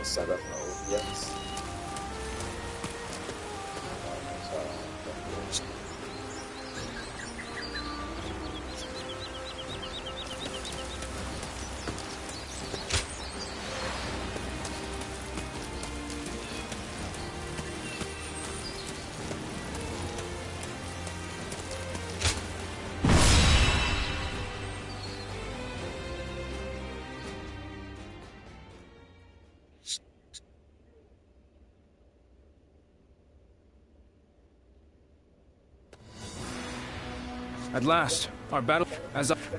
set up my OBS. At last, our battle,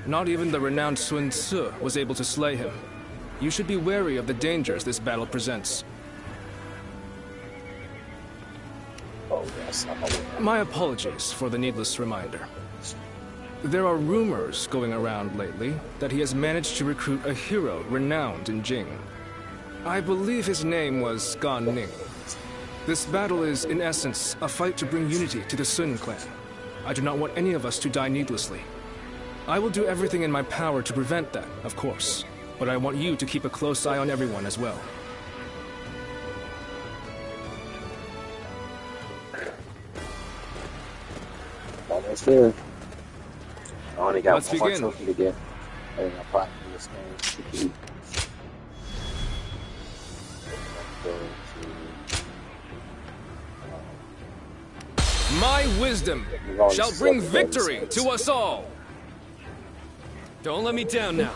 not even the renowned Sun Tzu was able to slay him. You should be wary of the dangers this battle presents. Oh, yes, My apologies for the needless reminder. There are rumors going around lately that he has managed to recruit a hero renowned in Jing. I believe his name was Gan Ning. This battle is, in essence, a fight to bring unity to the Sun clan. I do not want any of us to die needlessly. I will do everything in my power to prevent that, of course. But I want you to keep a close eye on everyone as well. Almost there. I only got Let's one more begin. trophy to get. I think I'll probably do this game. My wisdom shall bring victory to us all! Don't let me down now.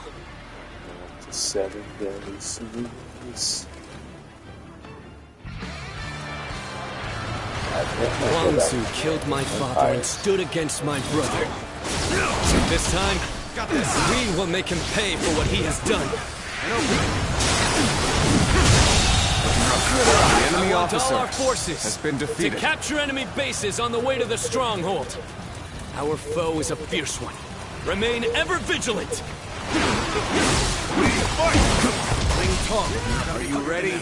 7 deadly sins. Huang Tzu killed my father and stood against my brother. This time, we will make him pay for what he has done. The enemy I want officer all our forces has been to defeated. capture enemy bases on the way to the stronghold. Our foe is a fierce one. Remain ever vigilant. Ling Tong, are you ready?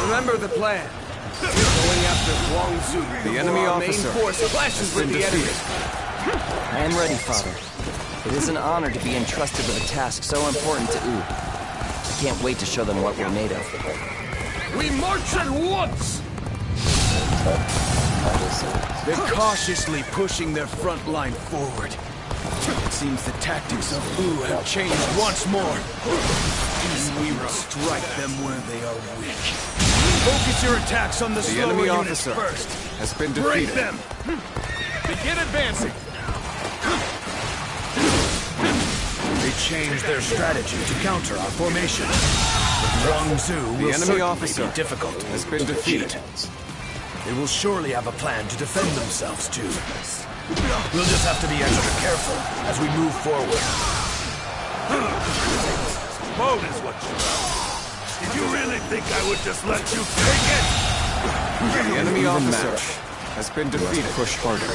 Remember the plan. We're going after Huang Tzu. The enemy officer main force clashes with the enemy. I am ready, Father. It is an honor to be entrusted with a task so important to Wu. I can't wait to show them what we're made of. We march at once! They're cautiously pushing their front line forward. It seems the tactics of Wu have changed once more. And we will strike them where they are weak. Focus your attacks on the slower enemy units officer first. has been Break defeated. them! Begin advancing! They changed their strategy to counter our formation. Huang Tzu will enemy certainly officer be difficult has been to defeat. defeated. They will surely have a plan to defend themselves too. We'll just have to be extra careful as we move forward. Mode is what you are. Did you really think I would just let you take it? The enemy officer has been defeated. Push harder.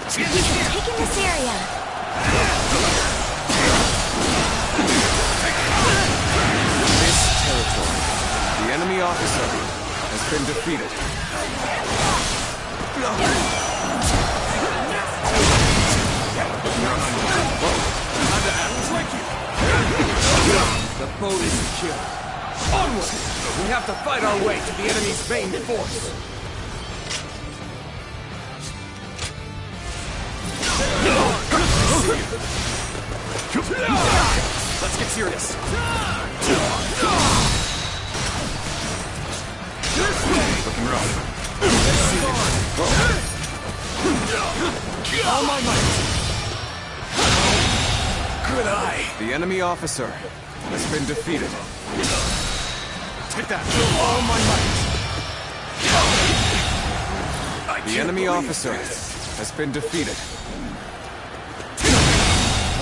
We've taken this area. This territory. The enemy officer has been defeated. The boat is secure. Onward! We have to fight our way to the enemy's main force. Let's get serious. Looking rough. All my might. Good eye. The enemy officer has been defeated. Take that. All my might. The enemy officer has been defeated.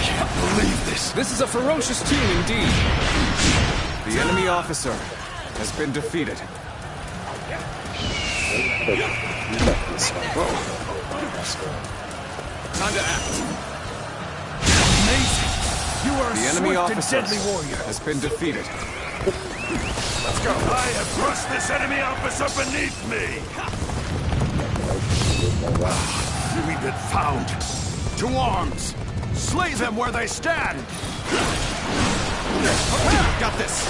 Can't believe this. This is a ferocious team indeed. The enemy officer has been defeated. Time to act. Amazing. You are The a enemy swift and officer deadly warrior. has been defeated. Let's go. I have crushed this enemy officer beneath me. We've been found. To arms. Slay them where they stand. Got this.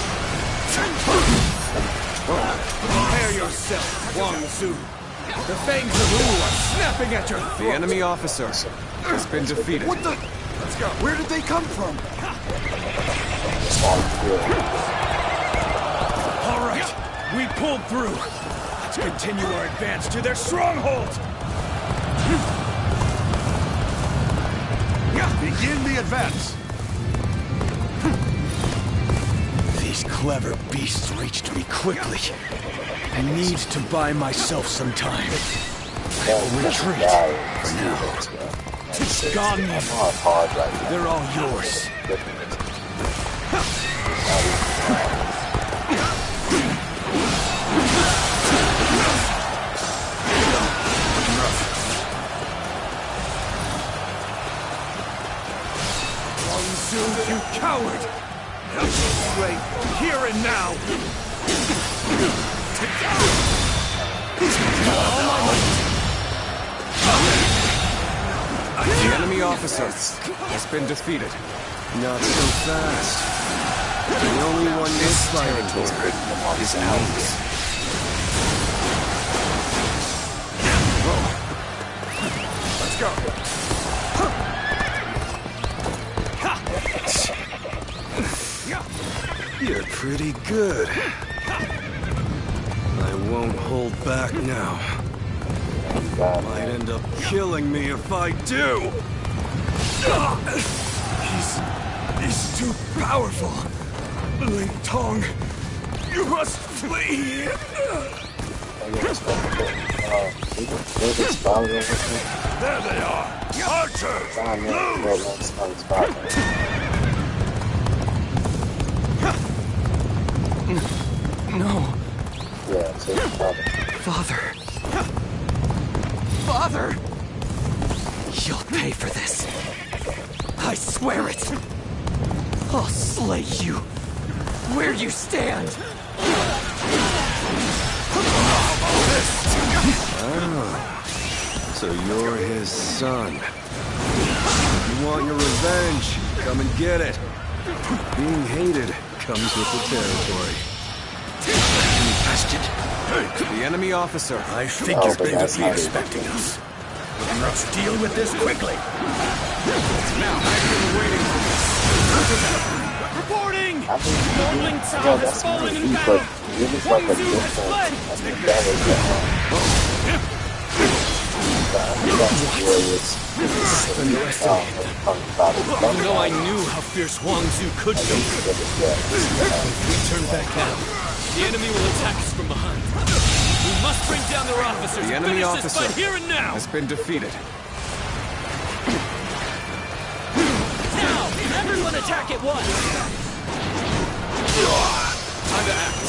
Prepare yourself, Wang Zu. The fangs of Wu are snapping at your throat. The enemy officer has been defeated. What the? Let's go. Where did they come from? All right, we pulled through. Let's continue our advance to their stronghold. Begin the advance. These clever beasts reached me quickly. I need to buy myself some time. I will retreat for now. Gone. They're all yours. Wang Zu, you coward! Straight here and now! The enemy officer has been defeated. Not so fast. The only one this territory is ours. Let's go! You're pretty good. I won't hold back now. Might end up killing me if I do. He's too powerful. Ling Tong, you must flee. There they are. Archers. No. Yeah, so Father. Father! You'll pay for this. I swear it. I'll slay you where you stand. So you're his son. You want your revenge? Come and get it. Being hated comes with the territory. The enemy officer. I figured they would be expecting us. Let's deal with this quickly. Now, I've been waiting for this. Reporting! Ling Tong has fallen in battle. Wang Zu has fled. Even though I knew how fierce Wang Zu could be, if we turn back now, the enemy will attack us from behind. We must bring down their officers. The enemy Finish officer this fight here and now. has been defeated. Now, everyone attack at once. Time to act.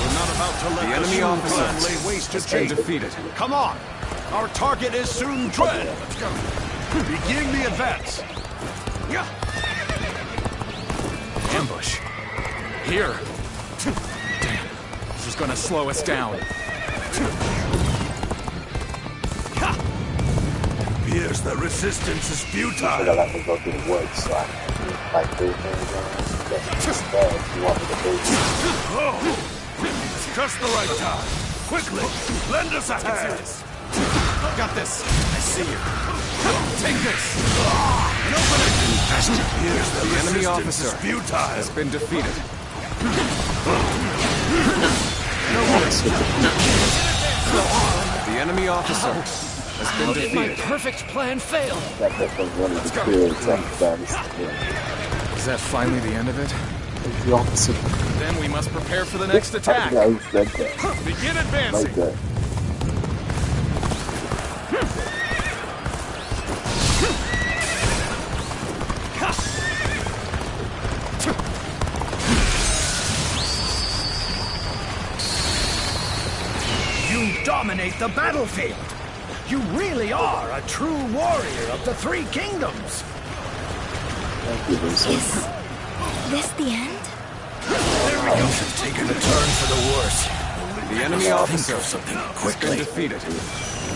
We're not about to let The enemy Shu officer clan lay waste to has been Jade. defeated. Come on! Our target is Sun Quan. Let's go. Begin the advance. Ambush. Here. Damn. This is gonna slow us down. Appears the resistance is I gotta futile. let me go through the woods so I can like do things but instead you want me to do Oh, it's just the right time. Quickly, lend us a hand. Got this. I see you. Take this. Here's the enemy resistance officer is futile. has been defeated. The enemy officer has been How did my defeated. perfect plan fail? that. That's one of the clear examples. Is that finally the end of it? The opposite. Then we must prepare for the next I attack. think I said that. Begin Like advancing. that. You dominate the battlefield. You really are a true warrior of the Three Kingdoms. Thank you, Lisa. Is this the end? There we go. Taking a turn for the worse. The enemy officer Something has been quickly. defeated.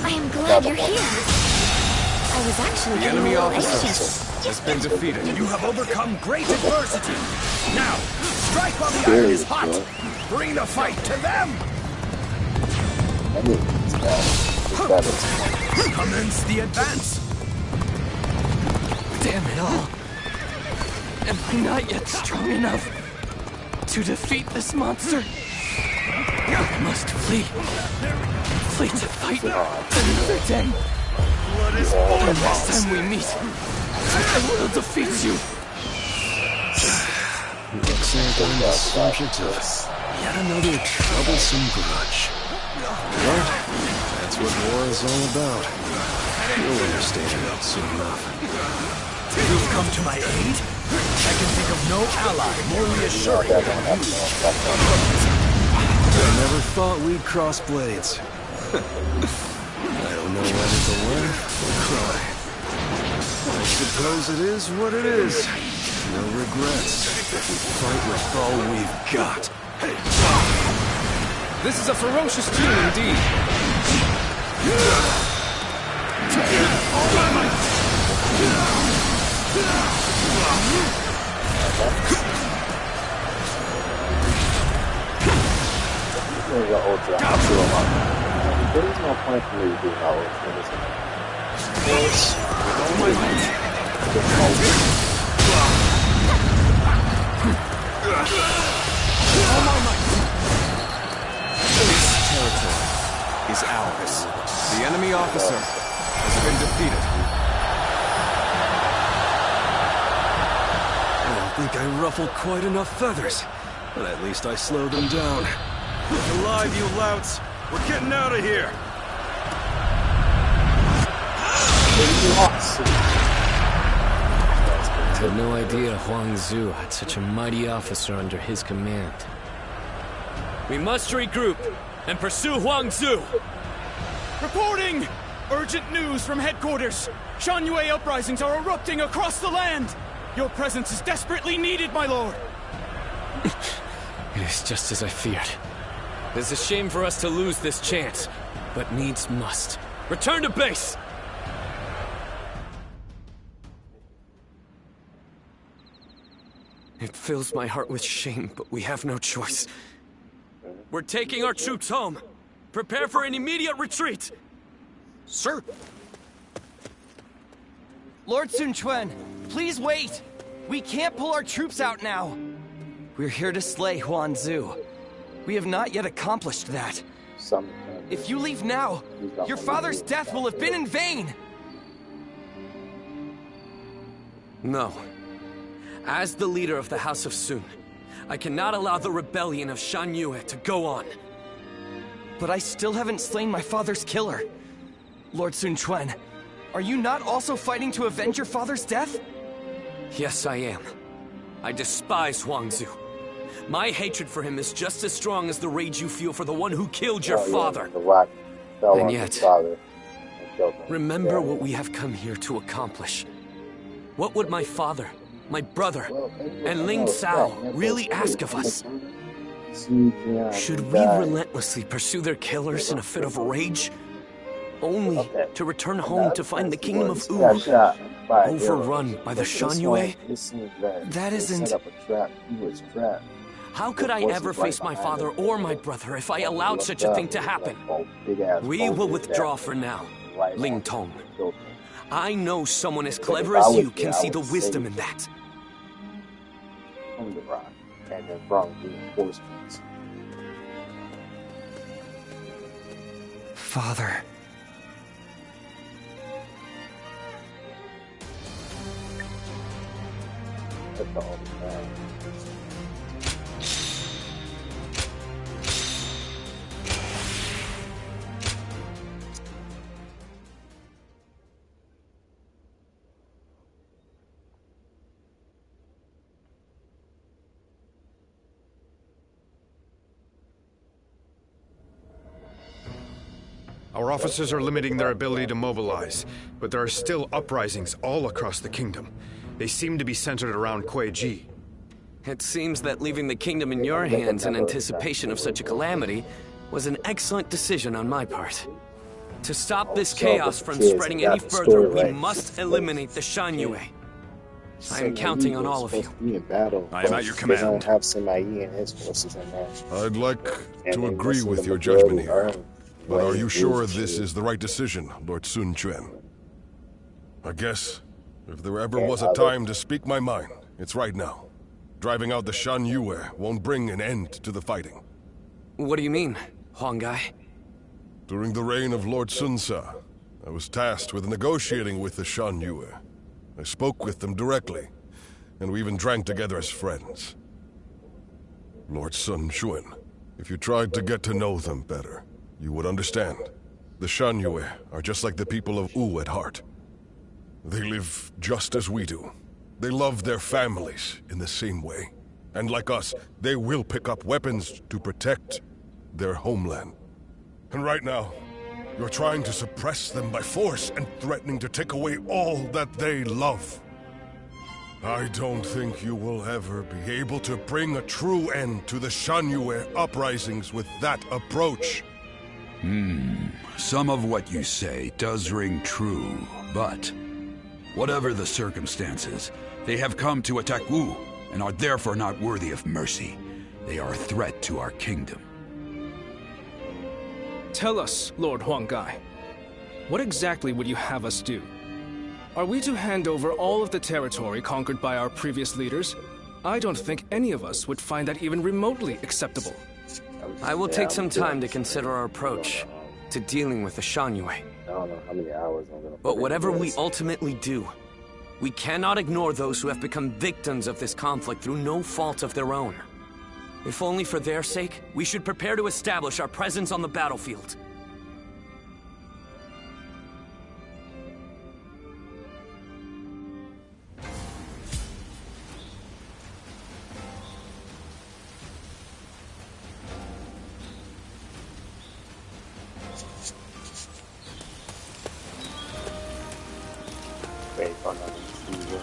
I am glad you're here. I was actually The getting enemy a little officer anxious. has been defeated. You have overcome great adversity. Now, strike while the iron is hot. Bring the fight to them. I mean, it's better. Commence the advance. Damn it all. Am I not yet strong enough to defeat this monster? I must flee. Flee to fight another day. The next time we meet, I will defeat you. Looks like I'm the subject of yet another troublesome grudge. But that's what war is all about. You'll understand that soon enough. You've come to my aid? I can think of no ally more reassuring than you. I never thought we'd cross blades. I don't know whether to laugh or cry. I suppose it is what it is. No regrets. Fight with all we've got. This is a ferocious team indeed. There is no point for me to do all this. With all my might. All my might. This territory is ours. The enemy officer has been defeated. I don't think I ruffled quite enough feathers, but at least I slowed them down. Look alive, you louts. We're getting out of here. I had no idea Huang Zhu had such a mighty officer under his command. We must regroup and pursue Huang Zhu. Reporting! Urgent news from headquarters. Shan Yue uprisings are erupting across the land. Your presence is desperately needed, my lord. It is just as I feared. It is a shame for us to lose this chance, but needs must. Return to base! It fills my heart with shame, but we have no choice. We're taking our troops home. Prepare for an immediate retreat! Sir. Lord Sun Quan, please wait! We can't pull our troops out now! We're here to slay Huang Zhu. We have not yet accomplished that. If you leave now, your father's death will have been in vain! No. As the leader of the House of Sun, I cannot allow the rebellion of Shan Yue to go on. But I still haven't slain my father's killer. Lord Sun Quan, are you not also fighting to avenge your father's death? Yes, I am. I despise Huang Zhu. My hatred for him is just as strong as the rage you feel for the one who killed your father. And yet, remember what we have come here to accomplish. What would my father, my brother, and Ling Cao really ask of us? Should we relentlessly pursue their killers in a fit of rage? Only to return home to find the kingdom of Wu overrun by the Shan Yue? That isn't... How could I ever face my father or my brother if I allowed such a thing to happen? We will withdraw for now, Ling Tong. I know someone as clever as you can see the wisdom in that. Father... Our officers are limiting their ability to mobilize, but there are still uprisings all across the kingdom. They seem to be centered around Kuei Ji. It seems that leaving the kingdom in your hands in anticipation of such a calamity was an excellent decision on my part. To stop this chaos from spreading any further, we must eliminate the Shan Yue. I am counting on all of you. In battle, I am at your command. They don't have Sima Yi and his forces in there. I'd like to agree with your judgment here. But are you sure this is the right decision, Lord Sun Quan? I guess, if there ever was a time to speak my mind, it's right now. Driving out the Shan Yue won't bring an end to the fighting. What do you mean, Huang Gai? During the reign of Lord Sun Ce, I was tasked with negotiating with the Shan Yue. I spoke with them directly, and we even drank together as friends. Lord Sun Quan, if you tried to get to know them better, you would understand. The Shan Yue are just like the people of Wu at heart. They live just as we do. They love their families in the same way. And like us, they will pick up weapons to protect their homeland. And right now, you're trying to suppress them by force and threatening to take away all that they love. I don't think you will ever be able to bring a true end to the Shan Yue uprisings with that approach. Some of what you say does ring true, but whatever the circumstances, they have come to attack Wu and are therefore not worthy of mercy. They are a threat to our kingdom. Tell us, Lord Huang Gai, what exactly would you have us do? Are we to hand over all of the territory conquered by our previous leaders? I don't think any of us would find that even remotely acceptable. I will take some time to consider our approach to dealing with the Shan Yue. I don't know how many hours I'm gonna. But whatever we ultimately do, we cannot ignore those who have become victims of this conflict through no fault of their own. If only for their sake, we should prepare to establish our presence on the battlefield. Wait for another season.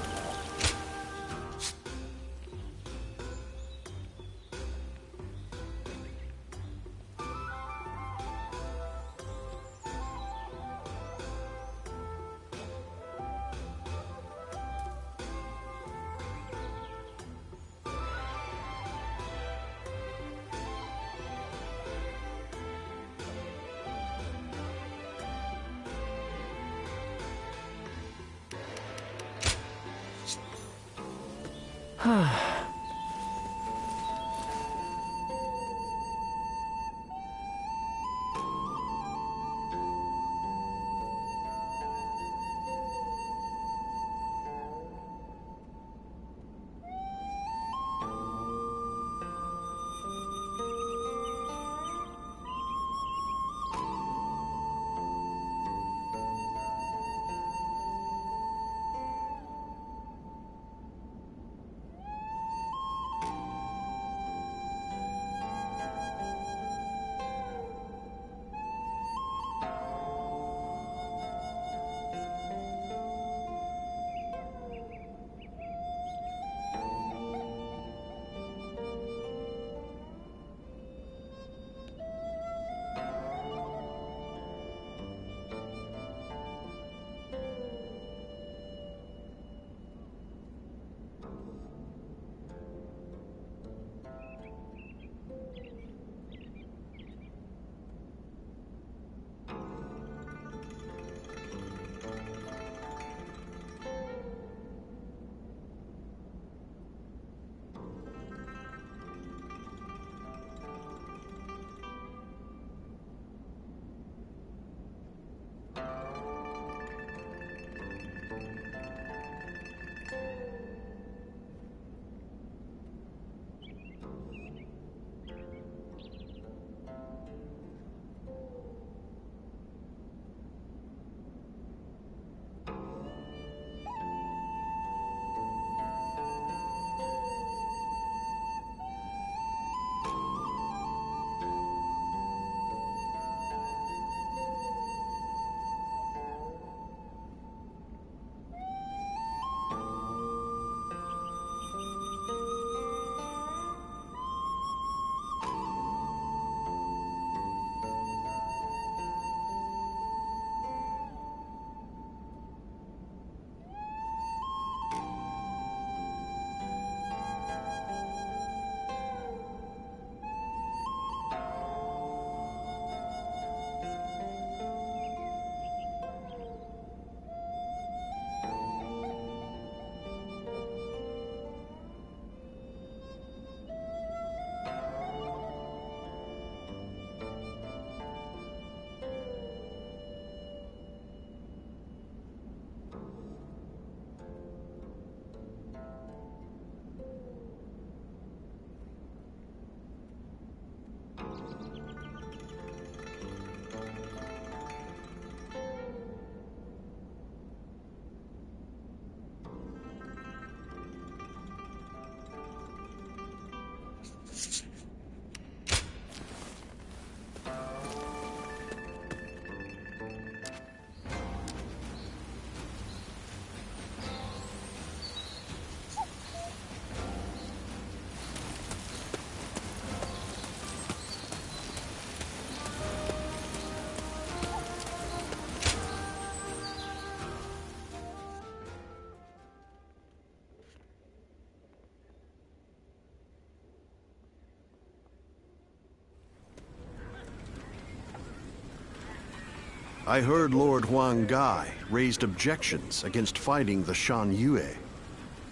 I heard Lord Huang Gai raised objections against fighting the Shan Yue.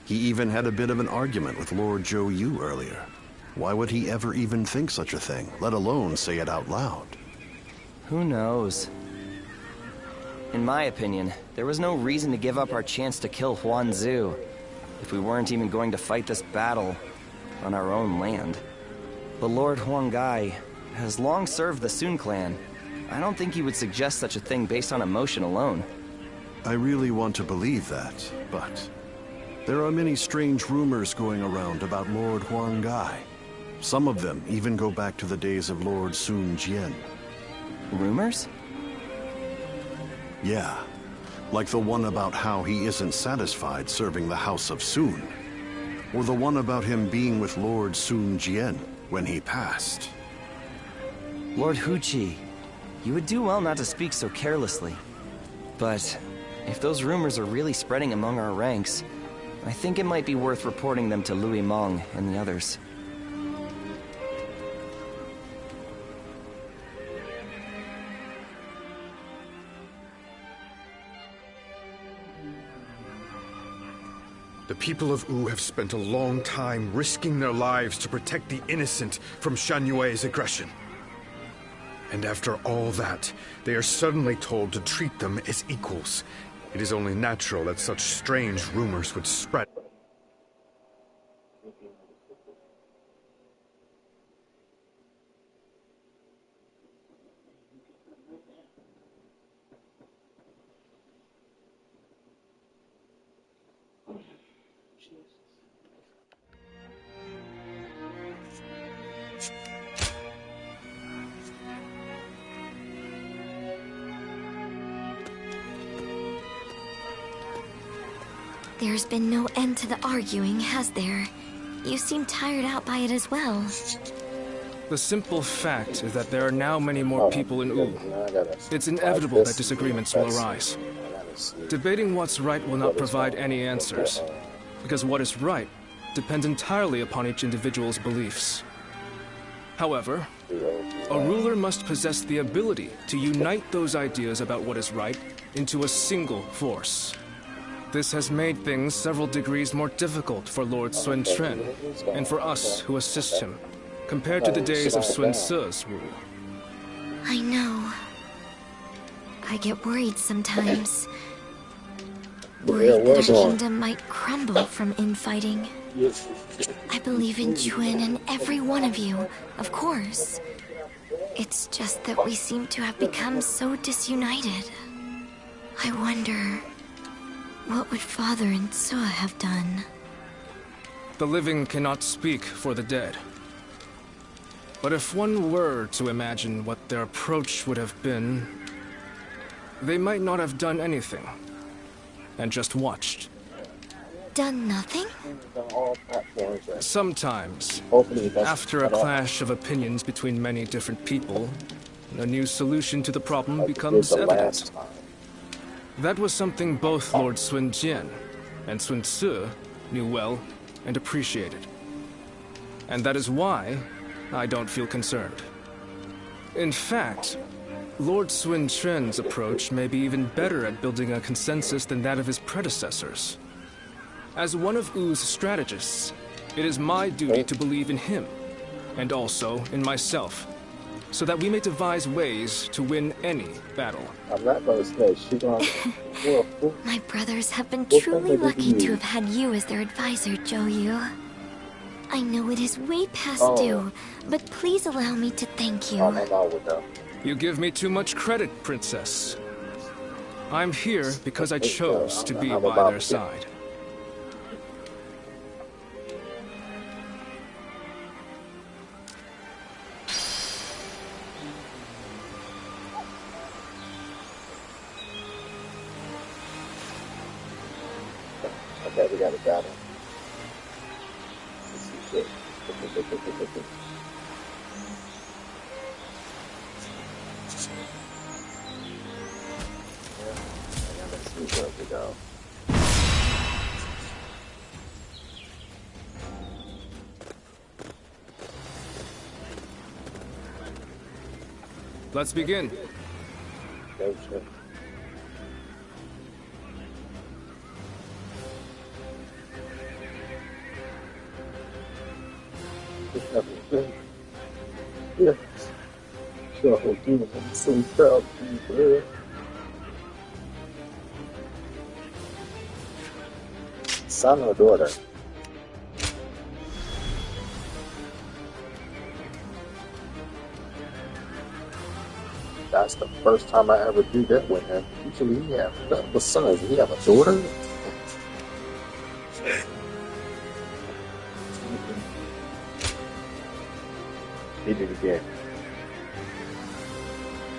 He even had a bit of an argument with Lord Zhou Yu earlier. Why would he ever even think such a thing, let alone say it out loud? Who knows? In my opinion, there was no reason to give up our chance to kill Huanzu if we weren't even going to fight this battle on our own land. But Lord Huang Gai has long served the Sun clan. I don't think he would suggest such a thing based on emotion alone. I really want to believe that, but there are many strange rumors going around about Lord Huang Gai. Some of them even go back to the days of Lord Sun Jian. Rumors? Yeah, like the one about how he isn't satisfied serving the House of Sun. Or the one about him being with Lord Sun Jian when he passed. Lord Huqi, you would do well not to speak so carelessly. But if those rumors are really spreading among our ranks, I think it might be worth reporting them to Louis Meng and the others. The people of Wu have spent a long time risking their lives to protect the innocent from Shan Yue's aggression. And after all that, they are suddenly told to treat them as equals. It is only natural that such strange rumors would spread. There's been no end to the arguing, has there? You seem tired out by it as well. The simple fact is that there are now many more people in Wu. It's inevitable that disagreements will arise. Debating what's right will not provide any answers, because what is right depends entirely upon each individual's beliefs. However, a ruler must possess the ability to unite those ideas about what is right into a single force. This has made things several degrees more difficult for Lord Sun Quan, and for us who assist him, compared to the days of Sun Ce's rule. I know. I get worried sometimes. Worried that our kingdom might crumble from infighting. I believe in Juan and every one of you, of course. It's just that we seem to have become so disunited. I wonder, what would Father and Suo have done? The living cannot speak for the dead. But if one were to imagine what their approach would have been, they might not have done anything, and just watched. Done nothing? Sometimes, after a clash of opinions between many different people, a new solution to the problem becomes evident. That was something both Lord Sun Jian and Sun Ce knew well and appreciated. And that is why I don't feel concerned. In fact, Lord Sun Quan's approach may be even better at building a consensus than that of his predecessors. As one of Wu's strategists, it is my duty to believe in him, and also in myself, so that we may devise ways to win any battle. I'm not gonna say she's gonna. My brothers have been truly lucky to have had you as their advisor, Zhou Yu. I know it is way past due, but please allow me to thank you. You give me too much credit, Princess. I'm here because I chose to be by their side. Okay, we got a battle. Let's begin. dedication. Yes. So, dude, I'm so proud of you, man. Son or daughter? That's the first time I ever do that with him. Usually he have the sons. He have a daughter? He did it again.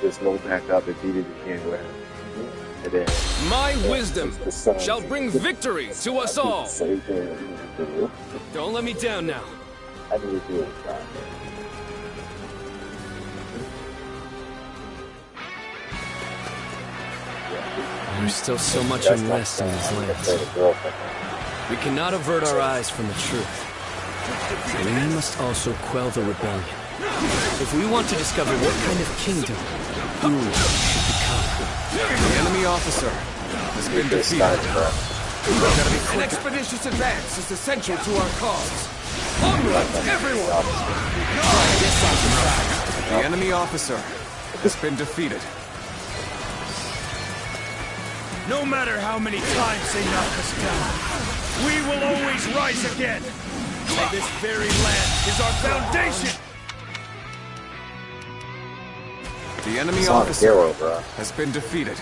Just go back up and beat it again with him. And then, my wisdom shall bring victory to us all. Don't let me down now. I need to do it. There's still so much unrest in these lands. We cannot avert our eyes from the truth. We must also quell the rebellion. If we want to discover what kind of kingdom Wu should become. The enemy officer has been defeated. An expeditious advance is essential to our cause. Onward, everyone! The enemy officer has been defeated. No matter how many times they knock us down, we will always rise again. This very land is our foundation. The enemy officer has been defeated.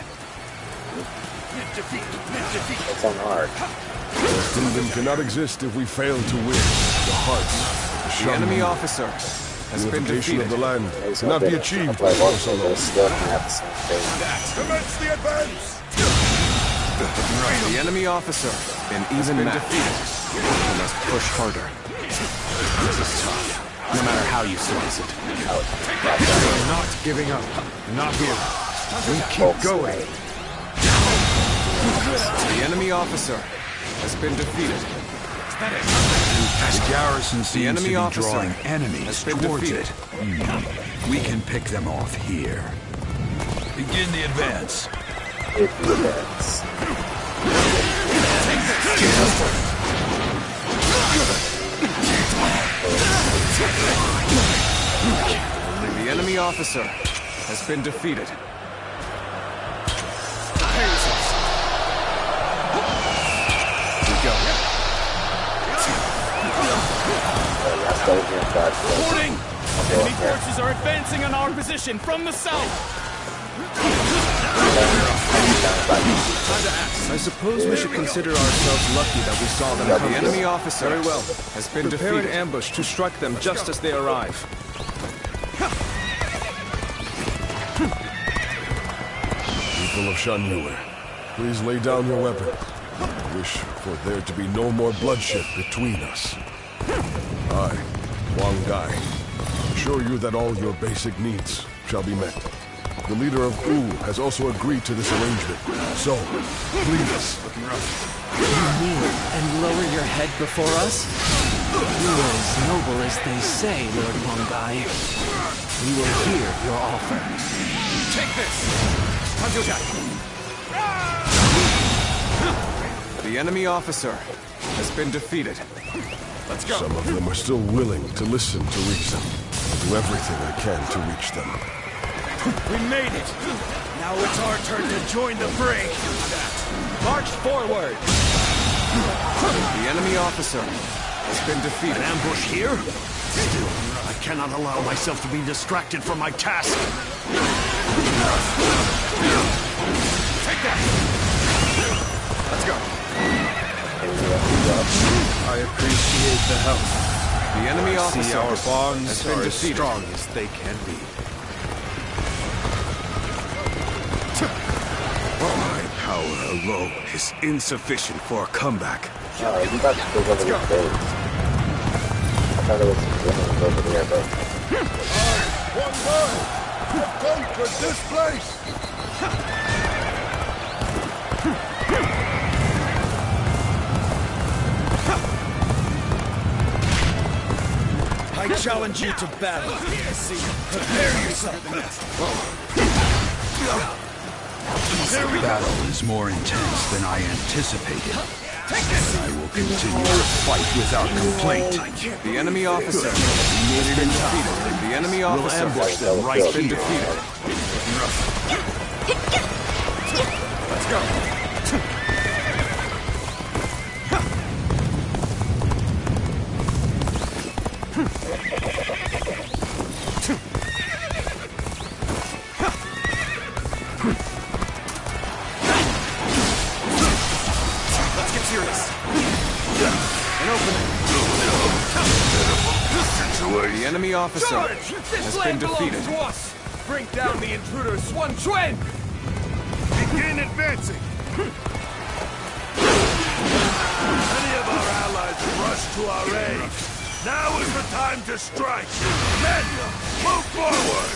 It's on hard. This kingdom cannot exist if we fail to win the hearts. The enemy officer has been defeated. Of the land cannot be achieved by force alone. Commence the advance. The enemy officer in even match. We must push harder. This is tough. No matter how you slice it. We're not giving up. Not here. We keep going. The enemy officer has been defeated. The garrison seems to be drawing enemies towards defeated. it. We can pick them off here. Begin the advance. The enemy officer has been defeated. Reporting! Enemy forces are advancing on our position from the south! I suppose we should consider ourselves lucky that we saw them come. The enemy officer very well has been Prepare defeated. an ambush to strike them just as they arrive. People of Shanyue, please lay down your weapons. I wish for there to be no more bloodshed between us. I, Wang Gai, assure you that all your basic needs shall be met. The leader of Wu has also agreed to this arrangement. So, please. You kneel and lower your head before us? You are as noble as they say, Lord Wang Gai. We will hear your offer. Take this! The enemy officer has been defeated. Let's go. Some of them are still willing to listen to reason. I'll do everything I can to reach them. We made it. Now it's our turn to join the fray. March forward. The enemy officer has been defeated. An ambush here? Still, I cannot allow myself to be distracted from my task. Take that! Let's go. I appreciate the help. The enemy officer See, our bonds has been are as defeated. strong as they can be. My power alone is insufficient for a comeback. You got to go over these days. I thought there was some women over there, but... One guy! Conquer this place! I challenge you to battle. Prepare yourself. This battle is more intense than I anticipated. I will continue to fight without complaint. The enemy officer has been defeated. The enemy officer ambush them right has been here. defeated. Let's go. Let's get serious. An opening. The enemy officer has been defeated. To us. Bring down the intruders, Xuan Xuan! Begin advancing. Many of our allies rush to our aid. Now is the time to strike. Men, move forward.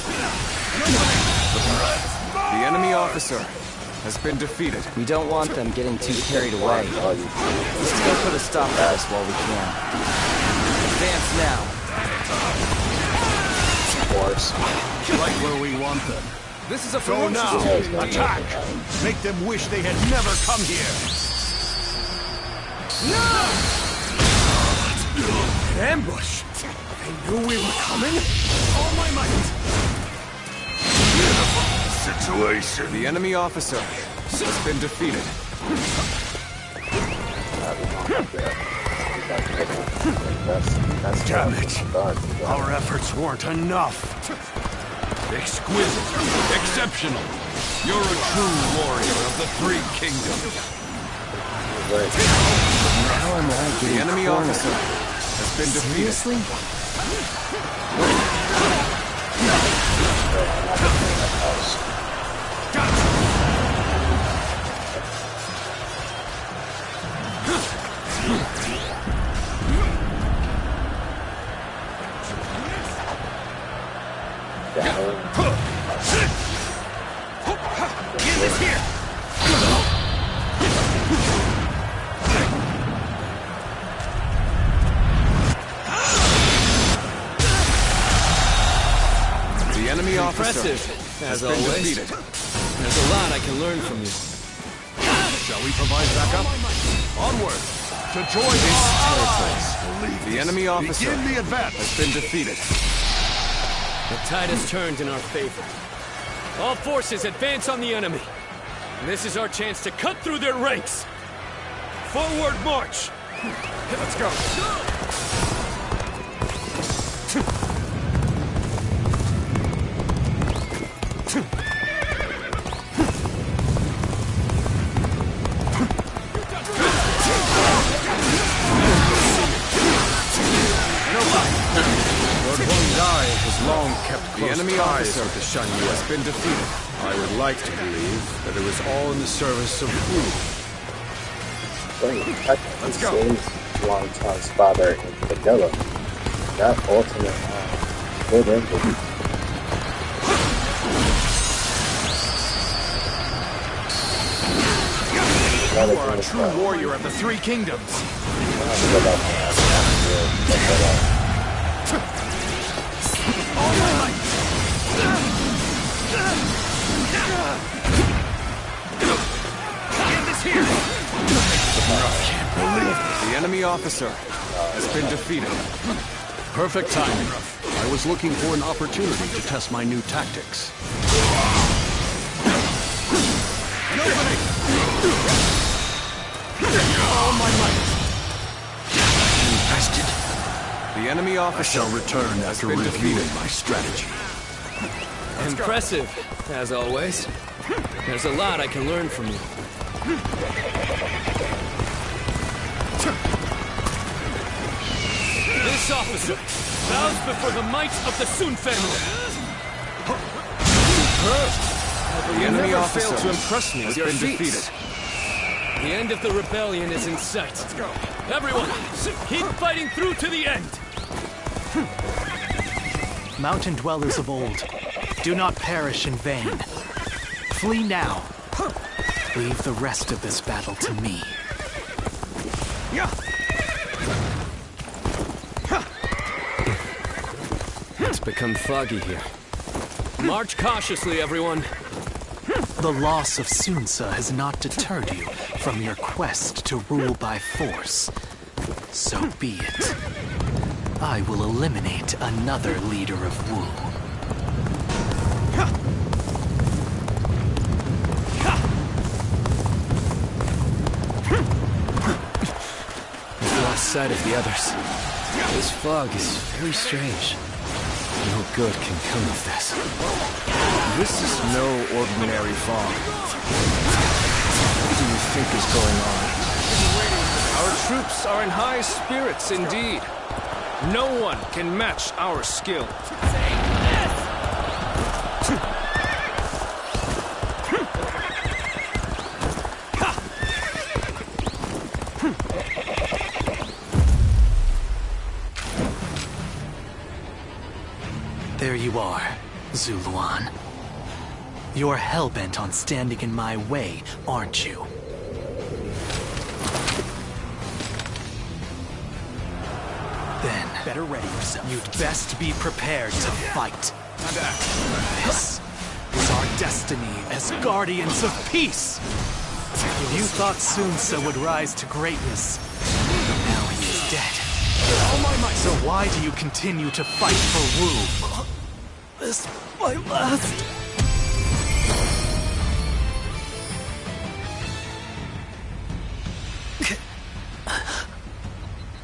The enemy officer has been defeated. We don't want them getting too carried away. Let's go put a stop to this while we can. Advance now. Right where we want them. This is a go now. Attack. Make them wish they had never come here. No! Ambush. They knew we were coming. All my might. Situation. The enemy officer has been defeated. Damn it! Our efforts weren't enough. Exquisite. Exceptional. You're a true warrior of the Three Kingdoms. How am I The getting enemy cornered? officer has been defeated. Seriously? Get this here! The enemy officer Impressive, has as been always. defeated. There's a lot I can learn from you. Shall we provide backup? Onward! To join our allies! The enemy officer Begin the advance! has been defeated. The tide has turned in our favor. All forces advance on the enemy. This is our chance to cut through their ranks. Forward march! Let's go! Lord Huangdai has long kept The close enemy ties officer with the Shan Yue. has been defeated. I would like to believe that it was all in the service of Wu. Let's go. Long Tong's father in vanilla. That ultimate good ending. You are a true warrior of the Three Kingdoms. All my might. Get this here. The enemy officer has been defeated. Perfect timing. I was looking for an opportunity to test my new tactics. An opening. All my might. Infested. The enemy I officer shall return after been reviewing defeated. my strategy. Impressive, as always. There's a lot I can learn from you. This officer bows before the might of the Sun family. The enemy never officer failed to impress me has with your been feats. defeated. The end of the rebellion is in sight. Let's go. Everyone, keep fighting through to the end. Mountain dwellers of old, do not perish in vain. Flee now. Leave the rest of this battle to me. It's become foggy here. March cautiously, everyone. The loss of Sunsa has not deterred you from your quest to rule by force. So be it. I will eliminate another leader of Wu. We've lost sight of the others. This fog is very strange. No good can come of this. This is no ordinary fog. What do you think is going on? Our troops are in high spirits indeed. No one can match our skill. There you are, Zuluan. You're hellbent on standing in my way, aren't you? Then, better ready yourself. You'd best be prepared to fight. This is our destiny as guardians of peace. You thought Sunsa would rise to greatness. Now he is dead. All my might. So why do you continue to fight for Wu? This my last.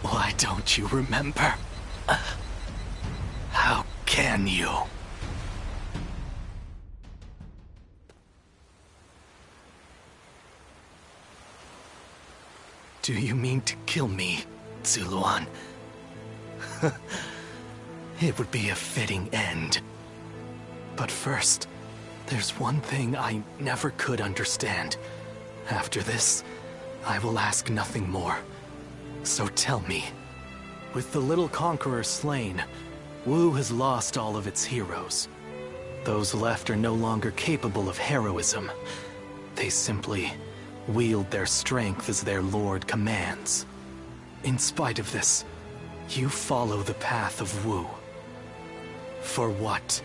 Why don't you remember? How can you? Do you mean to kill me, Zuluan? It would be a fitting end. But first, there's one thing I never could understand. After this, I will ask nothing more. So tell me, with the little conqueror slain, Wu has lost all of its heroes. Those left are no longer capable of heroism. They simply wield their strength as their lord commands. In spite of this, you follow the path of Wu. For what,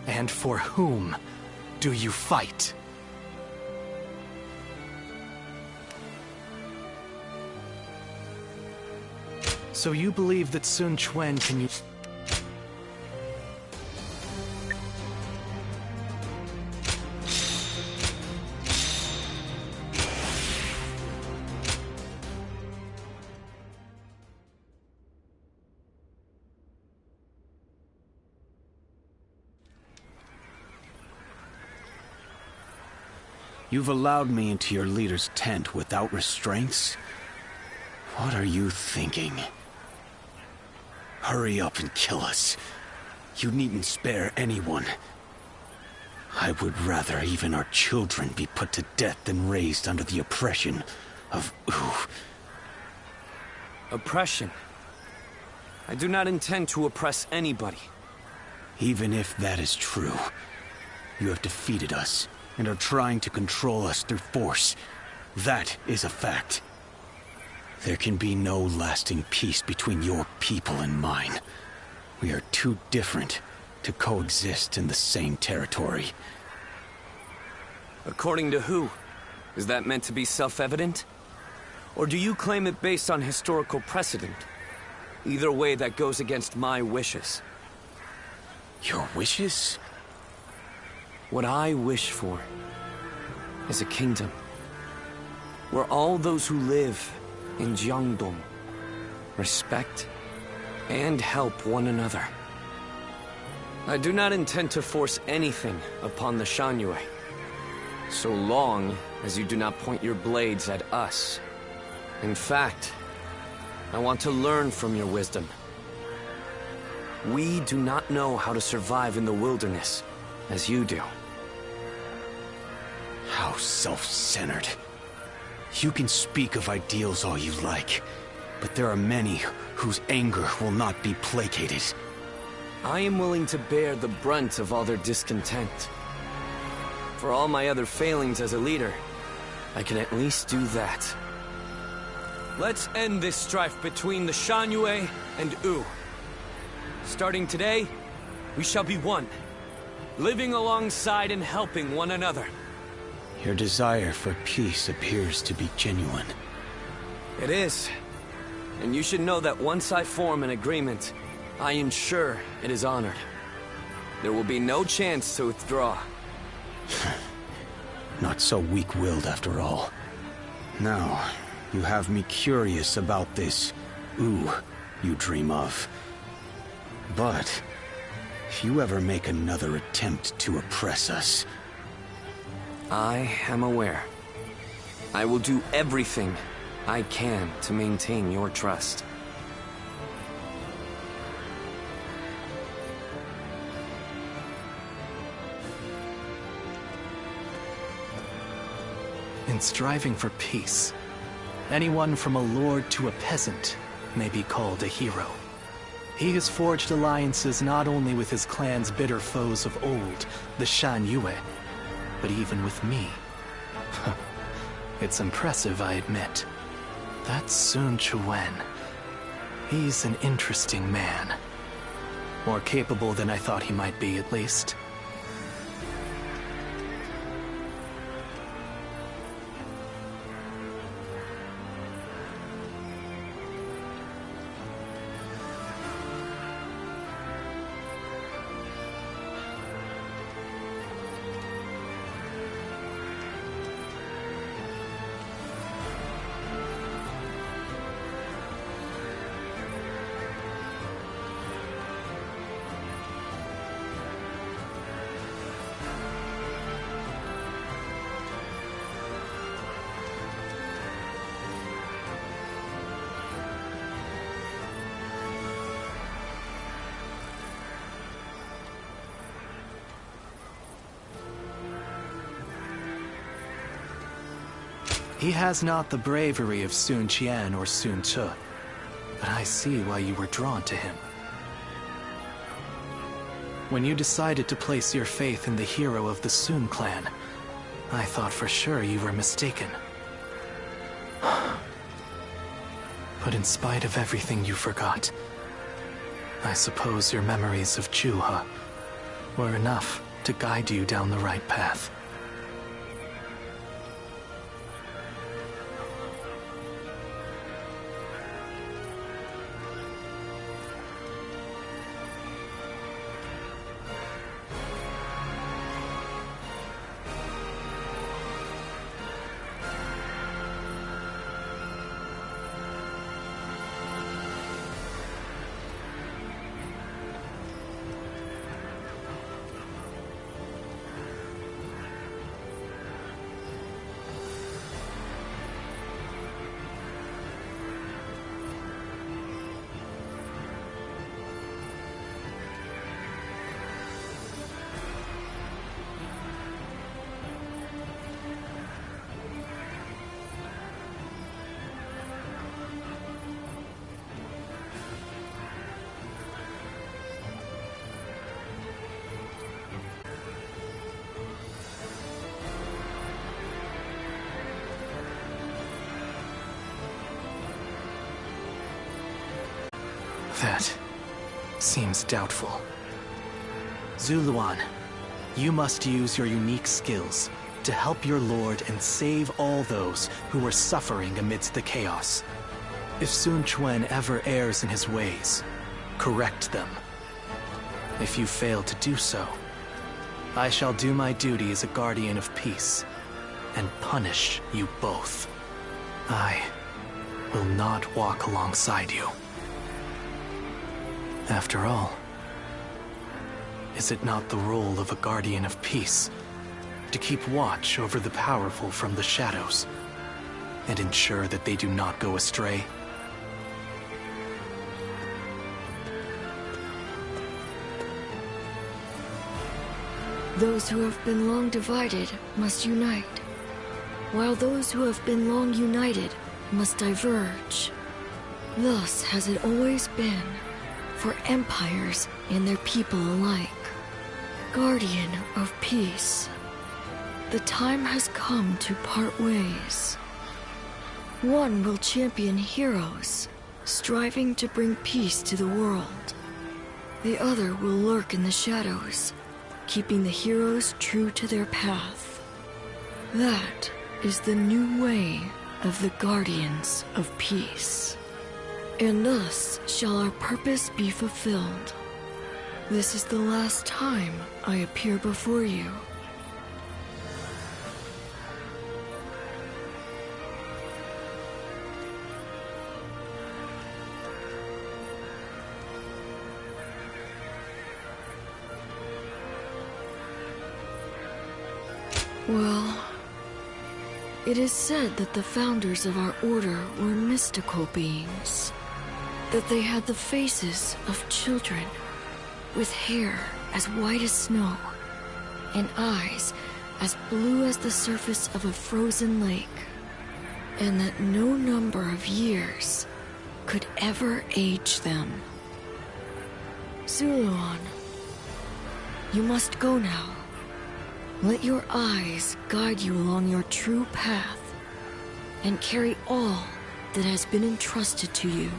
and for whom, do you fight? So you believe that Sun Quan can use... You've allowed me into your leader's tent without restraints? What are you thinking? Hurry up and kill us. You needn't spare anyone. I would rather even our children be put to death than raised under the oppression of Wu. Oppression? I do not intend to oppress anybody. Even if that is true, you have defeated us and are trying to control us through force. That is a fact. There can be no lasting peace between your people and mine. We are too different to coexist in the same territory. According to who? Is that meant to be self-evident? Or do you claim it based on historical precedent? Either way, that goes against my wishes. Your wishes? What I wish for is a kingdom where all those who live in Jiangdong respect and help one another. I do not intend to force anything upon the Shanyue, so long as you do not point your blades at us. In fact, I want to learn from your wisdom. We do not know how to survive in the wilderness as you do. How self-centered. You can speak of ideals all you like, but there are many whose anger will not be placated. I am willing to bear the brunt of all their discontent. For all my other failings as a leader, I can at least do that. Let's end this strife between the Shanyue and Wu. Starting today, we shall be one, living alongside and helping one another. Your desire for peace appears to be genuine. It is. And you should know that once I form an agreement, I ensure it is honored. There will be no chance to withdraw. Not so weak-willed after all. Now, you have me curious about this ooh you dream of. But if you ever make another attempt to oppress us... I am aware. I will do everything I can to maintain your trust. In striving for peace, anyone from a lord to a peasant may be called a hero. He has forged alliances not only with his clan's bitter foes of old, the Shan Yue, but even with me. It's impressive, I admit. That's Sun Quan. He's an interesting man. More capable than I thought he might be, at least. He has not the bravery of Sun Qian or Sun Ce, but I see why you were drawn to him. When you decided to place your faith in the hero of the Sun clan, I thought for sure you were mistaken. But in spite of everything you forgot, I suppose your memories of Juha were enough to guide you down the right path. That seems doubtful. Zuluan, you must use your unique skills to help your lord and save all those who are suffering amidst the chaos. If Sun Quan ever errs in his ways, correct them. If you fail to do so, I shall do my duty as a guardian of peace and punish you both. I will not walk alongside you. After all, is it not the role of a guardian of peace to keep watch over the powerful from the shadows and ensure that they do not go astray? Those who have been long divided must unite, while those who have been long united must diverge. Thus has it always been, for empires and their people alike. Guardian of peace, the time has come to part ways. One will champion heroes, striving to bring peace to the world. The other will lurk in the shadows, keeping the heroes true to their path. That is the new way of the Guardians of Peace. And thus shall our purpose be fulfilled. This is the last time I appear before you. Well, it is said that the founders of our order were mystical beings. That they had the faces of children, with hair as white as snow, and eyes as blue as the surface of a frozen lake. And that no number of years could ever age them. Zuluon, you must go now. Let your eyes guide you along your true path, and carry all that has been entrusted to you.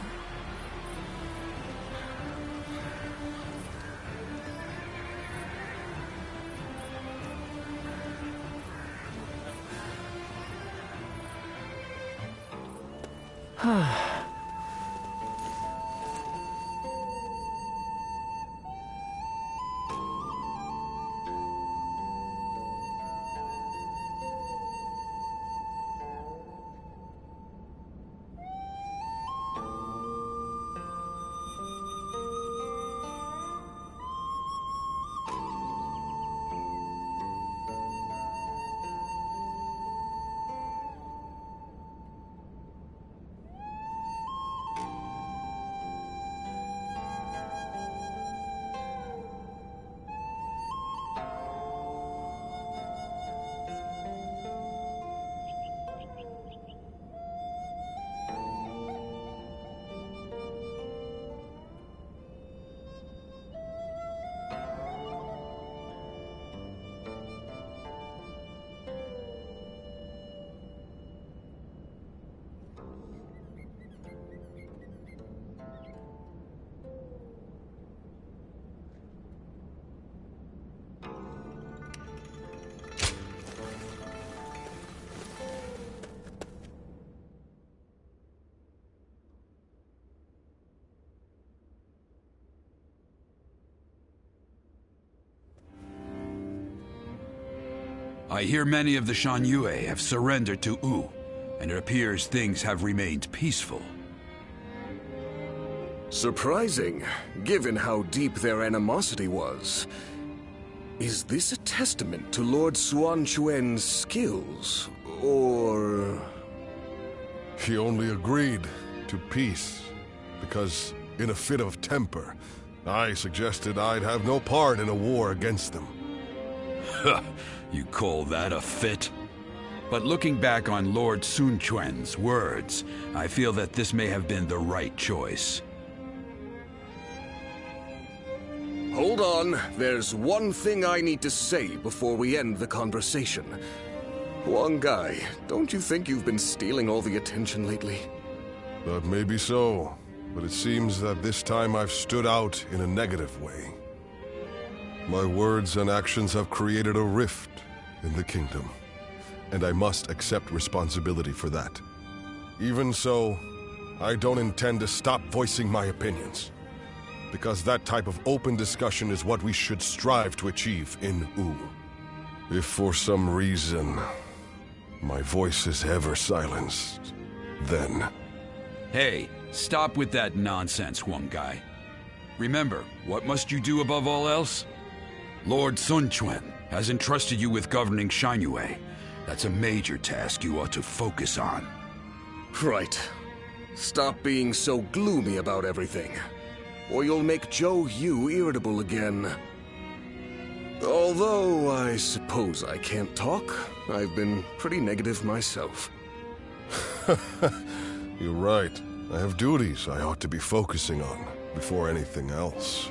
I hear many of the Shan Yue have surrendered to Wu, and it appears things have remained peaceful. Surprising, given how deep their animosity was. Is this a testament to Lord Suanchuen's skills, or...? He only agreed to peace, because in a fit of temper, I suggested I'd have no part in a war against them. You call that a fit? But looking back on Lord Sun Quan's words, I feel that this may have been the right choice. Hold on, there's one thing I need to say before we end the conversation. Huang Gai, don't you think you've been stealing all the attention lately? That may be so, but it seems that this time I've stood out in a negative way. My words and actions have created a rift in the kingdom, and I must accept responsibility for that. Even so, I don't intend to stop voicing my opinions, because that type of open discussion is what we should strive to achieve in Wu. If for some reason my voice is ever silenced, then... Hey, stop with that nonsense, Huang Gai. Remember, what must you do above all else? Lord Sun Quan has entrusted you with governing Shan Yue. That's a major task you ought to focus on. Right. Stop being so gloomy about everything, or you'll make Zhou Yu irritable again. Although, I suppose I can't talk. I've been pretty negative myself. You're right. I have duties I ought to be focusing on before anything else.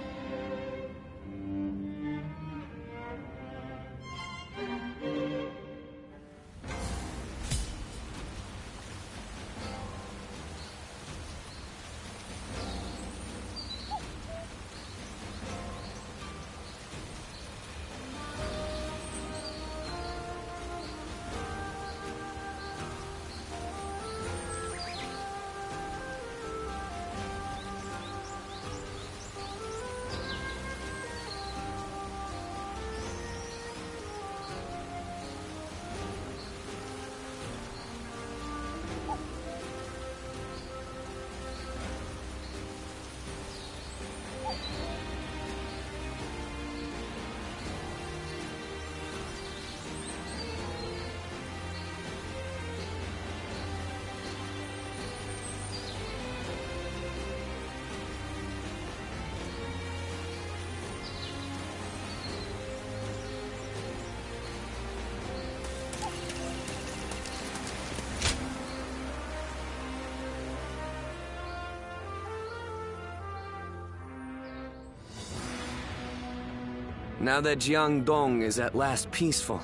Now that Jiangdong is at last peaceful,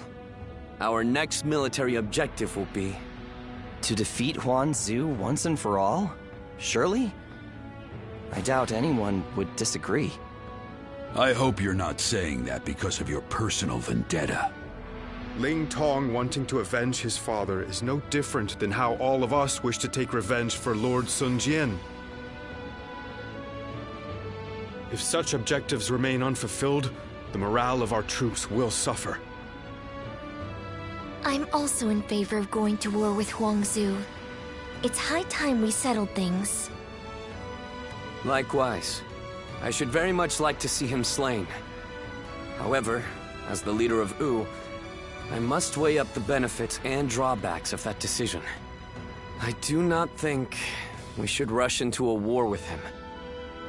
our next military objective will be... to defeat Huangzu once and for all? Surely? I doubt anyone would disagree. I hope you're not saying that because of your personal vendetta. Ling Tong wanting to avenge his father is no different than how all of us wish to take revenge for Lord Sun Jian. If such objectives remain unfulfilled, the morale of our troops will suffer. I'm also in favor of going to war with Huangzu. It's high time we settled things. Likewise. I should very much like to see him slain. However, as the leader of Wu, I must weigh up the benefits and drawbacks of that decision. I do not think we should rush into a war with him.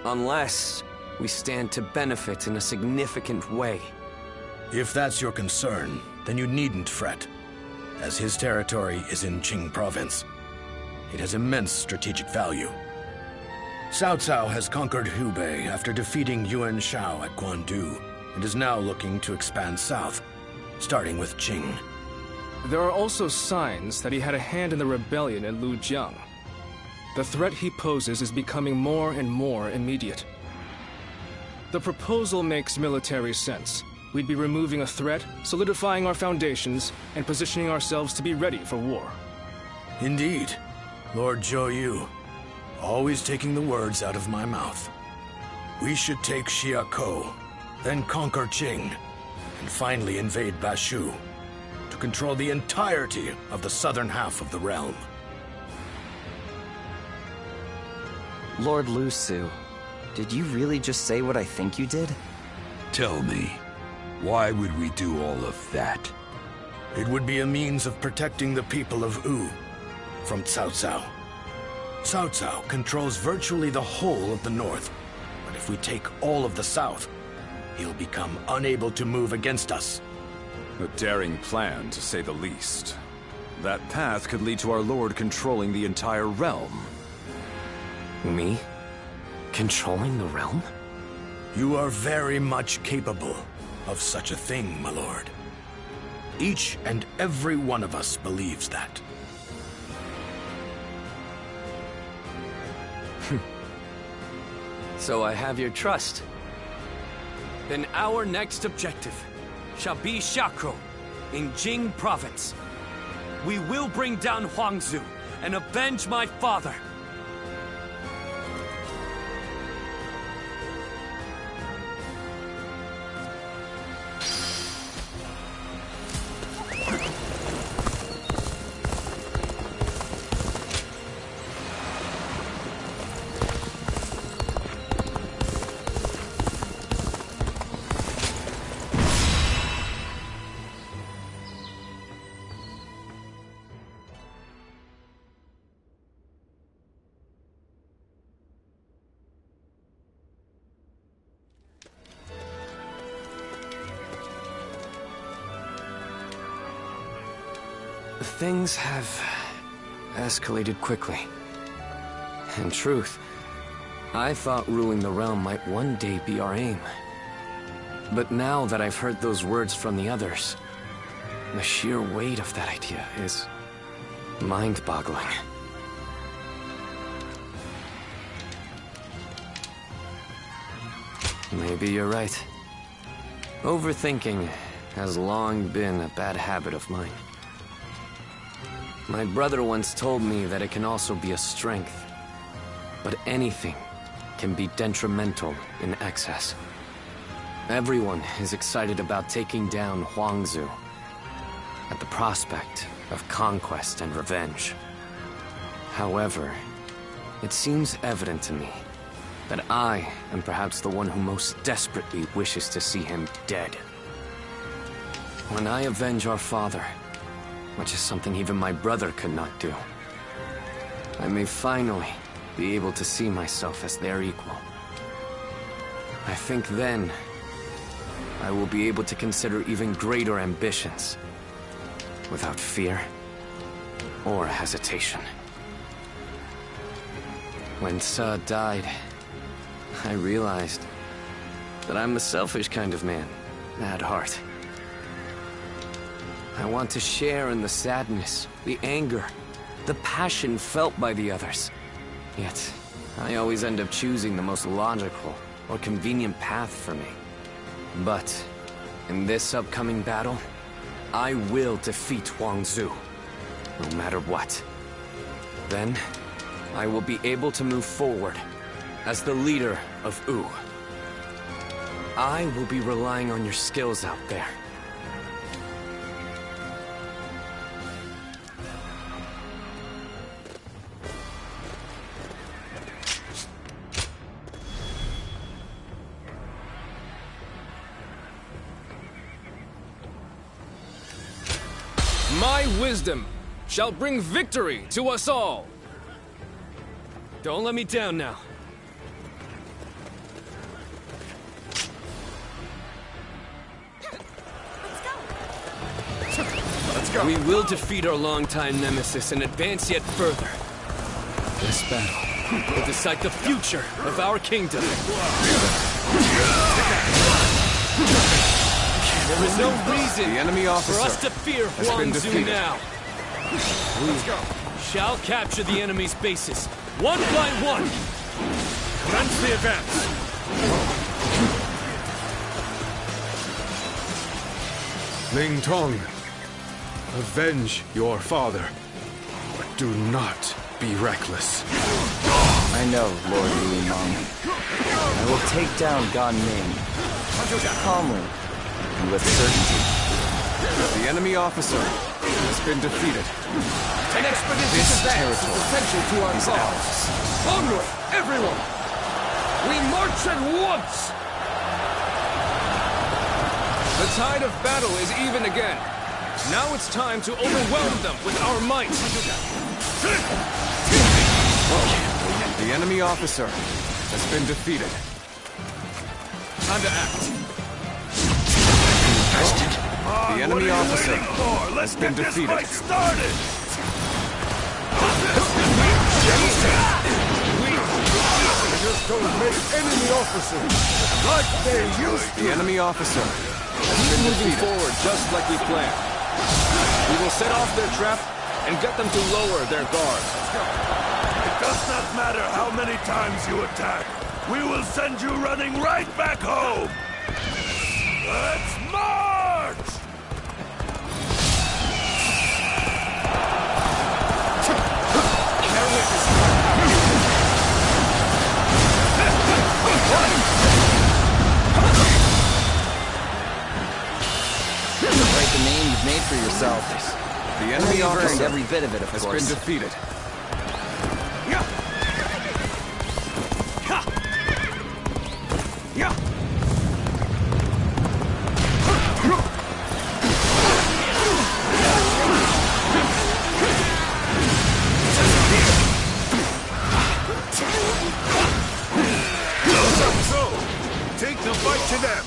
Unless we stand to benefit in a significant way. If that's your concern, then you needn't fret, as his territory is in Qing province. It has immense strategic value. Cao Cao has conquered Hubei after defeating Yuan Shao at Guandu, and is now looking to expand south, starting with Qing. There are also signs that he had a hand in the rebellion in Lujiang. The threat he poses is becoming more and more immediate. The proposal makes military sense. We'd be removing a threat, solidifying our foundations, and positioning ourselves to be ready for war. Indeed. Lord Zhou Yu, always taking the words out of my mouth. We should take Xiakou, then conquer Qing, and finally invade Bashu, to control the entirety of the southern half of the realm. Lord Lu Su, did you really just say what I think you did? Tell me, why would we do all of that? It would be a means of protecting the people of Wu from Cao Cao. Cao Cao controls virtually the whole of the north, but if we take all of the south, he'll become unable to move against us. A daring plan, to say the least. That path could lead to our lord controlling the entire realm. Me? Controlling the realm? You are very much capable of such a thing, my lord. Each and every one of us believes that. So I have your trust. Then our next objective shall be Xiakou in Jing province. We will bring down Huangzu and avenge my father. Things have escalated quickly. In truth, I thought ruling the realm might one day be our aim. But now that I've heard those words from the others, the sheer weight of that idea is mind-boggling. Maybe you're right. Overthinking has long been a bad habit of mine. My brother once told me that it can also be a strength, but anything can be detrimental in excess. Everyone is excited about taking down Huangzu at the prospect of conquest and revenge. However, it seems evident to me that I am perhaps the one who most desperately wishes to see him dead. When I avenge our father, which is something even my brother could not do, I may finally be able to see myself as their equal. I think then I will be able to consider even greater ambitions without fear or hesitation. When Ce died, I realized that I'm a selfish kind of man, at heart. I want to share in the sadness, the anger, the passion felt by the others. Yet, I always end up choosing the most logical or convenient path for me. But, in this upcoming battle, I will defeat Huang Zu, no matter what. Then, I will be able to move forward as the leader of Wu. I will be relying on your skills out there. My wisdom shall bring victory to us all. Don't let me down now. Let's go. We will defeat our longtime nemesis and advance yet further. This battle will decide the future of our kingdom. There is no reason the enemy officer for us to fear Huang Zu now. We shall capture the enemy's bases, one by one. Commence the advance. Ling Tong, avenge your father, but do not be reckless. I know, Lord Li Meng. I will take down Gan Ning, calmly and with certainty. The enemy officer has been defeated. An expeditious advance is essential to our cause. Onward, everyone! We march at once! The tide of battle is even again. Now it's time to overwhelm them with our might. The enemy officer has been defeated. Time to act. The enemy officer has been defeated. Just don't make enemy officers like they used to. The enemy officer has Keep been moving defeated. forward just like we planned. We will set off their trap and get them to lower their guard. It does not matter how many times you attack. We will send you running right back home. Let's march! Write the name you've made for yourself. The enemy You've earned officer every bit of it, of has course. been defeated. So, take the fight to them.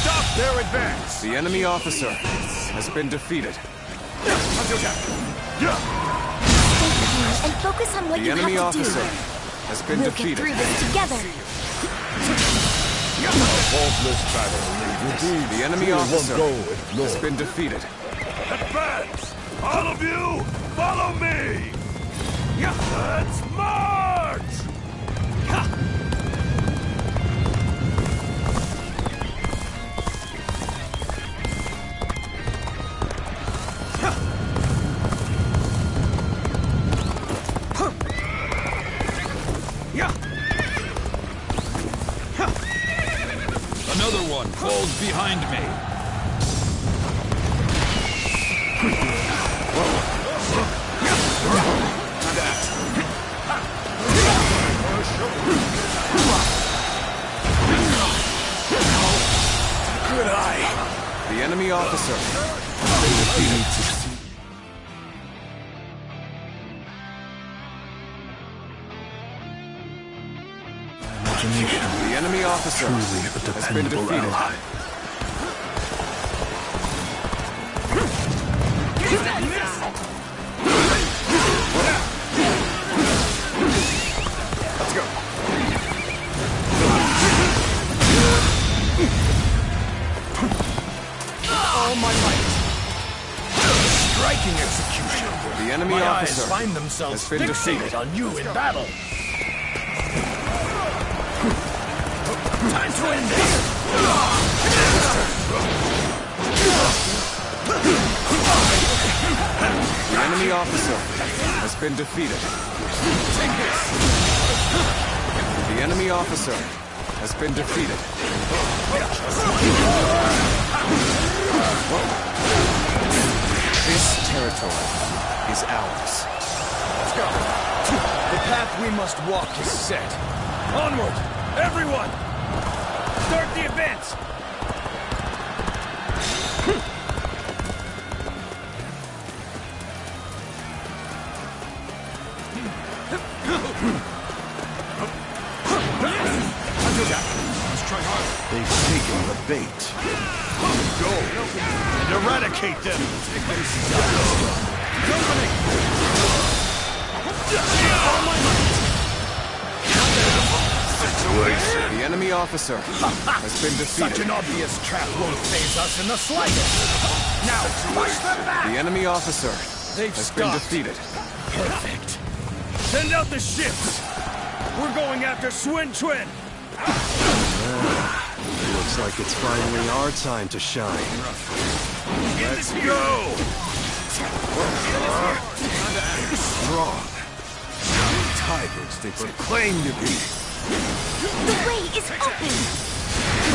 Stop their advance. The enemy officer has been defeated. Stay calm and focus on what The you enemy have to do. officer has been We'll defeated. get through this together. Faultless battle. The enemy officer has been defeated. Advance! All of you, follow me! Let's march! Another one falls behind me. Good eye. The enemy officer has been defeated. The enemy officer has been defeated. Ally. Let's go. officer find themselves has been defeated. on you in battle. Time to end this! The enemy officer has been defeated. Take this! The enemy officer has been defeated. This territory is ours. Let's go. The path we must walk is set. Onward, everyone! Start the advance! Let's try harder. They've taken the bait. Go and eradicate them! The enemy officer has been defeated. Such an obvious trap won't phase us in the slightest! Now, push them back! The enemy officer They've has been defeated. Perfect. Send out the ships! We're going after Swin Twin! Looks like it's finally our time to shine. Let's go! Strong. Tigers they proclaim to be. The way is open!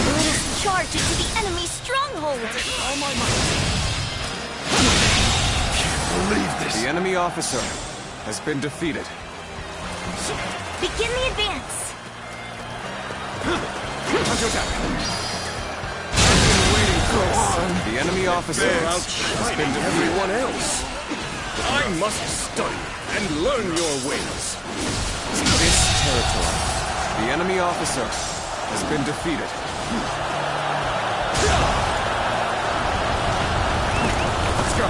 Let us charge into the enemy's stronghold! All my might! Believe this. The enemy officer has been defeated. Begin the advance! The enemy officer has been defeated. Everyone else. I must study and learn your ways. This territory. The enemy officer has been defeated. Let's go.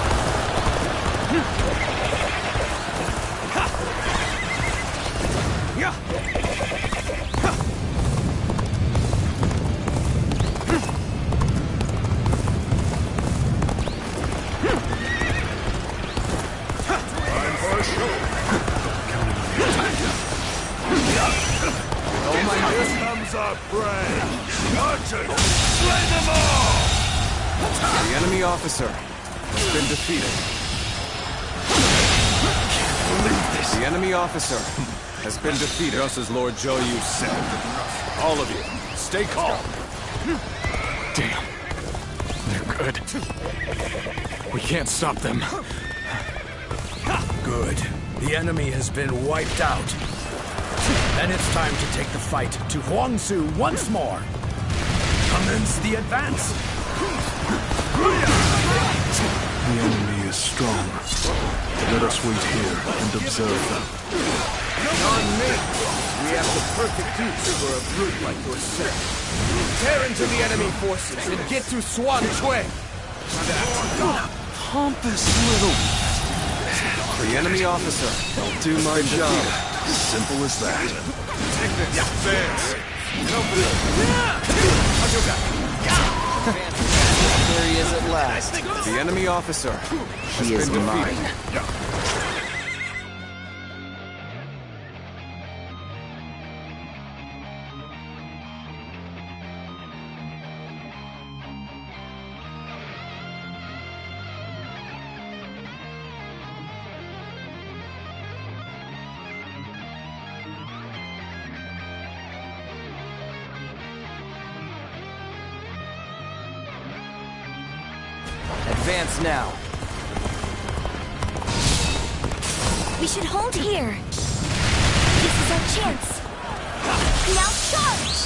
Our prey! Archers! Slay them all! The enemy officer has been defeated. Can't believe this! The enemy officer has been defeated. Just as Lord Zhou Yu said. All of you, stay calm. Damn. They're good. We can't stop them. Good. The enemy has been wiped out. Then it's time to take the fight to Huangsu once more. Commence the advance. The enemy is strong. Let us wait here and observe them. We have the perfect use for a brute like yourself. Tear into the enemy forces and get to Swan Chui. Pompous little... The enemy officer. I'll do my job. Simple as that. There he is at last. The enemy officer He is mine. Advance now. We should hold here. This is our chance. Now charge!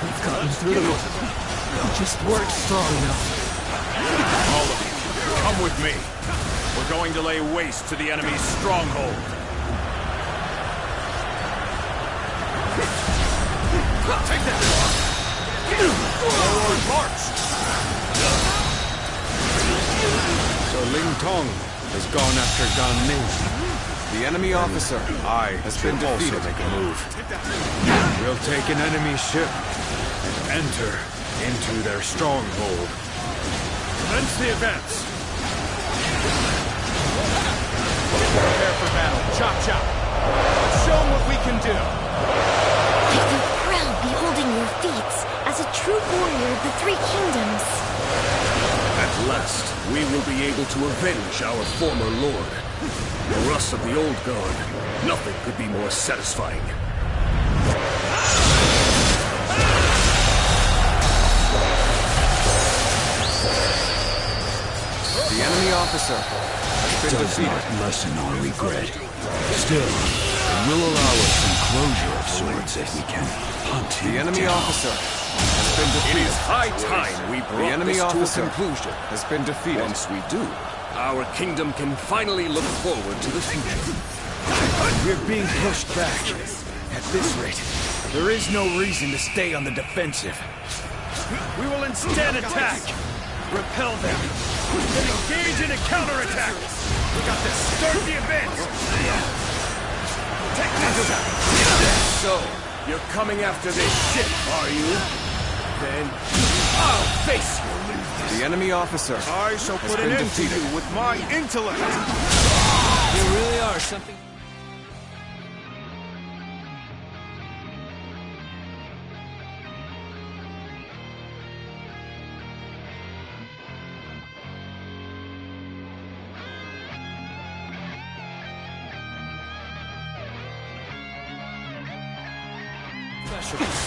We've gotten through them. We just weren't strong enough. All of you, come with me. We're going to lay waste to the enemy's stronghold. Take that! Forward march! So Ling Tong has gone after Gan Ning. The enemy officer has been defeated. Make a move. We'll take an enemy ship and enter into their stronghold. Commence the advance. Prepare for battle. Chop chop. Let's show them what we can do. I feel proud beholding your feats as a true warrior of the Three Kingdoms. At last, we will be able to avenge our former lord. For us of the Old Guard, nothing could be more satisfying. The enemy officer has been defeated. Does not lessen our regret. Still, it will allow us some closure of sorts if we can hunt him The enemy down. officer has been defeated. It is high time we brought the enemy this to a officer conclusion. has been defeated. Once we do, our kingdom can finally look forward to the future. We're being pushed back. At this rate, there is no reason to stay on the defensive. We will instead attack! Repel them! And engage in a counterattack! We got this! Start the advance! Take this! So, you're coming after this ship, are you? Then, I'll face you! The enemy officer I shall has put been an end to defeated. you with my intellect! You really are something...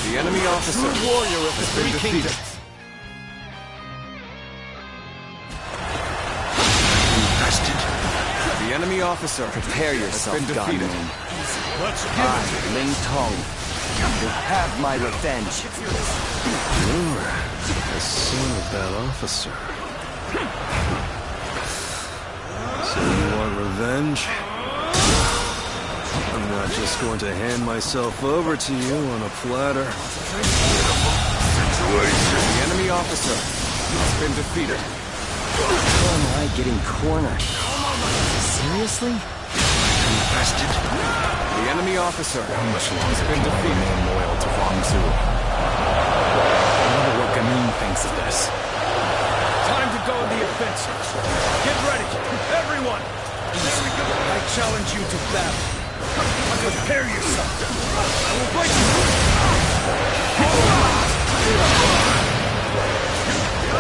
The enemy officer warrior of the has been Three defeated. Kingdoms. The enemy officer Prepare yourself, has been defeated. Ganmin. Let's give I, it to Ling Tong, will have my revenge. The son of that officer. So you want revenge? I'm not just going to hand myself over to you on a platter. The enemy officer has been defeated. How am I getting cornered? Seriously? Infested. The enemy officer How much longer has been can I defeated. remain loyal to Wang Zu? I wonder what Gamin thinks of this. Time to go on the offensive. Get ready, everyone! I challenge you to battle. Prepare yourself. I will fight you.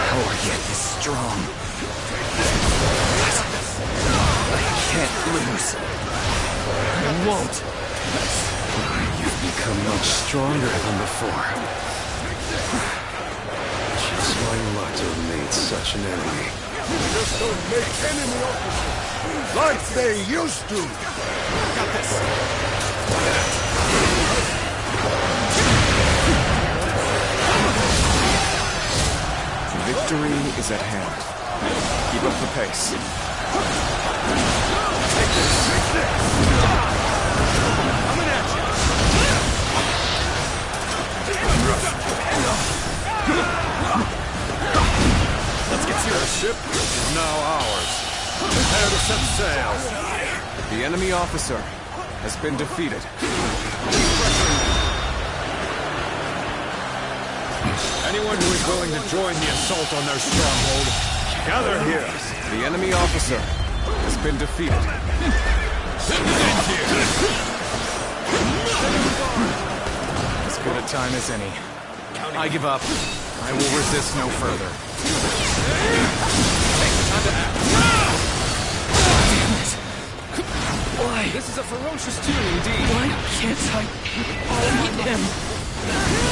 How are you this strong? I can't lose. I won't. You've become much stronger than before. Just my luck to have made such an enemy. Just don't make enemy officers like they used to. Got this. Victory is at hand. Keep up the pace. Coming at you. Let's get serious. The ship is now ours. Prepare to set sail. The enemy officer has been defeated. Anyone who is willing to join the assault on their stronghold, gather here. The enemy officer has been defeated. As good a time as any. I give up. I will resist no further. Why? This is a ferocious tune indeed. Why can't I beat him?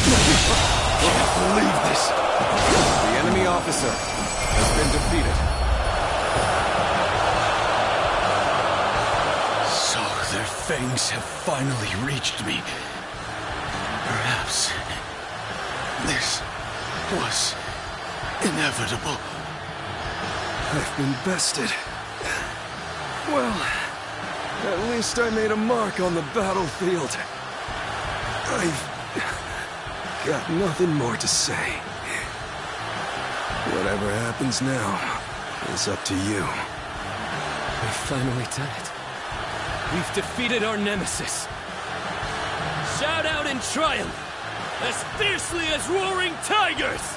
Can't believe this. The enemy officer has been defeated. So their fangs have finally reached me. Perhaps this was inevitable. I've been bested. Well, at least I made a mark on the battlefield. I've got nothing more to say. Whatever happens now is up to you. We finally did it. We've defeated our nemesis. Shout out in triumph, as fiercely as roaring tigers!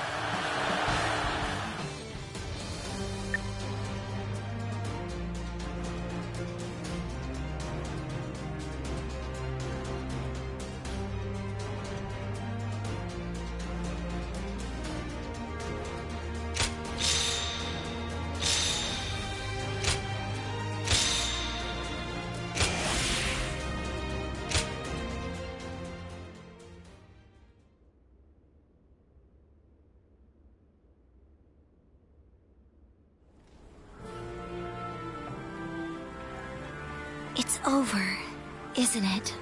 It's over, isn't it?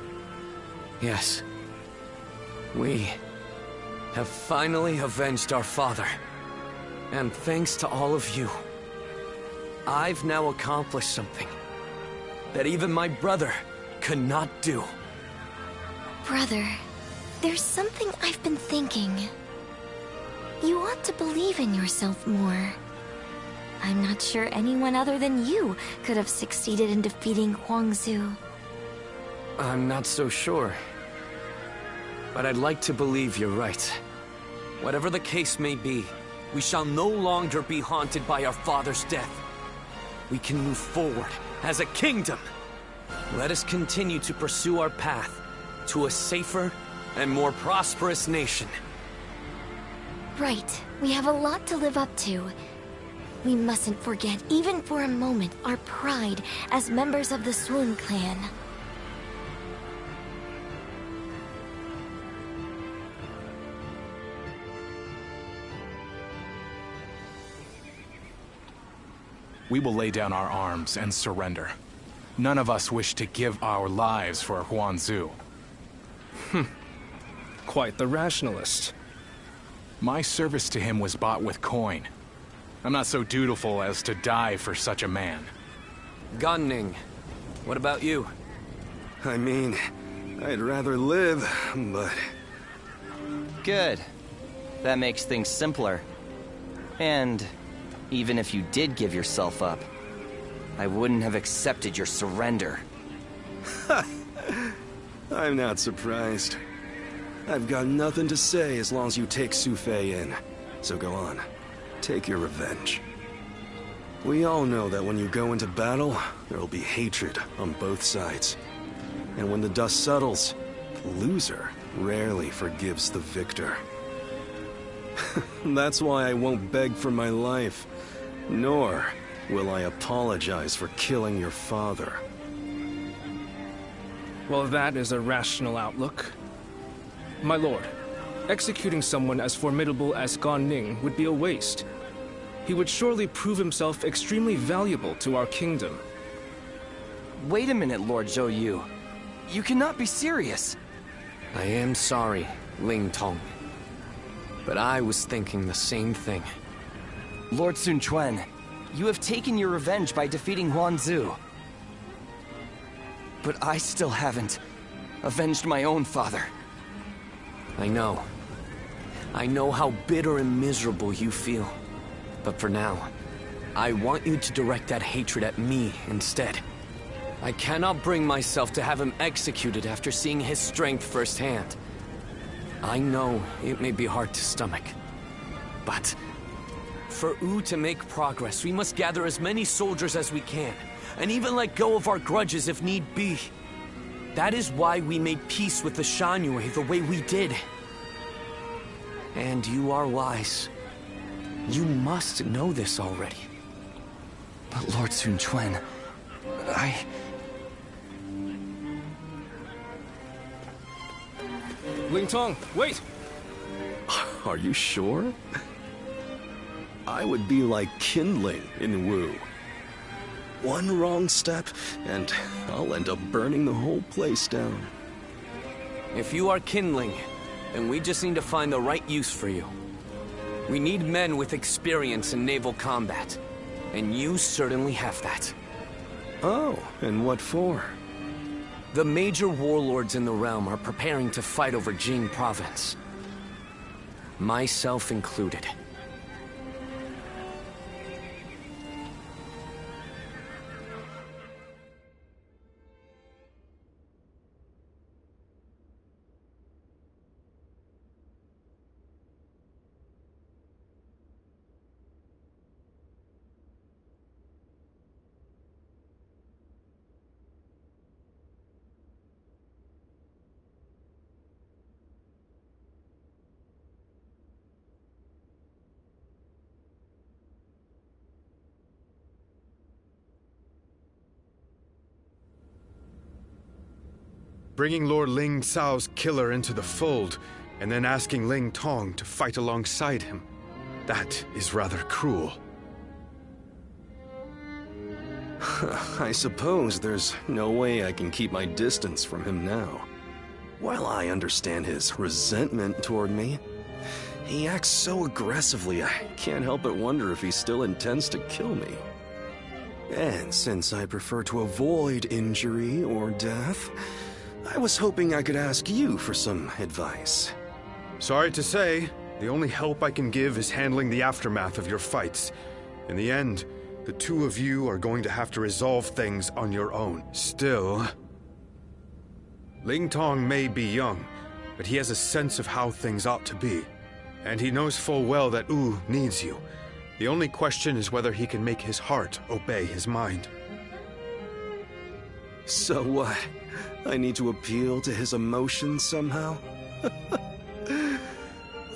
Yes. We have finally avenged our father. And thanks to all of you, I've now accomplished something that even my brother could not do. Brother, there's something I've been thinking. You ought to believe in yourself more. I'm not sure anyone other than you could have succeeded in defeating Huangzu. I'm not so sure. But I'd like to believe you're right. Whatever the case may be, we shall no longer be haunted by our father's death. We can move forward as a kingdom. Let us continue to pursue our path to a safer and more prosperous nation. Right. We have a lot to live up to. We mustn't forget, even for a moment, our pride as members of the Sun clan. We will lay down our arms and surrender. None of us wish to give our lives for Huangzu. Quite the rationalist. My service to him was bought with coin. I'm not so dutiful as to die for such a man. Gan Ning, what about you? I mean, I'd rather live, but... Good. That makes things simpler. And even if you did give yourself up, I wouldn't have accepted your surrender. I'm not surprised. I've got nothing to say as long as you take Su Fei in. So go on. Take your revenge. We all know that when you go into battle, there will be hatred on both sides. And when the dust settles, the loser rarely forgives the victor. That's why I won't beg for my life, nor will I apologize for killing your father. Well, that is a rational outlook. My lord, executing someone as formidable as Gan Ning would be a waste. He would surely prove himself extremely valuable to our kingdom. Wait a minute, Lord Zhou Yu. You cannot be serious. I am sorry, Ling Tong. But I was thinking the same thing. Lord Sun Quan, you have taken your revenge by defeating Huangzu. But I still haven't avenged my own father. I know. I know how bitter and miserable you feel. But for now, I want you to direct that hatred at me instead. I cannot bring myself to have him executed after seeing his strength firsthand. I know it may be hard to stomach, but for Wu to make progress, we must gather as many soldiers as we can, and even let go of our grudges if need be. That is why we made peace with the Shanyue the way we did. And you are wise. You must know this already. But Lord Sun Quan, Ling Tong, wait! Are you sure? I would be like kindling in Wu. One wrong step, and I'll end up burning the whole place down. If you are kindling, then we just need to find the right use for you. We need men with experience in naval combat, and you certainly have that. Oh, and what for? The major warlords in the realm are preparing to fight over Jing province. Myself included. bringing Lord Ling Cao's killer into the fold, and then asking Ling Tong to fight alongside him. That is rather cruel. I suppose there's no way I can keep my distance from him now. While I understand his resentment toward me, he acts so aggressively I can't help but wonder if he still intends to kill me. And since I prefer to avoid injury or death, I was hoping I could ask you for some advice. Sorry to say, the only help I can give is handling the aftermath of your fights. In the end, the two of you are going to have to resolve things on your own. Still, Ling Tong may be young, but he has a sense of how things ought to be. And he knows full well that Wu needs you. The only question is whether he can make his heart obey his mind. So what? I need to appeal to his emotions somehow?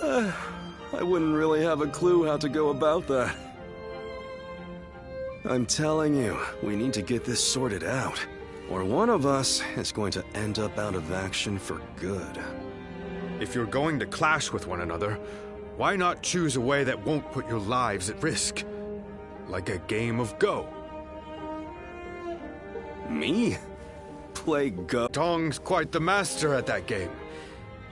I wouldn't really have a clue how to go about that. I'm telling you, we need to get this sorted out, or one of us is going to end up out of action for good. If you're going to clash with one another, why not choose a way that won't put your lives at risk? Like a game of Go. Me? Play Go? Tong's quite the master at that game.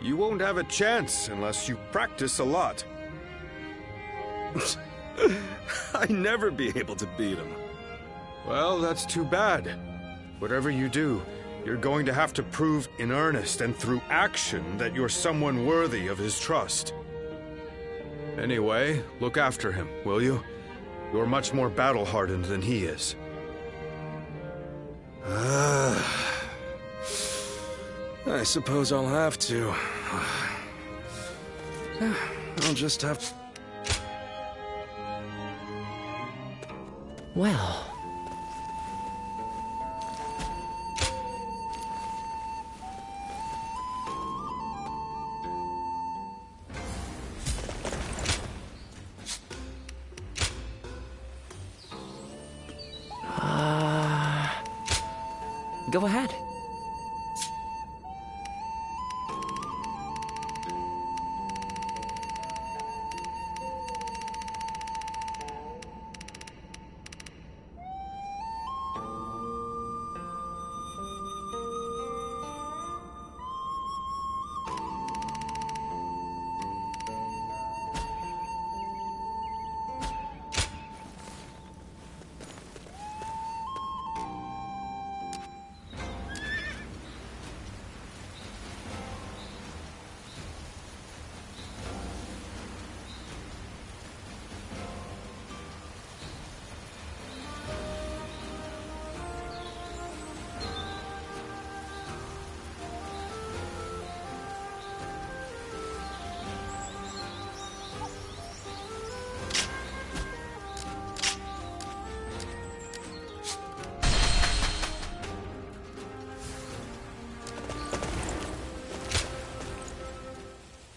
You won't have a chance unless you practice a lot. I'd never be able to beat him. Well, that's too bad. Whatever you do, you're going to have to prove in earnest and through action that you're someone worthy of his trust. Anyway, look after him, will you? You're much more battle-hardened than he is. I suppose I'll have to. I'll just have to... Well... Go ahead.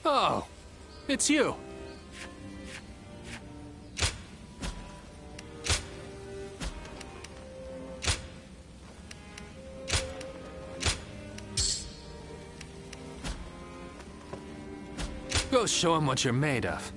Oh, it's you. Go show him what you're made of.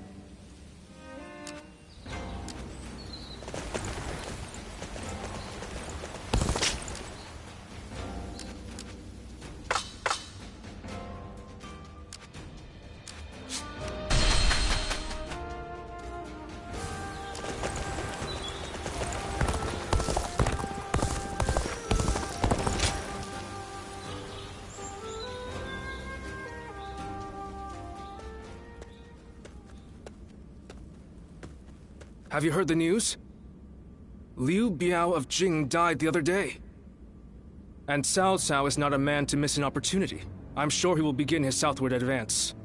Have you heard the news? Liu Biao of Jing died the other day. And Cao Cao is not a man to miss an opportunity. I'm sure he will begin his southward advance.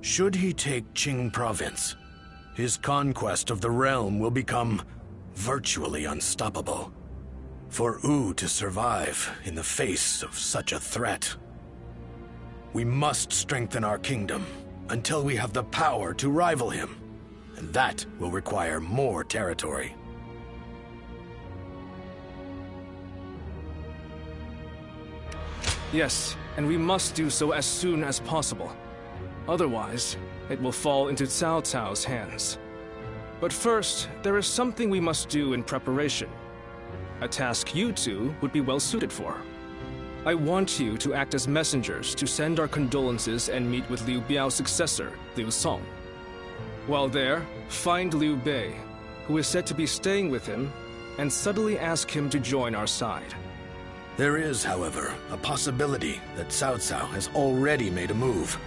Should he take Qing province, his conquest of the realm will become virtually unstoppable. For Wu to survive in the face of such a threat, we must strengthen our kingdom until we have the power to rival him. And that will require more territory. Yes, and we must do so as soon as possible. Otherwise, it will fall into Cao Cao's hands. But first, there is something we must do in preparation. A task you two would be well suited for. I want you to act as messengers to send our condolences and meet with Liu Biao's successor, Liu Song. While there, find Liu Bei, who is said to be staying with him, and subtly ask him to join our side. There is, however, a possibility that Cao Cao has already made a move.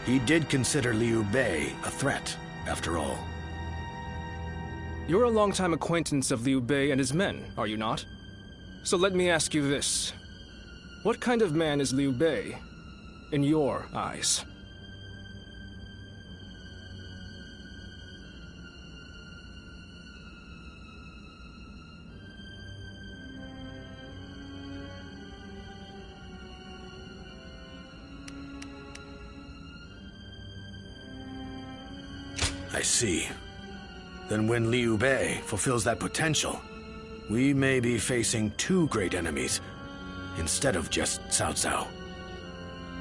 He did consider Liu Bei a threat, after all. You're a longtime acquaintance of Liu Bei and his men, are you not? So let me ask you this. What kind of man is Liu Bei, in your eyes? I see. Then when Liu Bei fulfills that potential, we may be facing two great enemies, instead of just Cao Cao.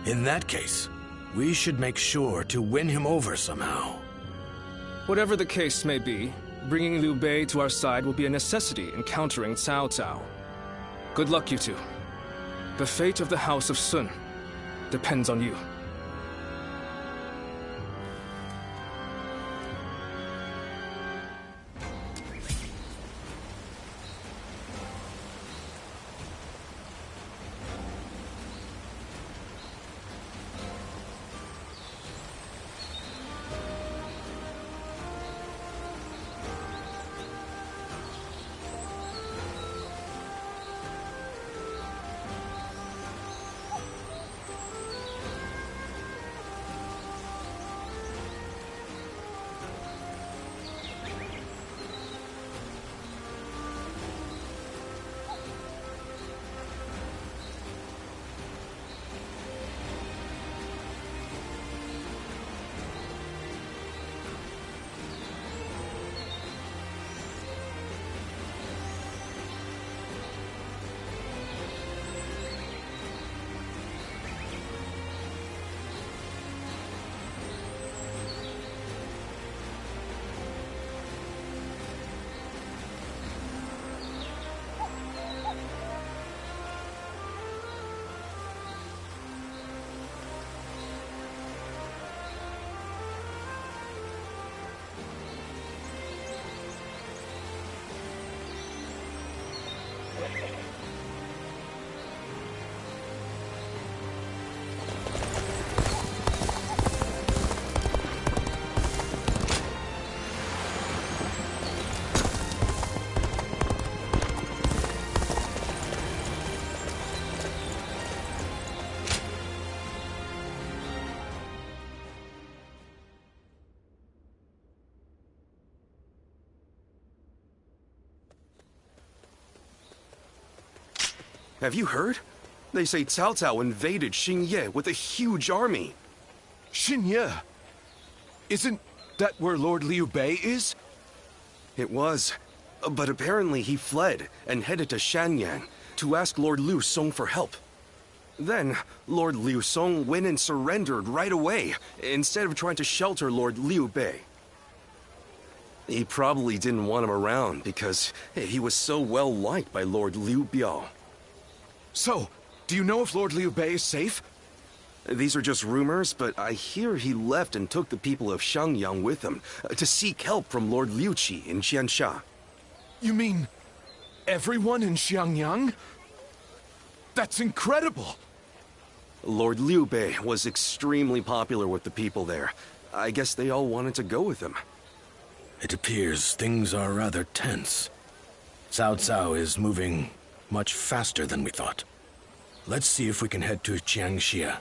In that case, we should make sure to win him over somehow. Whatever the case may be, bringing Liu Bei to our side will be a necessity in countering Cao Cao. Good luck, you two. The fate of the House of Sun depends on you. Have you heard? They say Cao Cao invaded Xingye with a huge army. Xingye? Isn't that where Lord Liu Bei is? It was. But apparently he fled and headed to Shanyang to ask Lord Liu Song for help. Then, Lord Liu Song went and surrendered right away, instead of trying to shelter Lord Liu Bei. He probably didn't want him around because he was so well liked by Lord Liu Biao. So, do you know if Lord Liu Bei is safe? These are just rumors, but I hear he left and took the people of Xiangyang with him to seek help from Lord Liu Qi in Qiansha. You mean everyone in Xiangyang? That's incredible! Lord Liu Bei was extremely popular with the people there. I guess they all wanted to go with him. It appears things are rather tense. Cao Cao is moving much faster than we thought. Let's see if we can head to Jiangxia,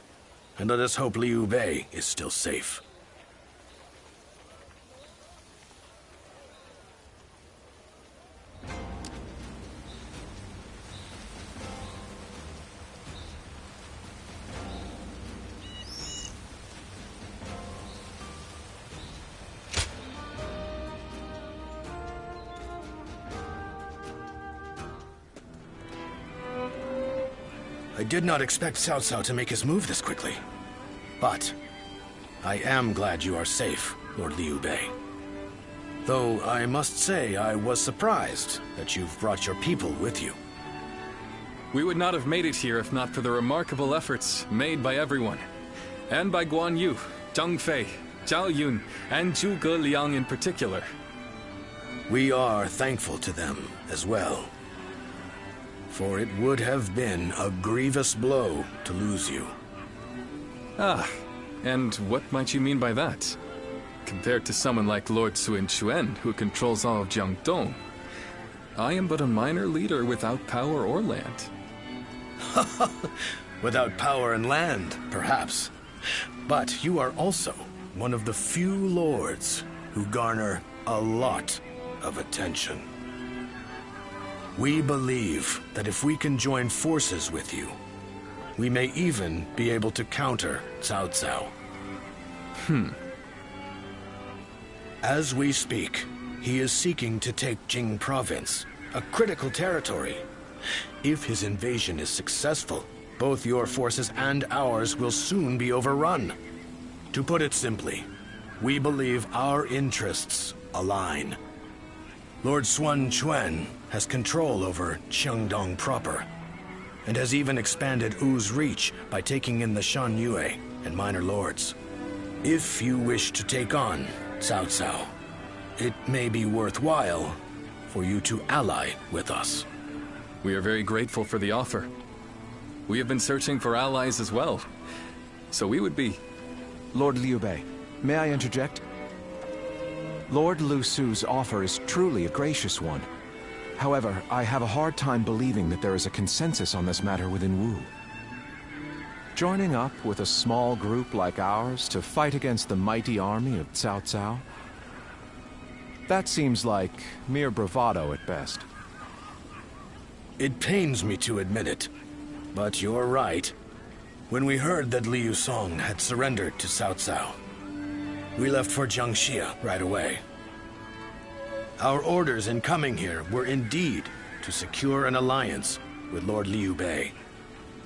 and let us hope Liu Bei is still safe. I did not expect Cao Cao to make his move this quickly. But I am glad you are safe, Lord Liu Bei. Though I must say I was surprised that you've brought your people with you. We would not have made it here if not for the remarkable efforts made by everyone. And by Guan Yu, Zhang Fei, Zhao Yun, and Zhuge Liang in particular. We are thankful to them as well. For it would have been a grievous blow to lose you. Ah, and what might you mean by that? Compared to someone like Lord Sun Quan, who controls all of Jiangdong, I am but a minor leader without power or land. Without power and land, perhaps. But you are also one of the few lords who garner a lot of attention. We believe that if we can join forces with you, we may even be able to counter Cao Cao. As we speak, he is seeking to take Jing Province, a critical territory. If his invasion is successful, both your forces and ours will soon be overrun. To put it simply, we believe our interests align. Lord Sun Quan has control over Qiangdong proper, and has even expanded Wu's reach by taking in the Shan Yue and minor lords. If you wish to take on Cao Cao, it may be worthwhile for you to ally with us. We are very grateful for the offer. We have been searching for allies as well, so we would be... Lord Liu Bei, may I interject? Lord Lu Su's offer is truly a gracious one. However, I have a hard time believing that there is a consensus on this matter within Wu. Joining up with a small group like ours to fight against the mighty army of Cao Cao? That seems like mere bravado at best. It pains me to admit it, but you're right. When we heard that Liu Song had surrendered to Cao Cao, we left for Jiangxia right away. Our orders in coming here were indeed to secure an alliance with Lord Liu Bei.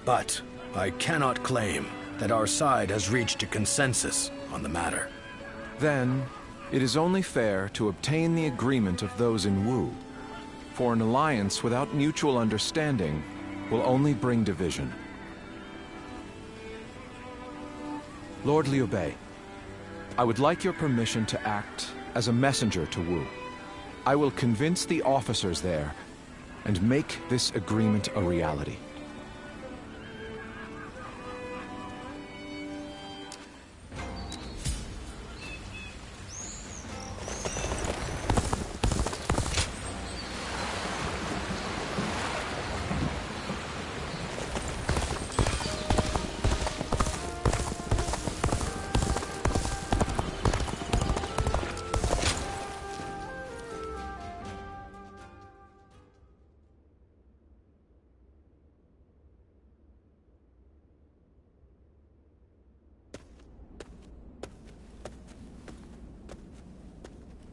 But I cannot claim that our side has reached a consensus on the matter. Then, it is only fair to obtain the agreement of those in Wu. For an alliance without mutual understanding will only bring division. Lord Liu Bei, I would like your permission to act as a messenger to Wu. I will convince the officers there and make this agreement a reality.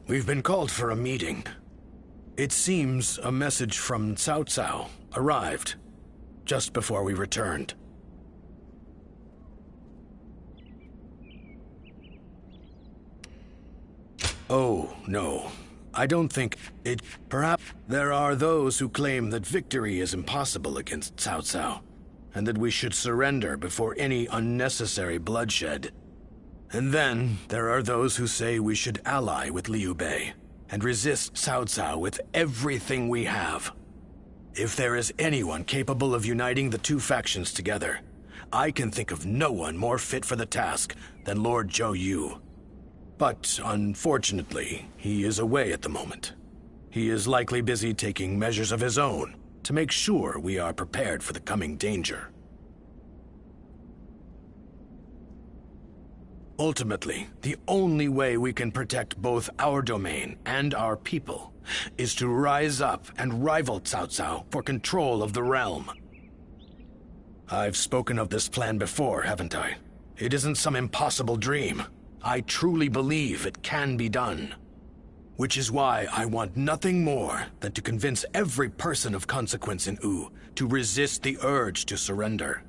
We've been called for a meeting. It seems a message from Cao Cao arrived just before we returned. Oh, no. I don't think it... Perhaps there are those who claim that victory is impossible against Cao Cao, and that we should surrender before any unnecessary bloodshed. And then, there are those who say we should ally with Liu Bei, and resist Cao Cao with everything we have. If there is anyone capable of uniting the two factions together, I can think of no one more fit for the task than Lord Zhou Yu. But, unfortunately, he is away at the moment. He is likely busy taking measures of his own to make sure we are prepared for the coming danger. Ultimately, the only way we can protect both our domain and our people is to rise up and rival Cao Cao for control of the realm. I've spoken of this plan before, haven't I? It isn't some impossible dream. I truly believe it can be done. Which is why I want nothing more than to convince every person of consequence in Wu to resist the urge to surrender.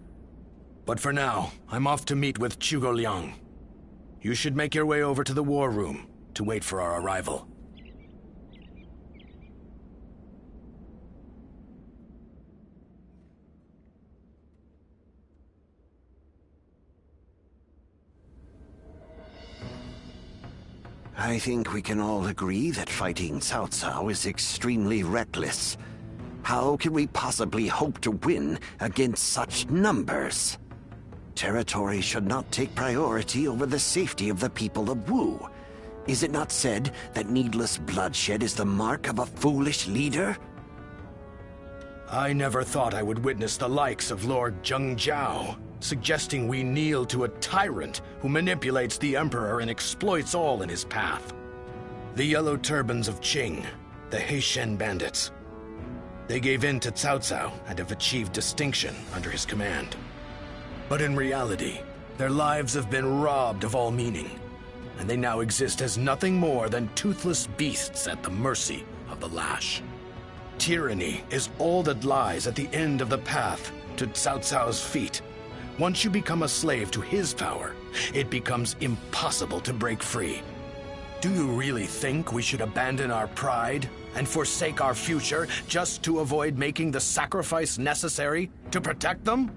But for now, I'm off to meet with Zhuge Liang. You should make your way over to the war room to wait for our arrival. I think we can all agree that fighting Cao Cao is extremely reckless. How can we possibly hope to win against such numbers? Territory should not take priority over the safety of the people of Wu. Is it not said that needless bloodshed is the mark of a foolish leader? I never thought I would witness the likes of Lord Zheng Jiao, suggesting we kneel to a tyrant who manipulates the Emperor and exploits all in his path. The Yellow Turbans of Qing, the Heishen bandits. They gave in to Cao Cao and have achieved distinction under his command. But in reality, their lives have been robbed of all meaning, and they now exist as nothing more than toothless beasts at the mercy of the lash. Tyranny is all that lies at the end of the path to Cao Cao's feet. Once you become a slave to his power, it becomes impossible to break free. Do you really think we should abandon our pride and forsake our future just to avoid making the sacrifice necessary to protect them?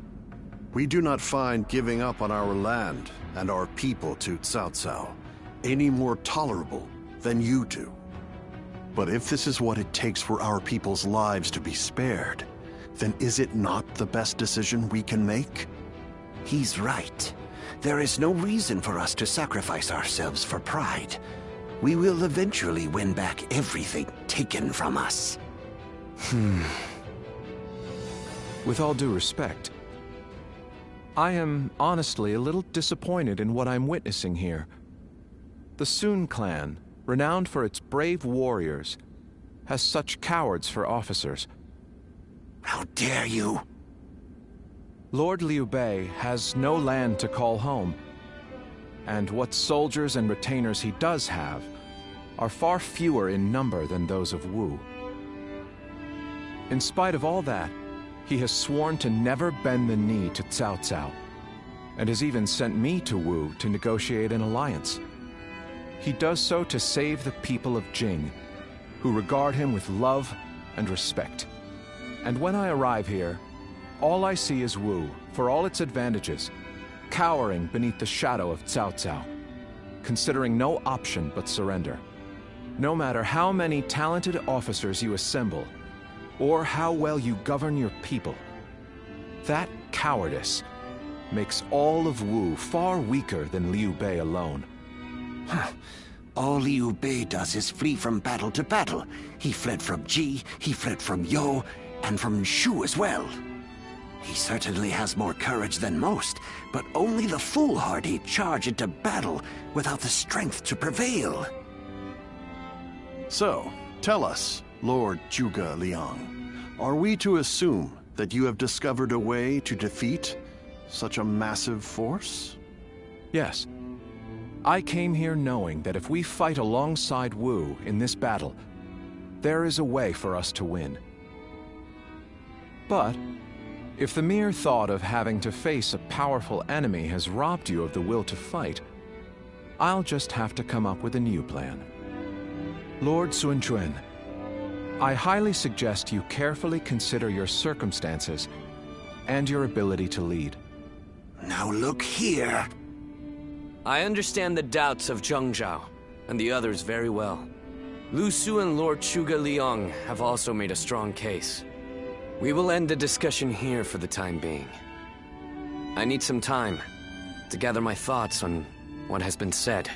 We do not find giving up on our land and our people to Cao Cao any more tolerable than you do. But if this is what it takes for our people's lives to be spared, then is it not the best decision we can make? He's right. There is no reason for us to sacrifice ourselves for pride. We will eventually win back everything taken from us. With all due respect, I am honestly a little disappointed in what I'm witnessing here. The Sun clan, renowned for its brave warriors, has such cowards for officers. How dare you! Lord Liu Bei has no land to call home, and what soldiers and retainers he does have are far fewer in number than those of Wu. In spite of all that, he has sworn to never bend the knee to Cao Cao, and has even sent me to Wu to negotiate an alliance. He does so to save the people of Jing, who regard him with love and respect. And when I arrive here, all I see is Wu, for all its advantages, cowering beneath the shadow of Cao Cao, considering no option but surrender. No matter how many talented officers you assemble, or how well you govern your people, that cowardice makes all of Wu far weaker than Liu Bei alone. All Liu Bei does is flee from battle to battle. He fled from Ji, he fled from You, and from Shu as well. He certainly has more courage than most, but only the foolhardy charge into battle without the strength to prevail. So, tell us, Lord Zhuge Liang, are we to assume that you have discovered a way to defeat such a massive force? Yes. I came here knowing that if we fight alongside Wu in this battle, there is a way for us to win. But if the mere thought of having to face a powerful enemy has robbed you of the will to fight, I'll just have to come up with a new plan. Lord Sun Quan, I highly suggest you carefully consider your circumstances and your ability to lead. Now look here. I understand the doubts of Zheng Jiao and the others very well. Lu Su and Lord Zhuge Liang have also made a strong case. We will end the discussion here for the time being. I need some time to gather my thoughts on what has been said.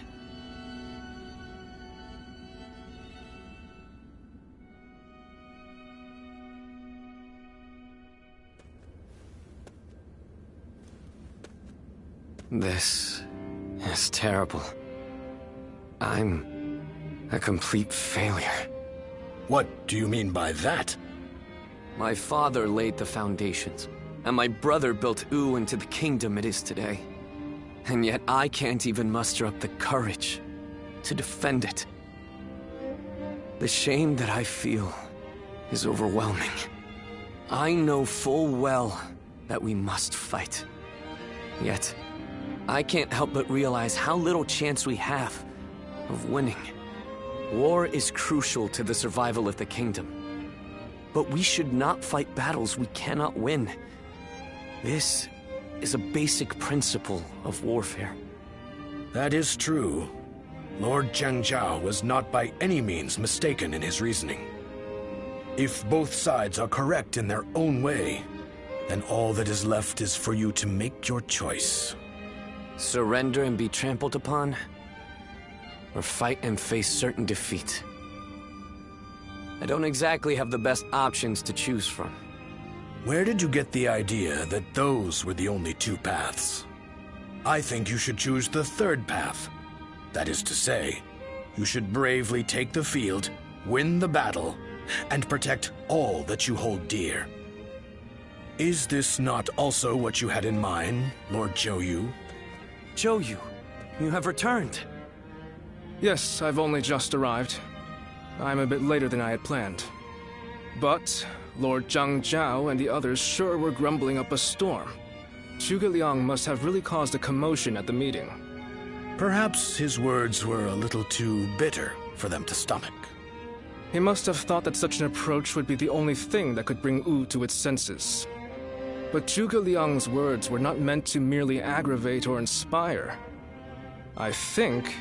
This is terrible. I'm a complete failure. What do you mean by that? My father laid the foundations, and my brother built Wu into the kingdom it is today. And yet I can't even muster up the courage to defend it. The shame that I feel is overwhelming. I know full well that we must fight. Yet, I can't help but realize how little chance we have of winning. War is crucial to the survival of the kingdom. But we should not fight battles we cannot win. This is a basic principle of warfare. That is true. Lord Zhengzhao was not by any means mistaken in his reasoning. If both sides are correct in their own way, then all that is left is for you to make your choice. Surrender and be trampled upon, or fight and face certain defeat. I don't exactly have the best options to choose from. Where did you get the idea that those were the only two paths? I think you should choose the third path. That is to say, you should bravely take the field, win the battle, and protect all that you hold dear. Is this not also what you had in mind, Lord Zhou Yu? Zhou Yu, you have returned. Yes, I've only just arrived. I'm a bit later than I had planned. But Lord Zhang Zhao and the others sure were grumbling up a storm. Zhuge Liang must have really caused a commotion at the meeting. Perhaps his words were a little too bitter for them to stomach. He must have thought that such an approach would be the only thing that could bring Wu to its senses. But Zhuge Liang's words were not meant to merely aggravate or inspire. I think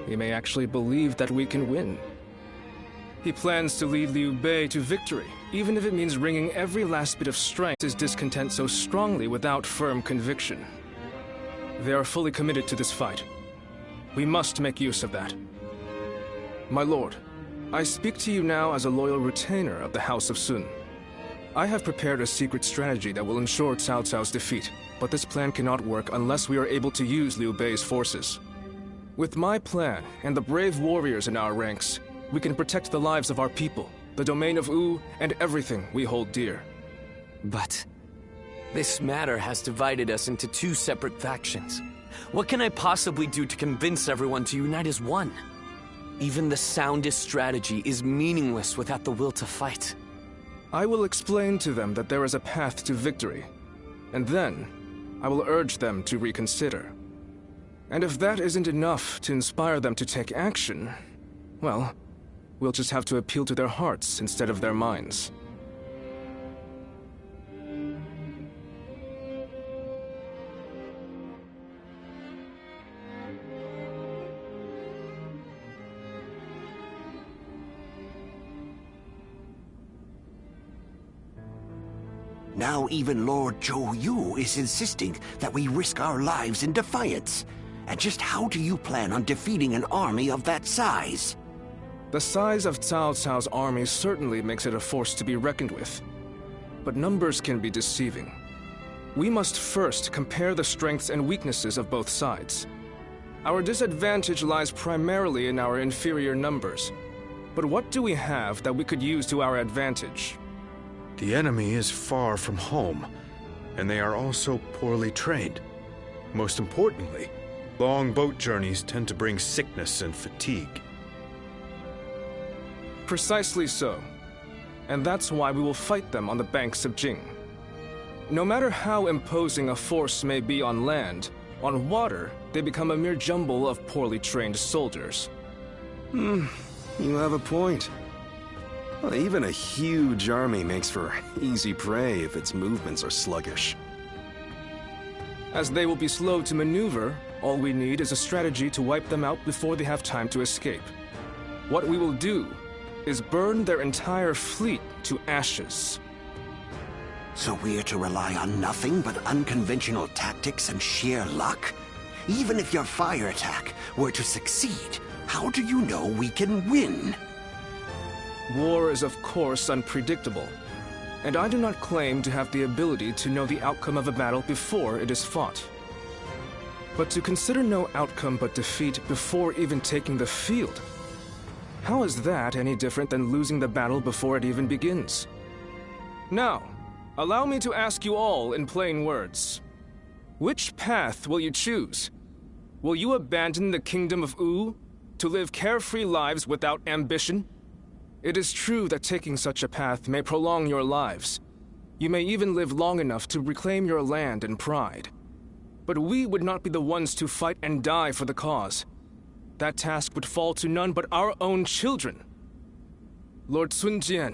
he may actually believe that we can win. He plans to lead Liu Bei to victory, even if it means wringing every last bit of strength his discontent so strongly without firm conviction. They are fully committed to this fight. We must make use of that. My lord, I speak to you now as a loyal retainer of the House of Sun. I have prepared a secret strategy that will ensure Cao Cao's defeat, but this plan cannot work unless we are able to use Liu Bei's forces. With my plan and the brave warriors in our ranks, we can protect the lives of our people, the domain of Wu, and everything we hold dear. But this matter has divided us into two separate factions. What can I possibly do to convince everyone to unite as one? Even the soundest strategy is meaningless without the will to fight. I will explain to them that there is a path to victory, and then I will urge them to reconsider. And if that isn't enough to inspire them to take action, well, we'll just have to appeal to their hearts instead of their minds. Now even Lord Zhou Yu is insisting that we risk our lives in defiance. And just how do you plan on defeating an army of that size? The size of Cao Cao's army certainly makes it a force to be reckoned with. But numbers can be deceiving. We must first compare the strengths and weaknesses of both sides. Our disadvantage lies primarily in our inferior numbers. But what do we have that we could use to our advantage? The enemy is far from home, and they are also poorly trained. Most importantly, long boat journeys tend to bring sickness and fatigue. Precisely so. And that's why we will fight them on the banks of Jing. No matter how imposing a force may be on land, on water, they become a mere jumble of poorly trained soldiers. You have a point. Well, even a huge army makes for easy prey if its movements are sluggish. As they will be slow to maneuver, all we need is a strategy to wipe them out before they have time to escape. What we will do is burn their entire fleet to ashes. So we're to rely on nothing but unconventional tactics and sheer luck? Even if your fire attack were to succeed, how do you know we can win? War is of course unpredictable, and I do not claim to have the ability to know the outcome of a battle before it is fought. But to consider no outcome but defeat before even taking the field, how is that any different than losing the battle before it even begins? Now, allow me to ask you all in plain words. Which path will you choose? Will you abandon the kingdom of Wu to live carefree lives without ambition? It is true that taking such a path may prolong your lives. You may even live long enough to reclaim your land and pride. But we would not be the ones to fight and die for the cause. That task would fall to none but our own children. Lord Sun Jian,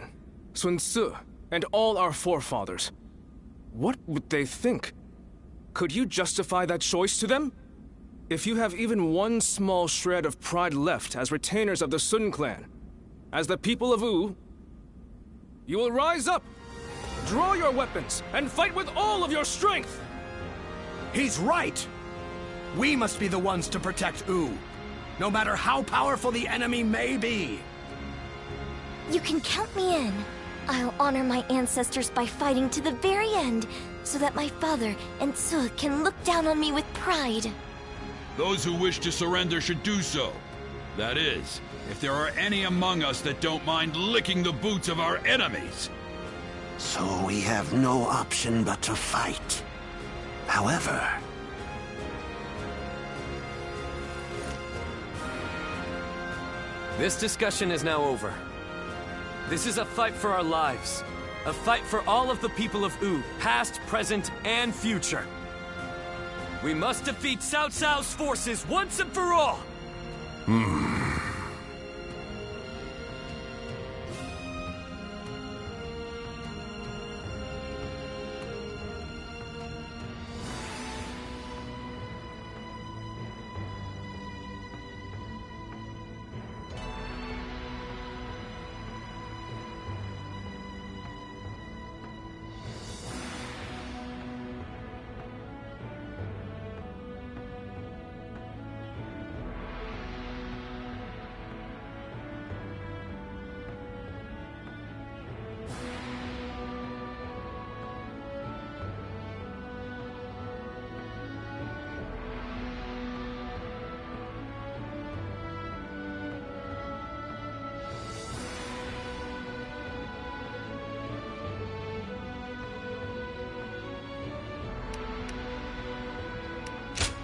Sun Ce, and all our forefathers. What would they think? Could you justify that choice to them? If you have even one small shred of pride left as retainers of the Sun clan, as the people of Wu, you will rise up, draw your weapons, and fight with all of your strength! He's right! We must be the ones to protect Wu, no matter how powerful the enemy may be. You can count me in. I'll honor my ancestors by fighting to the very end, so that my father and Ce can look down on me with pride. Those who wish to surrender should do so. That is, if there are any among us that don't mind licking the boots of our enemies. So we have no option but to fight. However... This discussion is now over. This is a fight for our lives. A fight for all of the people of Wu, past, present, and future. We must defeat Cao Cao's forces once and for all!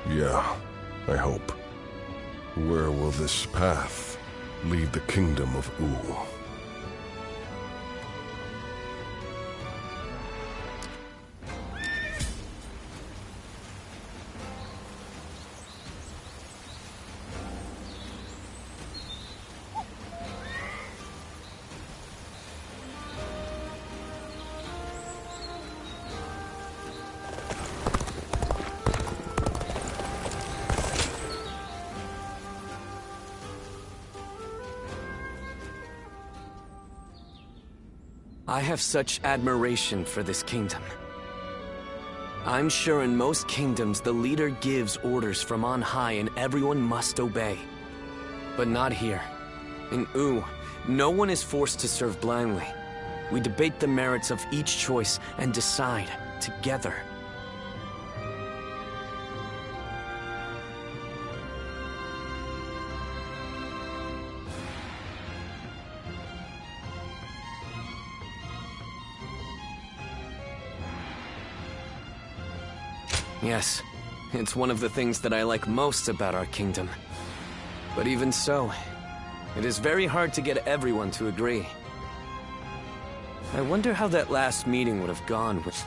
Yeah, I hope. Where will this path lead the kingdom of Wu? I have such admiration for this kingdom. I'm sure in most kingdoms the leader gives orders from on high and everyone must obey. But not here. In Wu, no one is forced to serve blindly. We debate the merits of each choice and decide together. Yes, it's one of the things that I like most about our kingdom. But even so, it is very hard to get everyone to agree. I wonder how that last meeting would have gone with...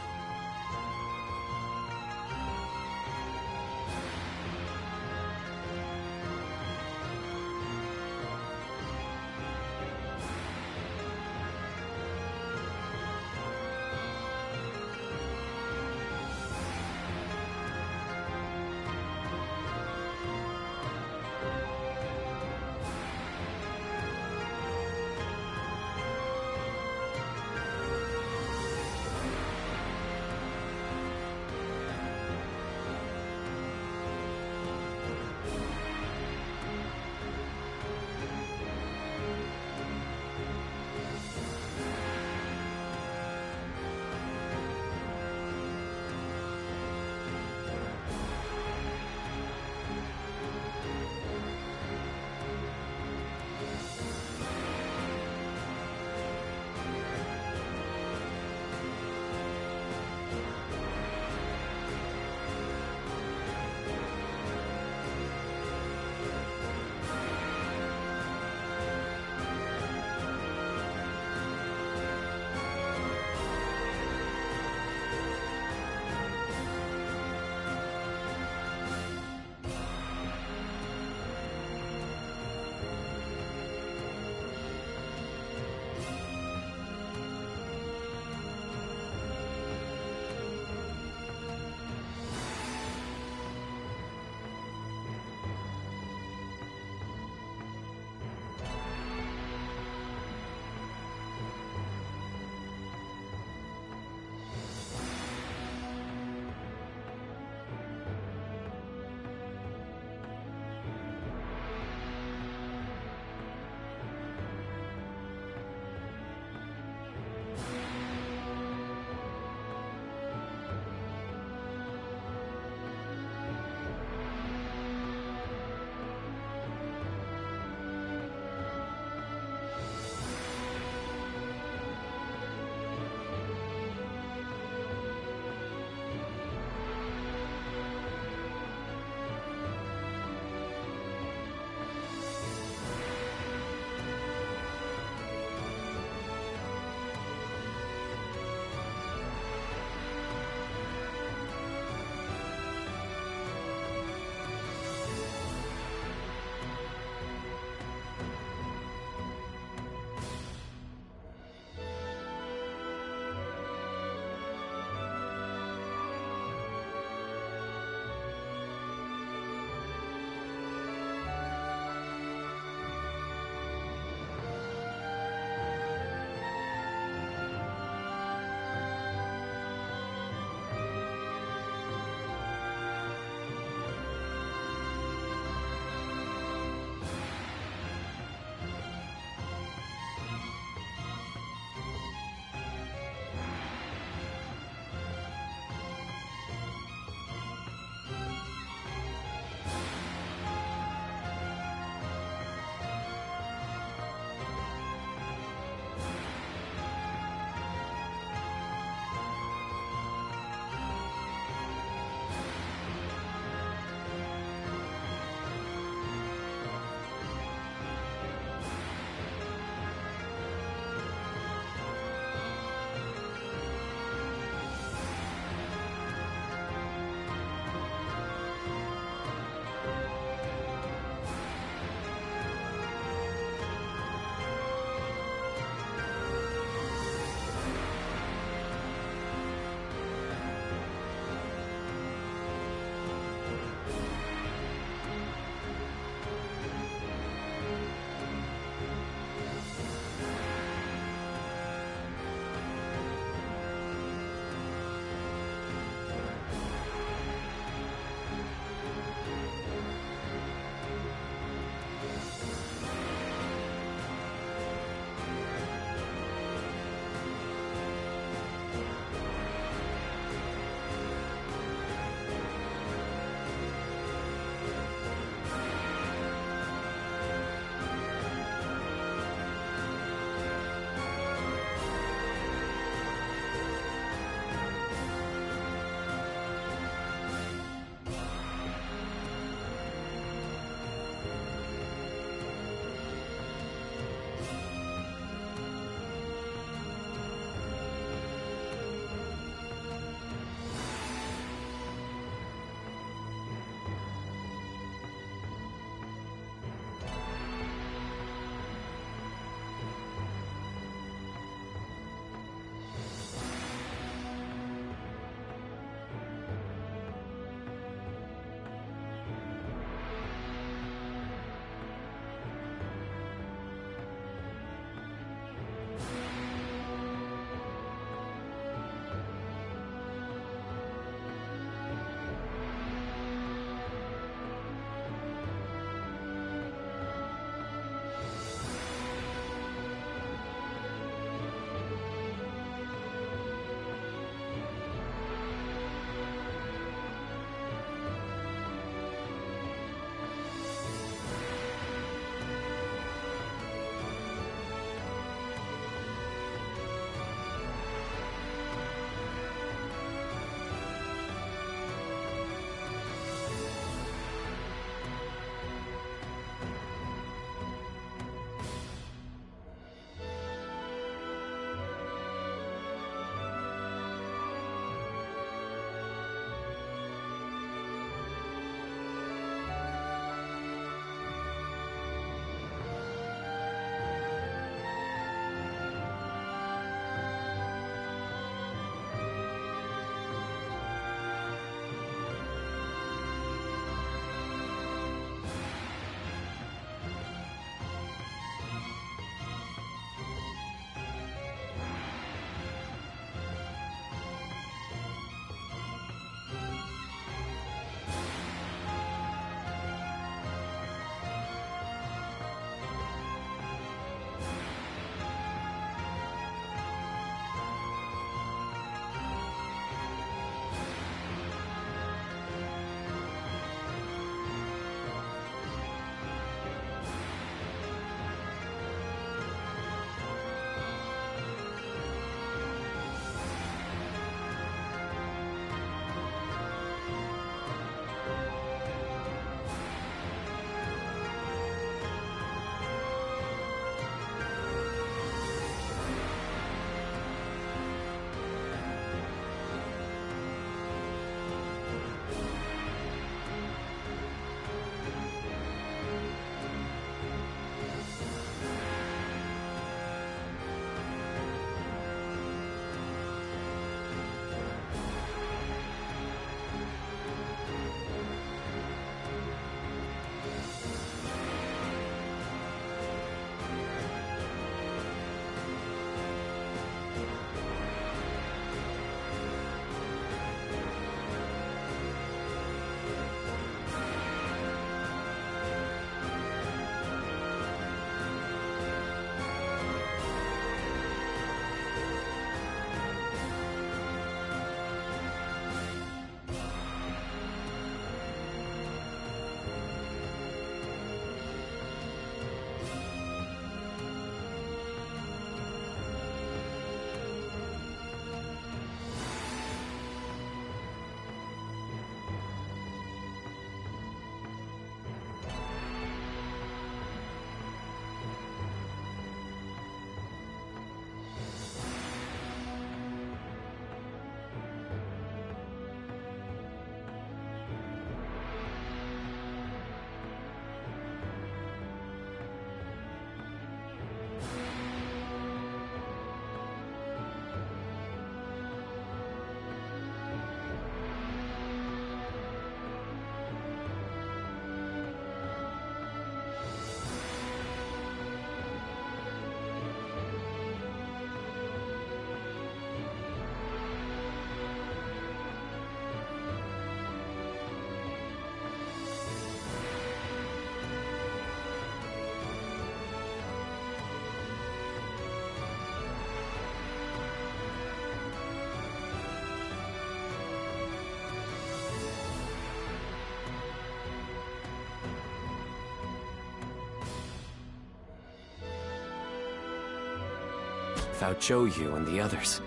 without Zhou Yu and the others.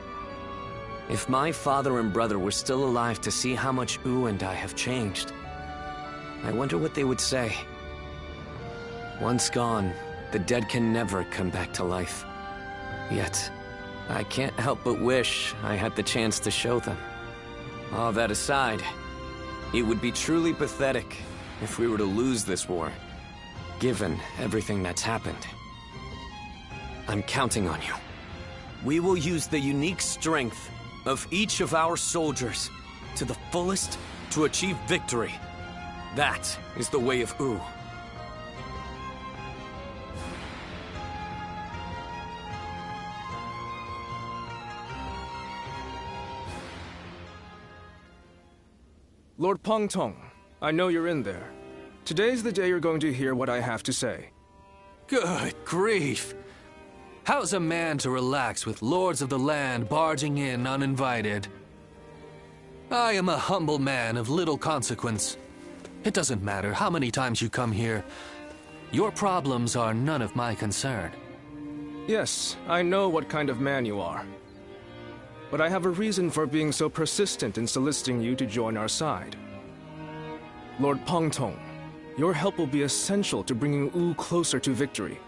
If my father and brother were still alive to see how much Wu and I have changed, I wonder what they would say. Once gone, the dead can never come back to life. Yet, I can't help but wish I had the chance to show them. All that aside, it would be truly pathetic if we were to lose this war, given everything that's happened. I'm counting on you. We will use the unique strength of each of our soldiers to the fullest to achieve victory. That is the way of Wu. Lord Pang Tong, I know you're in there. Today's the day you're going to hear what I have to say. Good grief! How's a man to relax with lords of the land barging in uninvited? I am a humble man of little consequence. It doesn't matter how many times you come here. Your problems are none of my concern. Yes, I know what kind of man you are. But I have a reason for being so persistent in soliciting you to join our side. Lord Pang Tong, your help will be essential to bringing Wu closer to victory.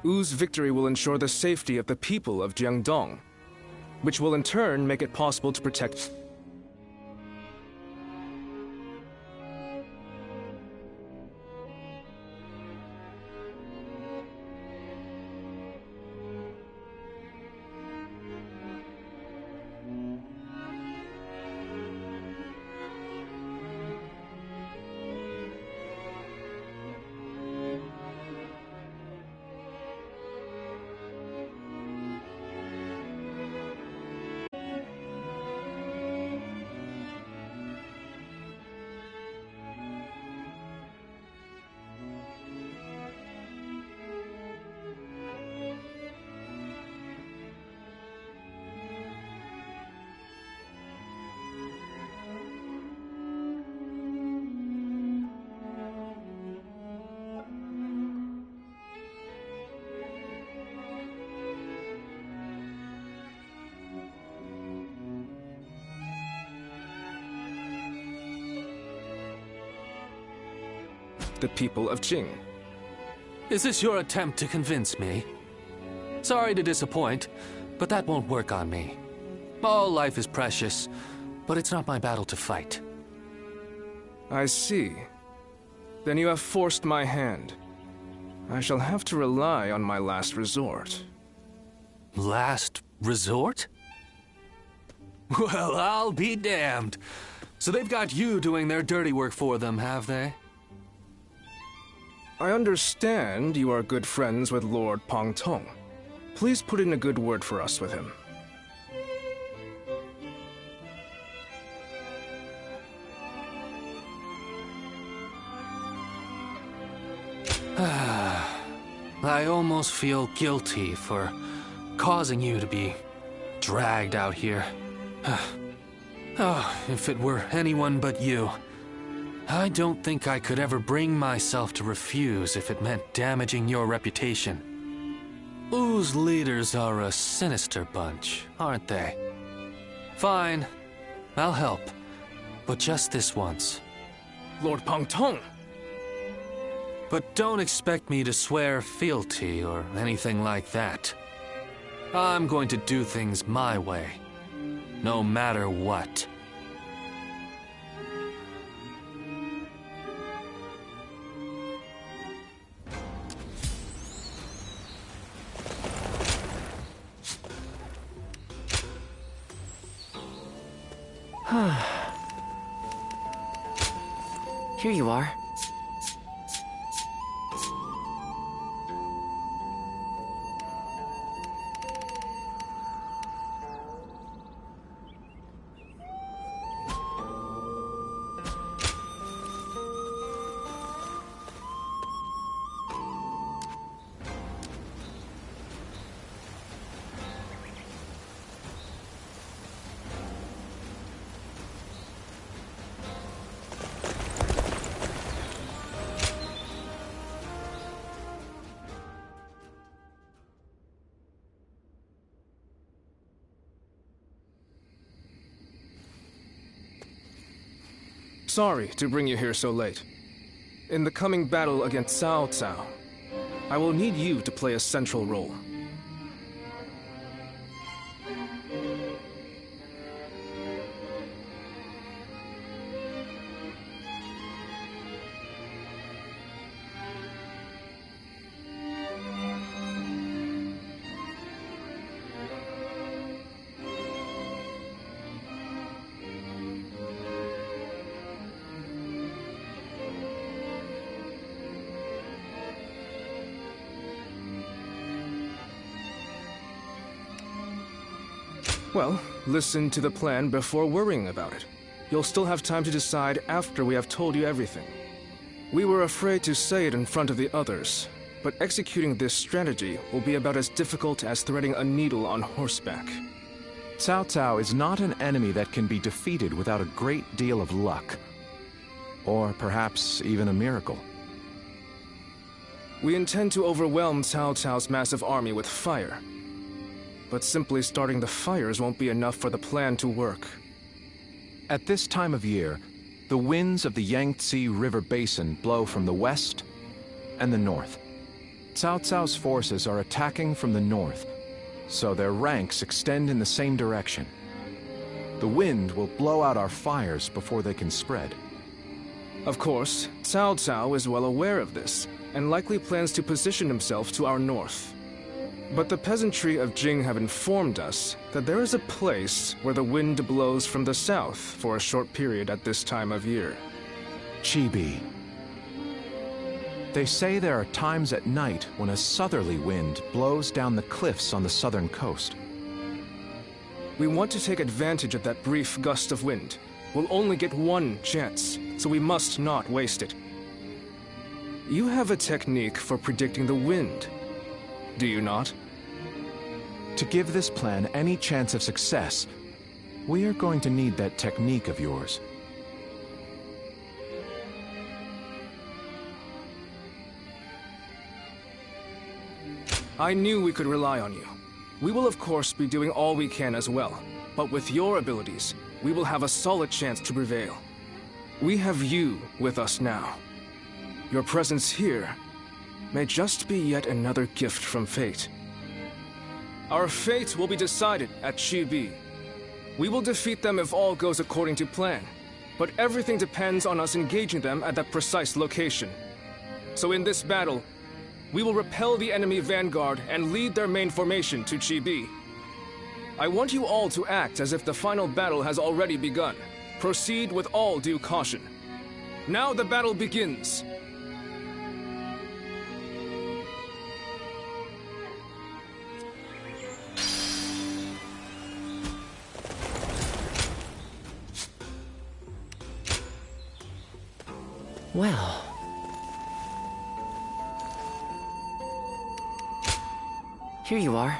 Wu's victory will ensure the safety of the people of Jiangdong, which will in turn make it possible to protect... the people of Jing. Is this your attempt to convince me? Sorry to disappoint, but that won't work on me. All life is precious, but it's not my battle to fight. I see. Then you have forced my hand. I shall have to rely on my last resort. Last resort? Well, I'll be damned. So they've got you doing their dirty work for them, have they? I understand you are good friends with Lord Pang Tong. Please put in a good word for us with him. I almost feel guilty for causing you to be dragged out here. Oh, if it were anyone but you. I don't think I could ever bring myself to refuse if it meant damaging your reputation. Wu's leaders are a sinister bunch, aren't they? Fine, I'll help. But just this once. Lord Pang Tong! But don't expect me to swear fealty or anything like that. I'm going to do things my way, no matter what. Here you are. sorry to bring you here so late. In the coming battle against Cao Cao, I will need you to play a central role. Well, listen to the plan before worrying about it. You'll still have time to decide after we have told you everything. We were afraid to say it in front of the others, but executing this strategy will be about as difficult as threading a needle on horseback. Cao Cao is not an enemy that can be defeated without a great deal of luck. Or perhaps even a miracle. We intend to overwhelm Cao Cao's massive army with fire. But simply starting the fires won't be enough for the plan to work. At this time of year, the winds of the Yangtze River Basin blow from the west and the north. Cao Cao's forces are attacking from the north, so their ranks extend in the same direction. The wind will blow out our fires before they can spread. Of course, Cao Cao is well aware of this, and likely plans to position himself to our north. But the peasantry of Jing have informed us that there is a place where the wind blows from the south for a short period at this time of year. Chibi. They say there are times at night when a southerly wind blows down the cliffs on the southern coast. We want to take advantage of that brief gust of wind. We'll only get one chance, so we must not waste it. You have a technique for predicting the wind, do you not? To give this plan any chance of success, we are going to need that technique of yours. I knew we could rely on you. We will of course be doing all we can as well, but with your abilities, we will have a solid chance to prevail. We have you with us now. Your presence here may just be yet another gift from fate. Our fate will be decided at Chibi. We will defeat them if all goes according to plan, but everything depends on us engaging them at that precise location. So in this battle, we will repel the enemy vanguard and lead their main formation to Chibi. I want you all to act as if the final battle has already begun. Proceed with all due caution. Now the battle begins. Well... here you are.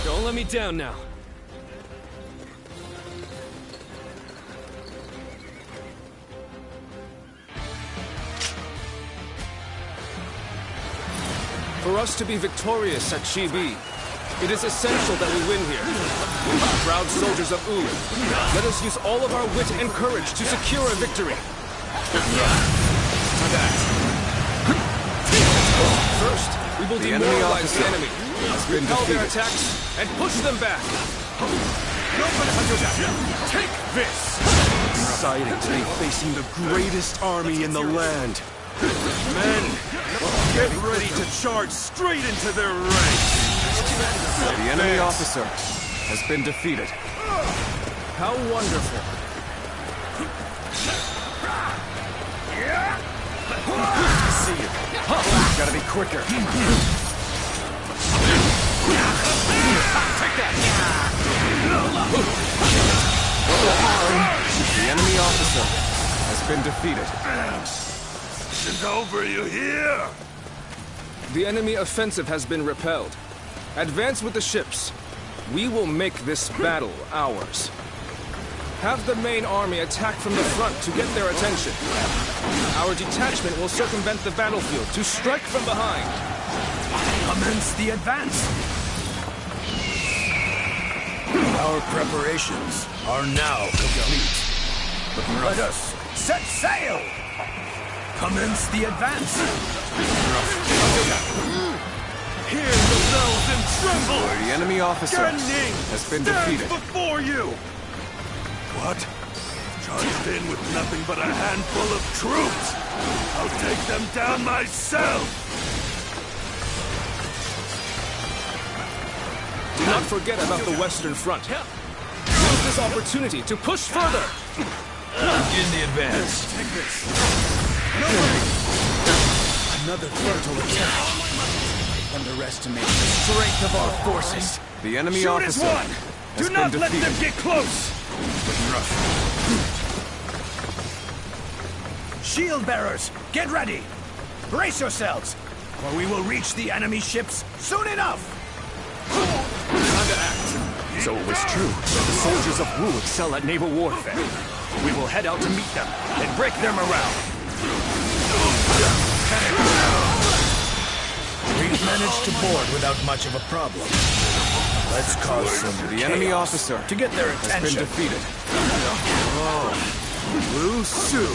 Don't let me down now. For us to be victorious at Chibi, it is essential that we win here. Proud soldiers of Wu, let us use all of our wit and courage to secure a victory. First, we will demoralize the enemy, repel their attacks, and push them back. Take this! exciting to be facing the greatest army in the land. Men, get ready to charge straight into their ranks. The enemy officer has been defeated. How wonderful. See you. Gotta be quicker. Take that! The enemy officer has been defeated. It's over, you hear? The enemy offensive has been repelled. Advance with the ships. We will make this battle ours. Have the main army attack from the front to get their attention. Our detachment will circumvent the battlefield to strike from behind. Commence the advance. Our preparations are now complete. Let us set sail. Commence the advance. Hear the bells and tremble! The enemy officer Gan Ning has been stands defeated. before you! What? Charged in with nothing but a handful of troops! I'll take them down myself! Do not forget about the Western Front. Use this opportunity to push further! In the advance. Take this. Another frontal attack. Underestimate the strength of our forces. The enemy Shoot officer as one! has Do not been let them defeated. get close! Shield bearers, get ready. Brace yourselves, or we will reach the enemy ships soon enough. So it was true that the soldiers of Wu excel at naval warfare. We will head out to meet them and break their morale. We've managed to board without much of a problem. Let's cause some The enemy chaos officer to get their has attention. been defeated. Oh, Lu Su.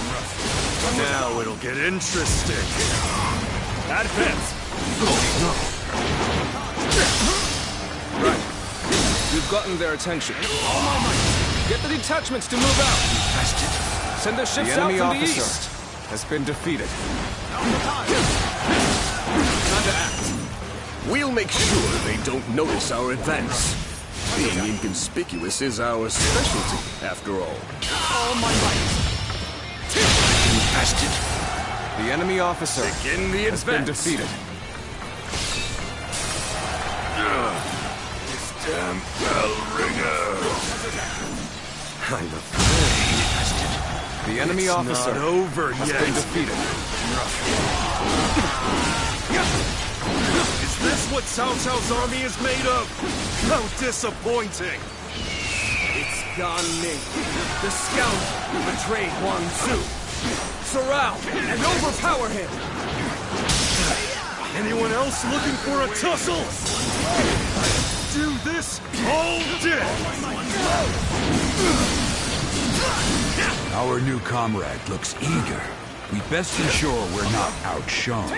Now it'll get interesting. Advance! Right. We've gotten their attention. Get the detachments to move out. Send their The ships out enemy from the officer east. has been defeated. We'll make sure they don't notice our advance. Being inconspicuous is our specialty, after all. All my might! The enemy officer Begin the has been advance. defeated. This damn bell ringer. I'm afraid The enemy It's officer not over has yet. been defeated. Is this what Cao Cao's army is made of? How disappointing! It's Gan Ning, the scoundrel who betrayed Huang Zu. Surround and overpower him! Anyone else looking for a tussle? Do this all day! Our new comrade looks eager. We best ensure we're not outshone.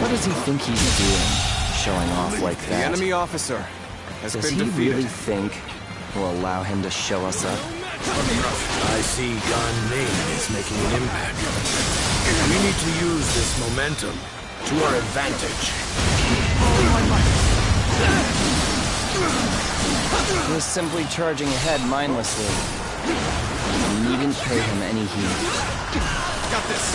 What does he think he's doing, showing off like The that? enemy officer has Does been he defeated. really think we'll allow him to show us up? I see Gan Ning is making an impact. We need to use this momentum to our advantage. He was simply charging ahead mindlessly. You needn't pay him any heed. Got this!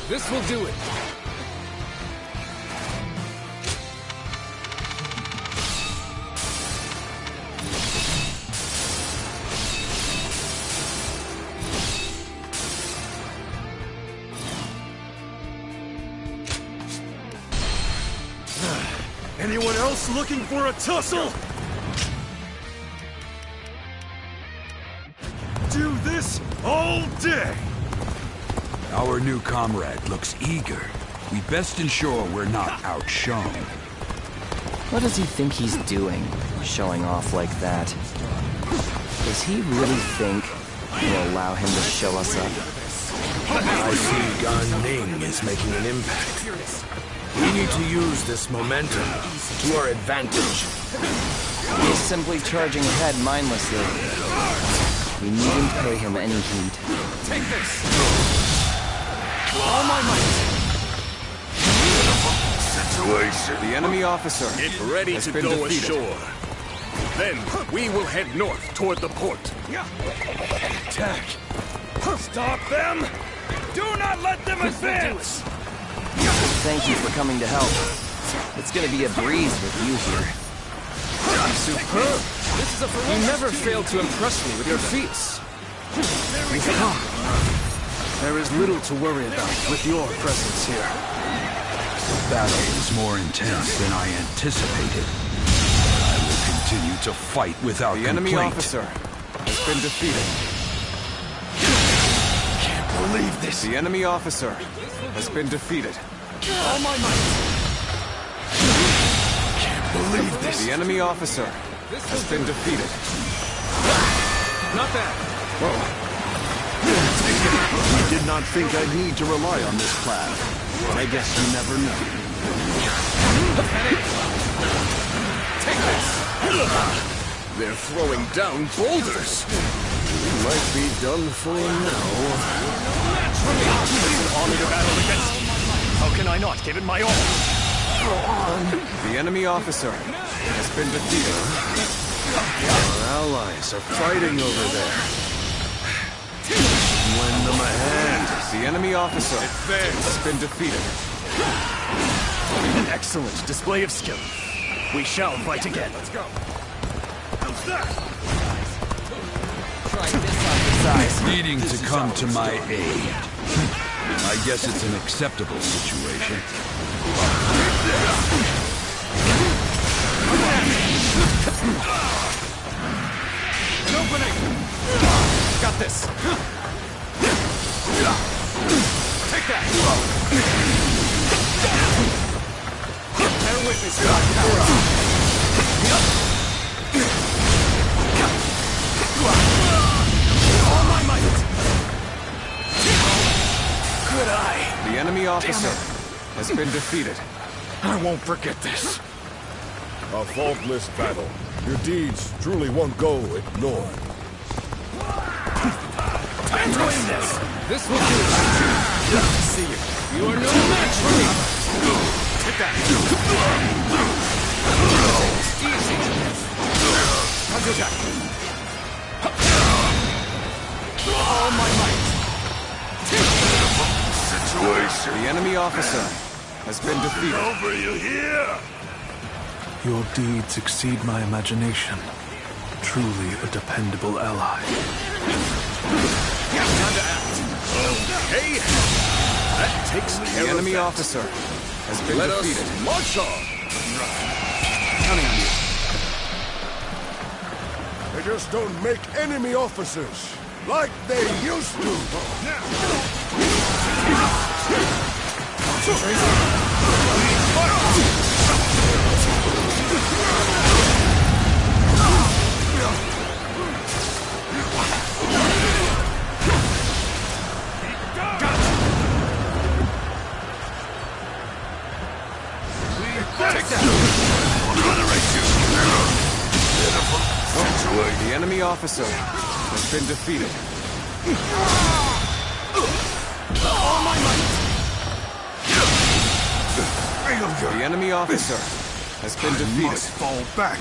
This will do it. Anyone else looking for a tussle? Do this all day! Our new comrade looks eager. We best ensure we're not outshone. What does he think he's doing, showing off like that? Does he really think we'll allow him to show us up? I see Gan Ning is making an impact. We need to use this momentum to our advantage. He's simply charging ahead mindlessly. We needn't pay him any heed. Take this! All my might! Situation. The enemy officer Get ready has to been go defeated. ashore. Then we will head north toward the port. Attack! Stop them! Do not let them advance! Thank you for coming to help. It's gonna be a breeze with you here. Superb! You never fail to impress me with your feats. You've come. There is little to worry about with your presence here. The battle was more intense than I anticipated. I will continue to fight without The complaint. enemy officer has been defeated. Can't believe this! The enemy officer has been defeated. All my might! Can't believe this! The enemy officer has been defeated. Not bad. I did not think I'd need to rely on this plan, but I guess you never know. Take this! They're throwing down boulders. We might be done for now. It's an army to battle against. How can I not give it my all? The enemy officer has been defeated. Our allies are fighting over there. Lend them a hand. The enemy officer has been defeated. An excellent display of skill. We shall fight again. Let's go. Needing to come to my aid. I guess it's an acceptable situation. An opening! Got this! Take that! Bear witness to our power! All my might! Good eye! The enemy officer has been defeated. I won't forget this. A faultless battle. Your deeds truly won't go ignored. I'm doing this! This will do. See you. You are no match for me. Take that! Easy. Counterattack! All my might! Situation. The enemy officer has been defeated. Over you here! Your deeds exceed my imagination. Truly a dependable ally. Time to act. Okay. That takes care of The enemy that. officer has been Let defeated. us march on. Counting on you. They just don't make enemy officers like they used to. The enemy officer has been defeated. All my might! The enemy officer has been defeated. Must fall back.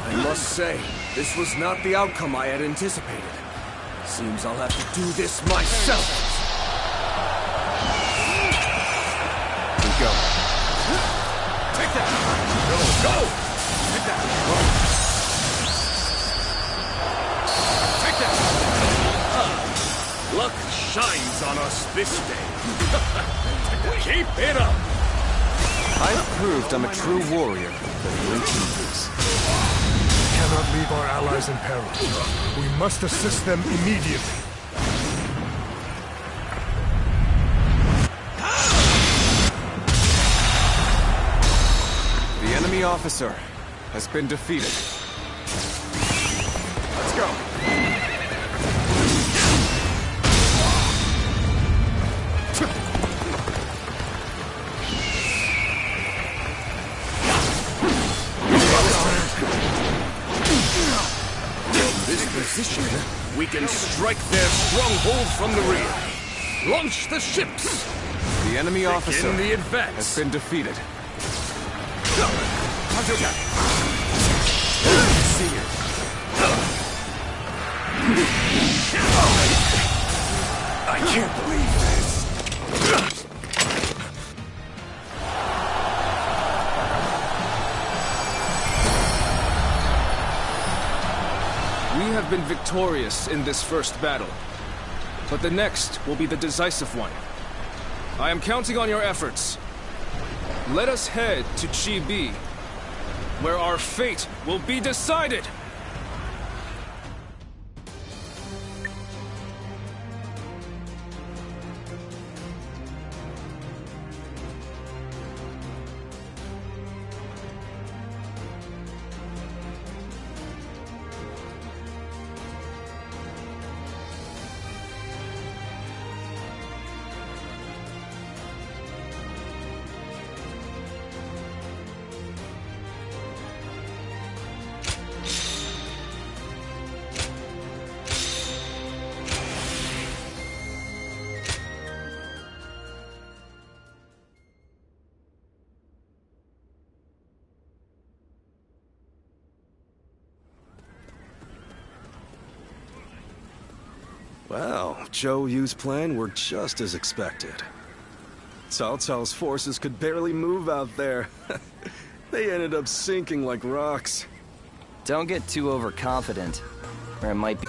I must say, this was not the outcome I had anticipated. Seems I'll have to do this myself. We go. Take that! Go! Take that! Take that! Luck shines on us this day. Keep it up! I've proved I'm a true warrior for the ancient Greeks. We cannot leave our allies in peril. We must assist them immediately. The enemy officer has been defeated. Let's go! this position, we can strike their stronghold from the rear. Launch the ships! The enemy officer the advance. has been defeated. Counterattack! See it. I can't believe this! We have been victorious in this first battle, but the next will be the decisive one. I am counting on your efforts. Let us head to Chibi, where our fate will be decided! Well, Zhou Yu's plan worked just as expected. Cao Cao's forces could barely move out there. They ended up sinking like rocks. Don't get too overconfident, or it might be...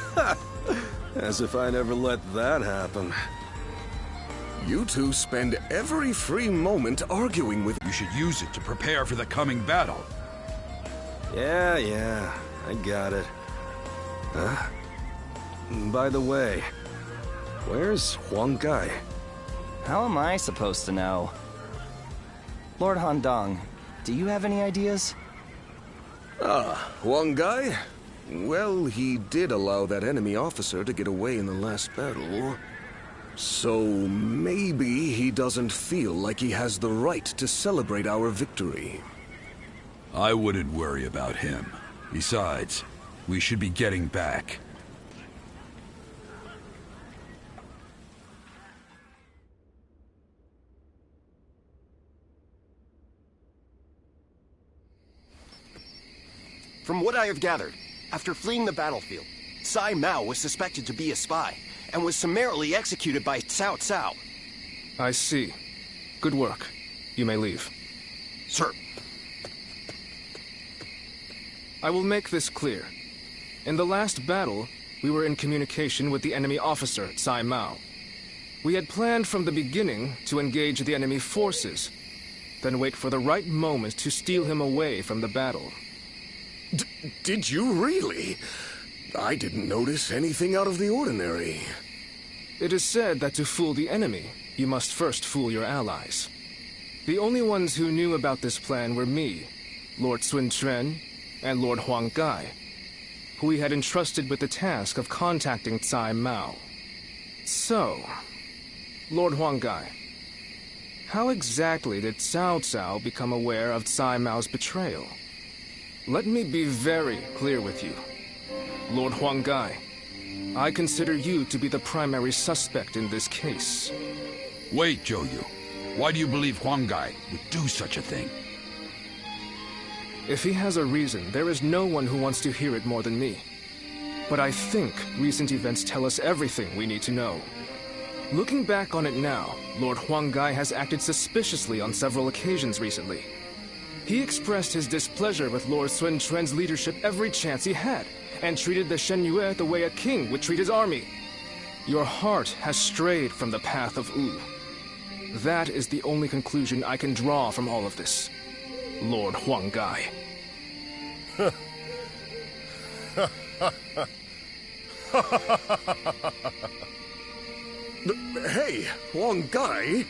As if I never let that happen. You two spend every free moment arguing with... You should use it to prepare for the coming battle. Yeah, I got it. Huh? By the way, where's Huang Gai? How am I supposed to know? Lord Handong, do you have any ideas? Huang Gai? Well, he did allow that enemy officer to get away in the last battle. So maybe he doesn't feel like he has the right to celebrate our victory. I wouldn't worry about him. Besides, we should be getting back. From what I have gathered, after fleeing the battlefield, Sai Mao was suspected to be a spy, and was summarily executed by Cao Cao. I see. Good work. You may leave. Sir. I will make this clear. In the last battle, we were in communication with the enemy officer, Sai Mao. We had planned from the beginning to engage the enemy forces, then wait for the right moment to steal him away from the battle. Did you really? I didn't notice anything out of the ordinary. It is said that to fool the enemy, you must first fool your allies. The only ones who knew about this plan were me, Lord Sun Quan, and Lord Huang Gai, who we had entrusted with the task of contacting Sai Mao. So, Lord Huang Gai, how exactly did Cao Cao become aware of Sai Mao's betrayal? Let me be very clear with you. Lord Huang Gai, I consider you to be the primary suspect in this case. Wait, Zhou Yu. Why do you believe Huang Gai would do such a thing? If he has a reason, there is no one who wants to hear it more than me. But I think recent events tell us everything we need to know. Looking back on it now, Lord Huang Gai has acted suspiciously on several occasions recently. He expressed his displeasure with Lord Sun Quan's leadership every chance he had, and treated the Shen Yue the way a king would treat his army. Your heart has strayed from the path of Wu. That is the only conclusion I can draw from all of this, Lord Huang Gai. Hey, Huang Gai?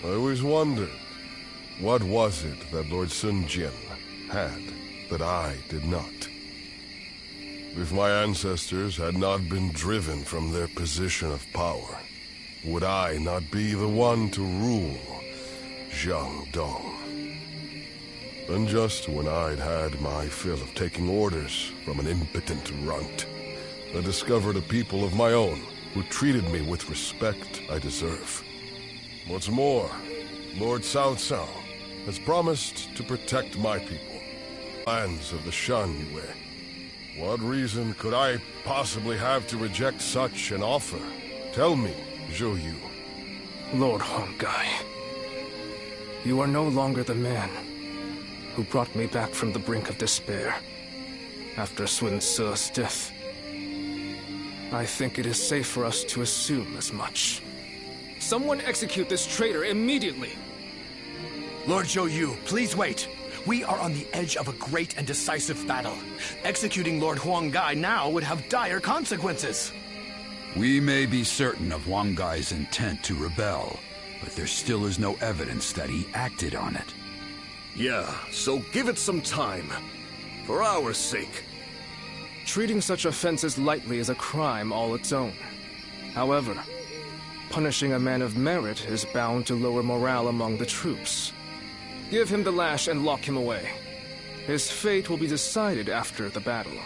I always wondered, what was it that Lord Sun Jian had that I did not? If my ancestors had not been driven from their position of power, would I not be the one to rule Jiangdong? And just when I'd had my fill of taking orders from an impotent runt, I discovered a people of my own who treated me with respect I deserve. What's more, Lord Cao Cao has promised to protect my people, lands of the Shan Yue. What reason could I possibly have to reject such an offer? Tell me, Zhou Yu. Lord Huanggai, you are no longer the man who brought me back from the brink of despair after Sun Ce's death. I think it is safe for us to assume as much. Someone execute this traitor immediately! Lord Zhou Yu, please wait. We are on the edge of a great and decisive battle. Executing Lord Huanggai now would have dire consequences. We may be certain of Huanggai's intent to rebel, but there still is no evidence that he acted on it. Yeah, so give it some time. For our sake. Treating such offenses lightly is a crime all its own. However, punishing a man of merit is bound to lower morale among the troops. Give him the lash and lock him away. His fate will be decided after the battle.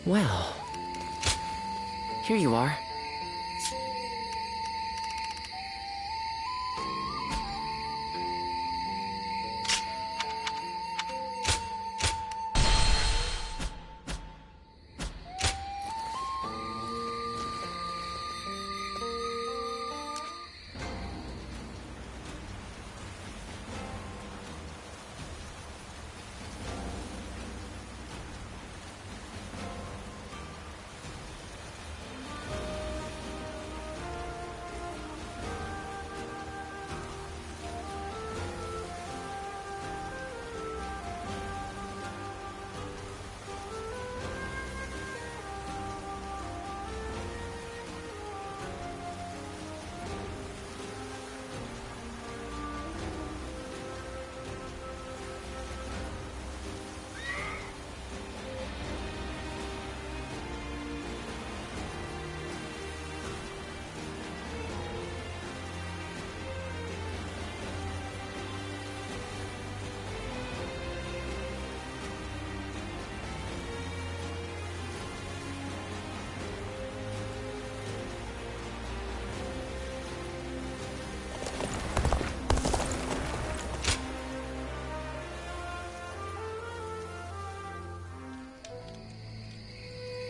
Well, here you are.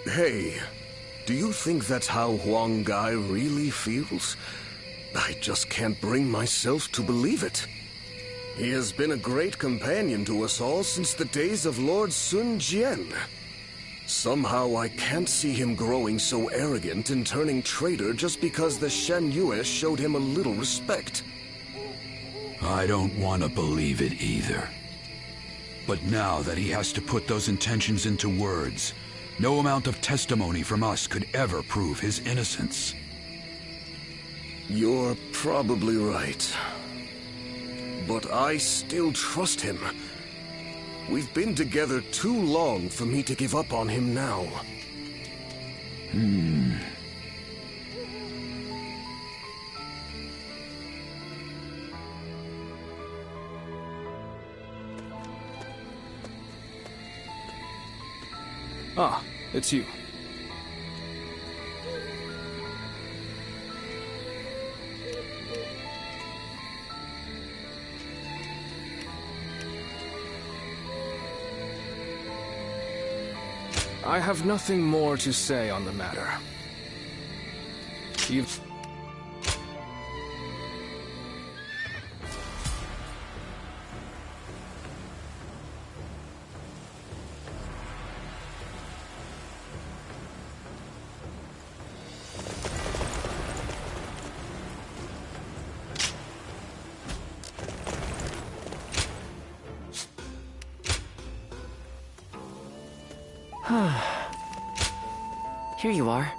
Hey, do you think that's how Huanggai really feels? I just can't bring myself to believe it. He has been a great companion to us all since the days of Lord Sun Jian. Somehow I can't see him growing so arrogant and turning traitor just because the Shan Yue showed him a little respect. I don't want to believe it either. But now that he has to put those intentions into words, no amount of testimony from us could ever prove his innocence. You're probably right. But I still trust him. We've been together too long for me to give up on him now. Ah, it's you. I have nothing more to say on the matter. Here you are.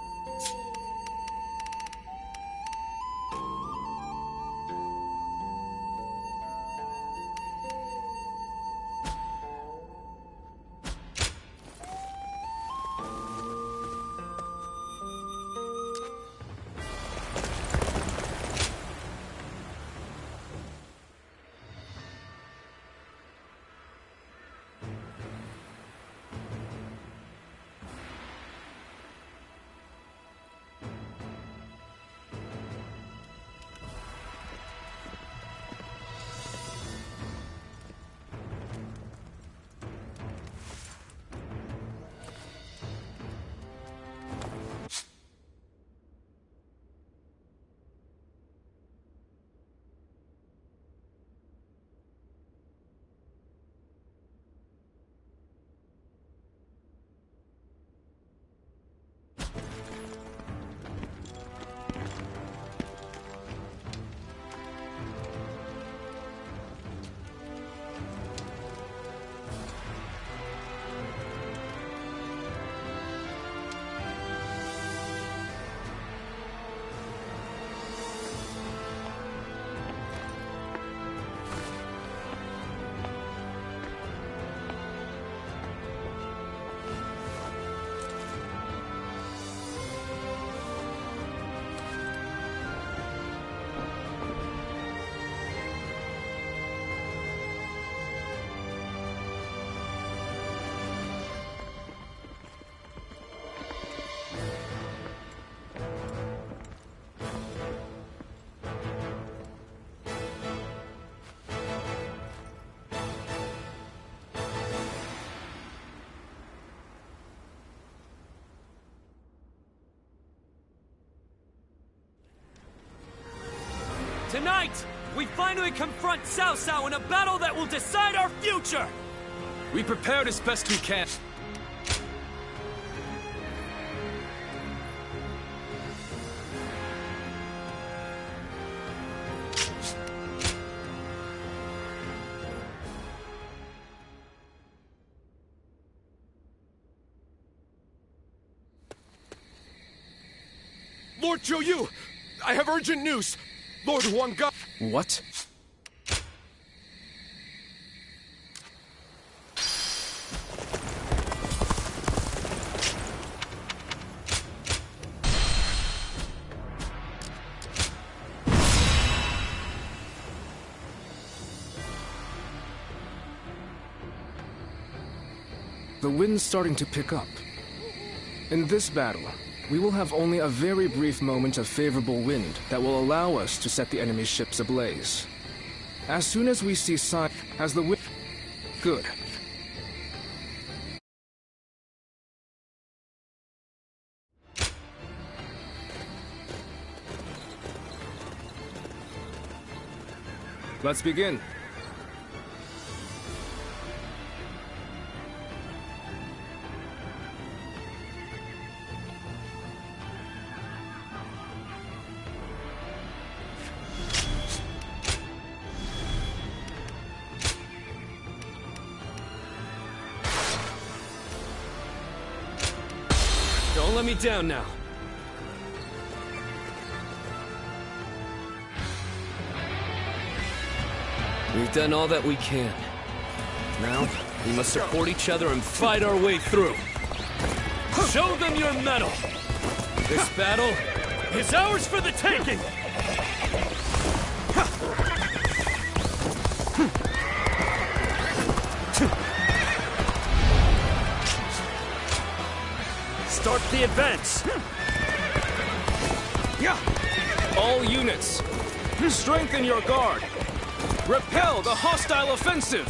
Tonight, we finally confront Cao Cao in a battle that will decide our future! We prepared as best we can. Lord Zhou Yu! I have urgent news! Lord Huang Gai... What? The wind's starting to pick up. In this battle, we will have only a very brief moment of favorable wind that will allow us to set the enemy's ships ablaze. As soon as we see sign, as the wind... Good. Let's begin. Don't let me down now. We've done all that we can. Now, we must support each other and fight our way through. Show them your mettle! This battle is ours for the taking! Start the advance! All units, strengthen your guard! Repel the hostile offensive!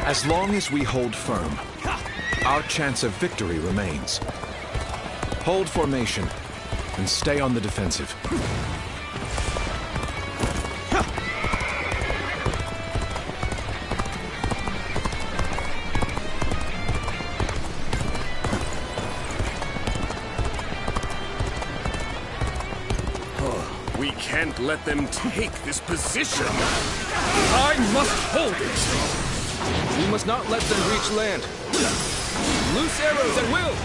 As long as we hold firm, our chance of victory remains. Hold formation and stay on the defensive. We can't let them take this position. I must hold it. We must not let them reach land. Loose arrows at will!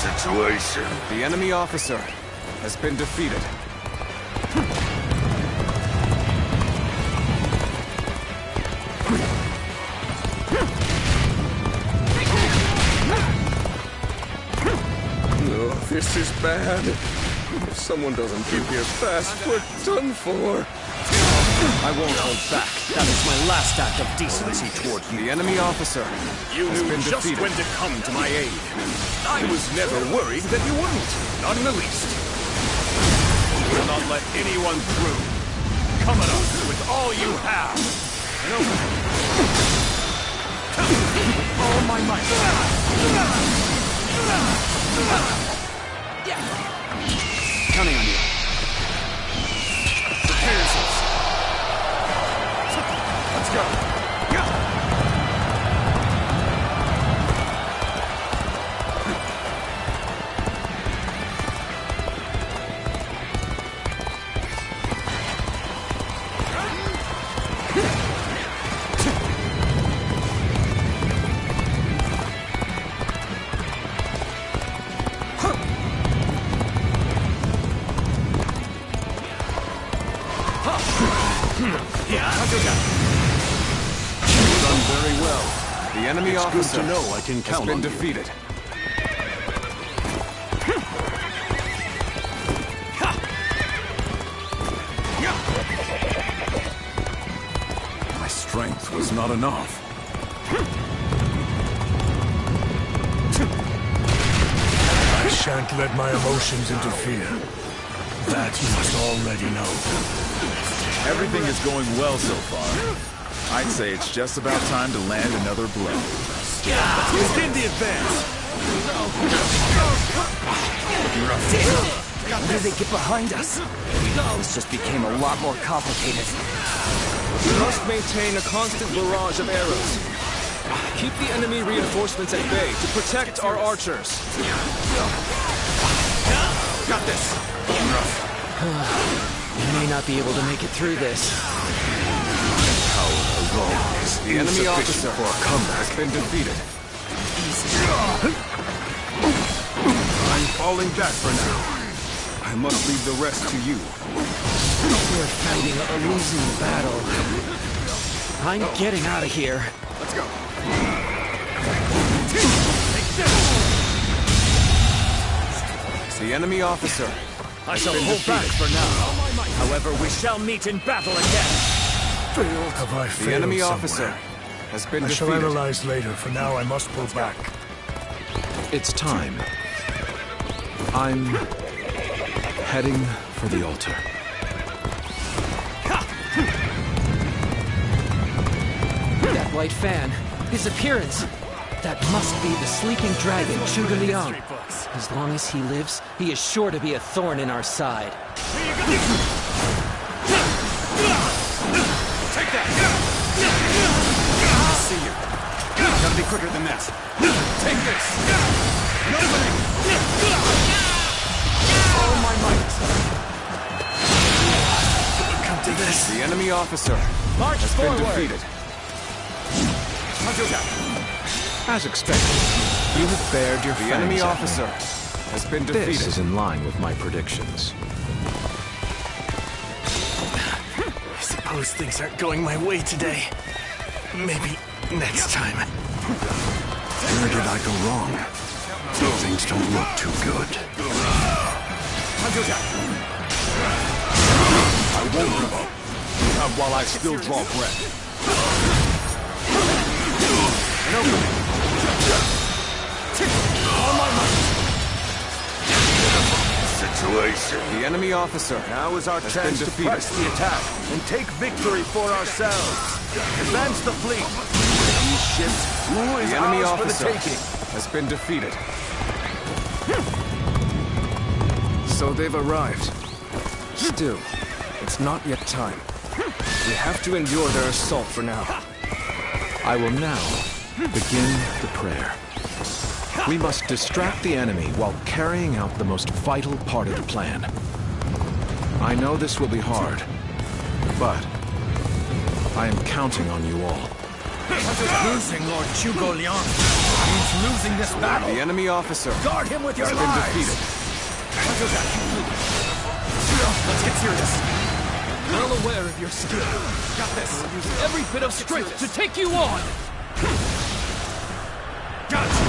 Situation. The enemy officer has been defeated. Oh, this is bad. If someone doesn't get here fast, we're done for. I won't hold back. That is my last act of decency toward you. The enemy officer You has knew been just defeated. when to come to my aid. I was never worried that you wouldn't. Not in the least. You will not let anyone through. Come at us with all you have. And open it. With all my might. Counting on you. Prepare yourselves. Let's go. Done very well. The enemy It's officer good to know I can has count been on you. defeated. My strength was not enough. I shan't let my emotions interfere. That you must already know. Everything is going well so far. I'd say it's just about time to land another blow. Begin the advance. How did they get behind us? This just became a lot more complicated. We must maintain a constant barrage of arrows. Keep the enemy reinforcements at bay to protect our archers. Got this. We may not be able to make it through this. The enemy officer has been defeated. I'm falling back for now. I must leave the rest to you. We're fighting a losing battle. I'm getting out of here. Let's go. The enemy officer I shall hold back for now. However, we shall meet in battle again. Have I failed The enemy somewhere? officer has been I shall defeated. analyze later. For now, I must pull back. It's time. I'm heading for the altar. That white fan, his appearance. That must be the sleeping dragon, Zhuge Liang. As long as he lives, he is sure to be a thorn in our side. Take that! I see you. Gotta be quicker than this. Take this! An opening! All my might! Come to this. The enemy officer has been defeated. As expected, you have bared your fangs. The enemy at me. officer has been defeated. This is in line with my predictions. I suppose things aren't going my way today. Maybe next time. Where did I go wrong? Things don't look too good. I won't give up. Not while I still draw breath. An opening. All my might. Situation. The enemy officer Now is our has chance been to defeated. press the attack and take victory for ourselves. Advance the fleet. These ships, who is The enemy ours for the officer taking? has been defeated. So they've arrived. Still, it's not yet time. We have to endure their assault for now. I will now begin the prayer. We must distract the enemy while carrying out the most vital part of the plan. I know this will be hard, but I am counting on you all. Losing Lord Zhuge Liang means losing this battle. The enemy officer Guard him with your has lives. been defeated. Let's get serious. Well aware of your skill. Got this. We'll use every bit of strength to take you on. Gotcha.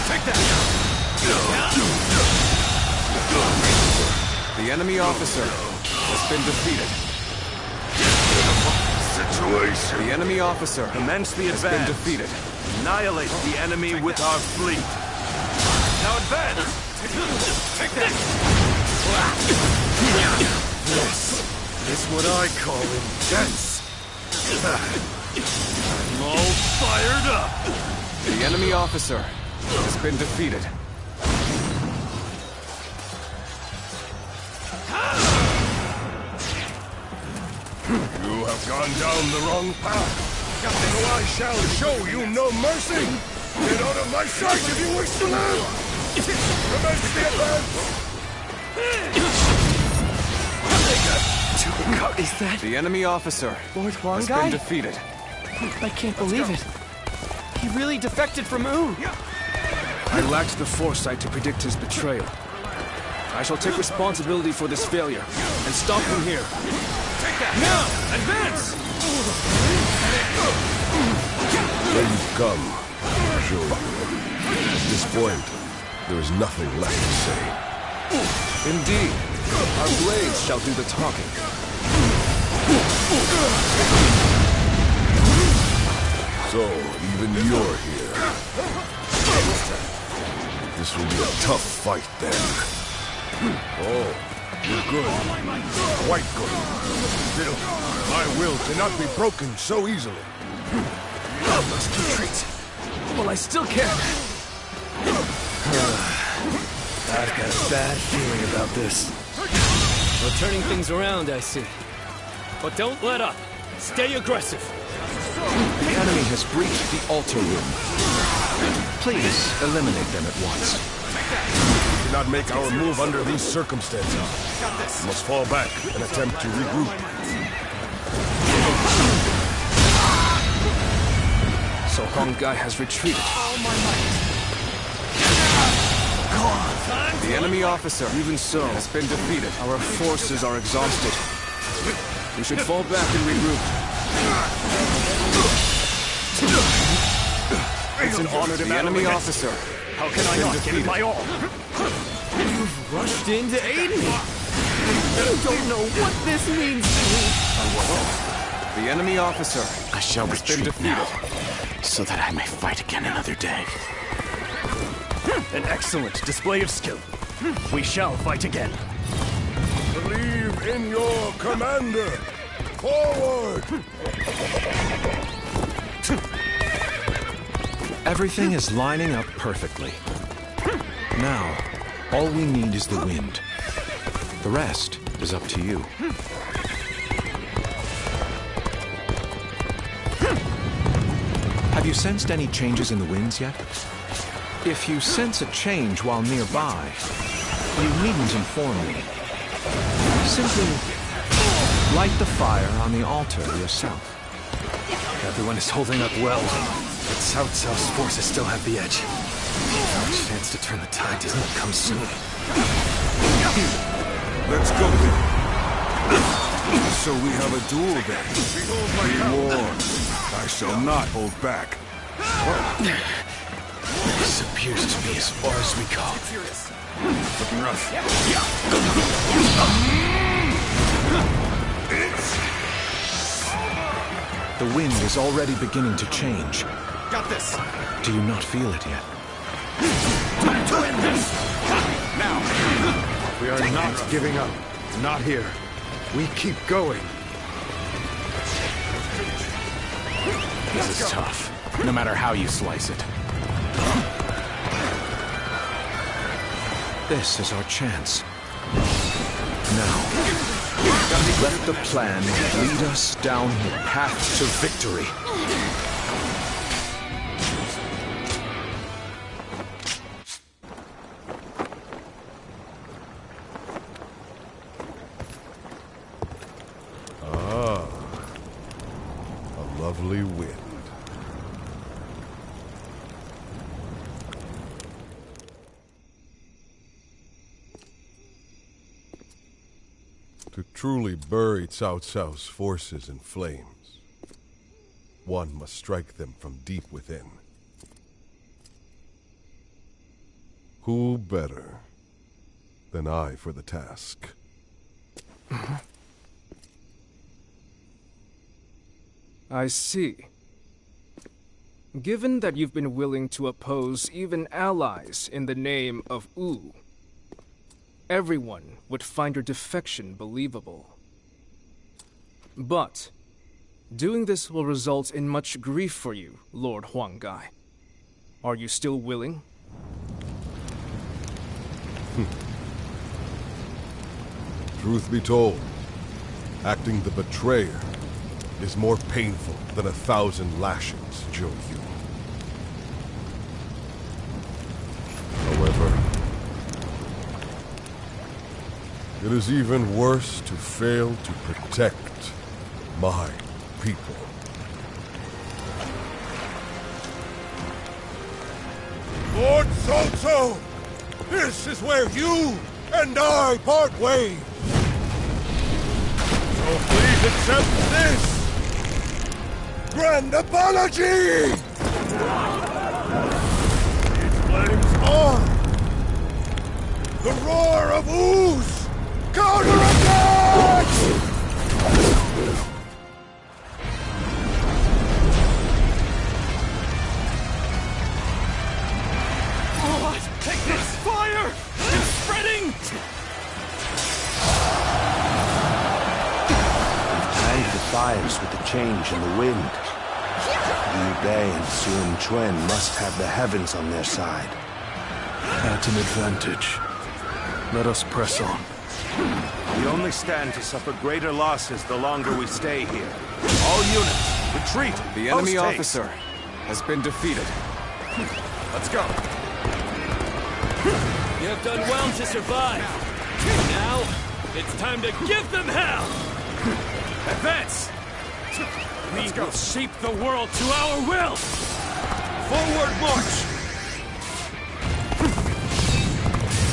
Take that. The enemy officer has been defeated. Situation. The enemy officer Commence the has advance. been defeated. Annihilate the enemy with our fleet. Now advance! Take that. This is what I call intense. I'm all fired up. The enemy officer has been defeated. You have gone down the wrong path. So I shall show you no mercy. Get out of my sight if you wish to live. Commence the advance. Is that The enemy officer Lord Huang has guy? been defeated. I can't believe it. He really defected from Wu. I lacked the foresight to predict his betrayal. I shall take responsibility for this failure and stop him here. Take that. Now, advance. Then come, Zhou. At this point, there is nothing left to say. Indeed, our blades shall do the talking. So, even you're here. This will be a tough fight, then. Oh, you're good. Quite good. Still, my will cannot be broken so easily. Must retreat. Well, I still can. I've got a bad feeling about this. We're turning things around, I see. But don't let up. Stay aggressive. The enemy has breached the altar room. Please eliminate them at once. We cannot make our move under these circumstances. We must fall back and attempt to regroup. So Huang Gai has retreated. The enemy officer, even so, has been defeated. Our forces are exhausted. We should fall back and regroup. It's an honor to the enemy officer. How can I not give it my all? You've rushed in to aid me. You don't know what this means to me. The enemy officer I shall has been retreat defeated. now, so that I may fight again another day. An excellent display of skill. We shall fight again. Believe in your commander. Forward! Everything is lining up perfectly. Now, all we need is the wind. The rest is up to you. Have you sensed any changes in the winds yet? If you sense a change while nearby, you needn't inform me. Simply light the fire on the altar yourself. Everyone is holding up well, but Cao Cao's forces still have the edge. Our chance to turn the tide does not come soon. Let's go then. So we have a duel then. Be warned. I shall not hold back. This appears to be as far as we go. Looking rough. The wind is already beginning to change. Got this. Do you not feel it yet? Time to end this. Now. We are not giving up. Not here. We keep going. This is tough, no matter how you slice it. This is our chance. Now, let the plan lead us down the path to victory. lovely wind. To truly bury Cao Cao's forces in flames, one must strike them from deep within. Who better than I for the task? I see. Given that you've been willing to oppose even allies in the name of Wu, everyone would find your defection believable. But doing this will result in much grief for you, Lord Huanggai. Are you still willing? Truth be told, acting the betrayer is more painful than 1,000 lashings, Zhou Yu. However, it is even worse to fail to protect my people. Lord Cao Cao! This is where you and I part ways! So please accept this! Grand apology! These flames on! The roar of ooze! Counterattack! Oh, take this fire! It's spreading! Timed the fires with the change in the wind. Liu Bei and Sun Quan must have the heavens on their side. At an advantage. Let us press on. We only stand to suffer greater losses the longer we stay here. All units, retreat! The enemy officer has been defeated. Let's go. You have done well to survive. Now, it's time to give them hell! Advance! We will shape the world to our will! Forward march!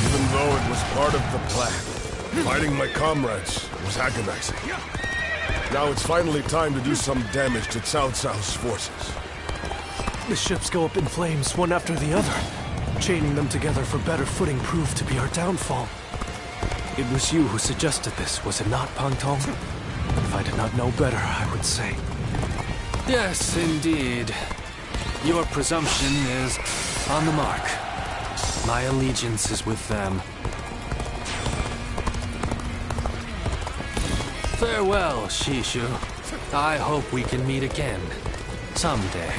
Even though it was part of the plan, fighting my comrades was agonizing. Now it's finally time to do some damage to Cao Cao's forces. The ships go up in flames, one after the other. Chaining them together for better footing proved to be our downfall. It was you who suggested this, was it not, Pang Tong? If I did not know better, I would say. Yes, indeed. Your presumption is on the mark. My allegiance is with them. Farewell, Shishu. I hope we can meet again. Someday.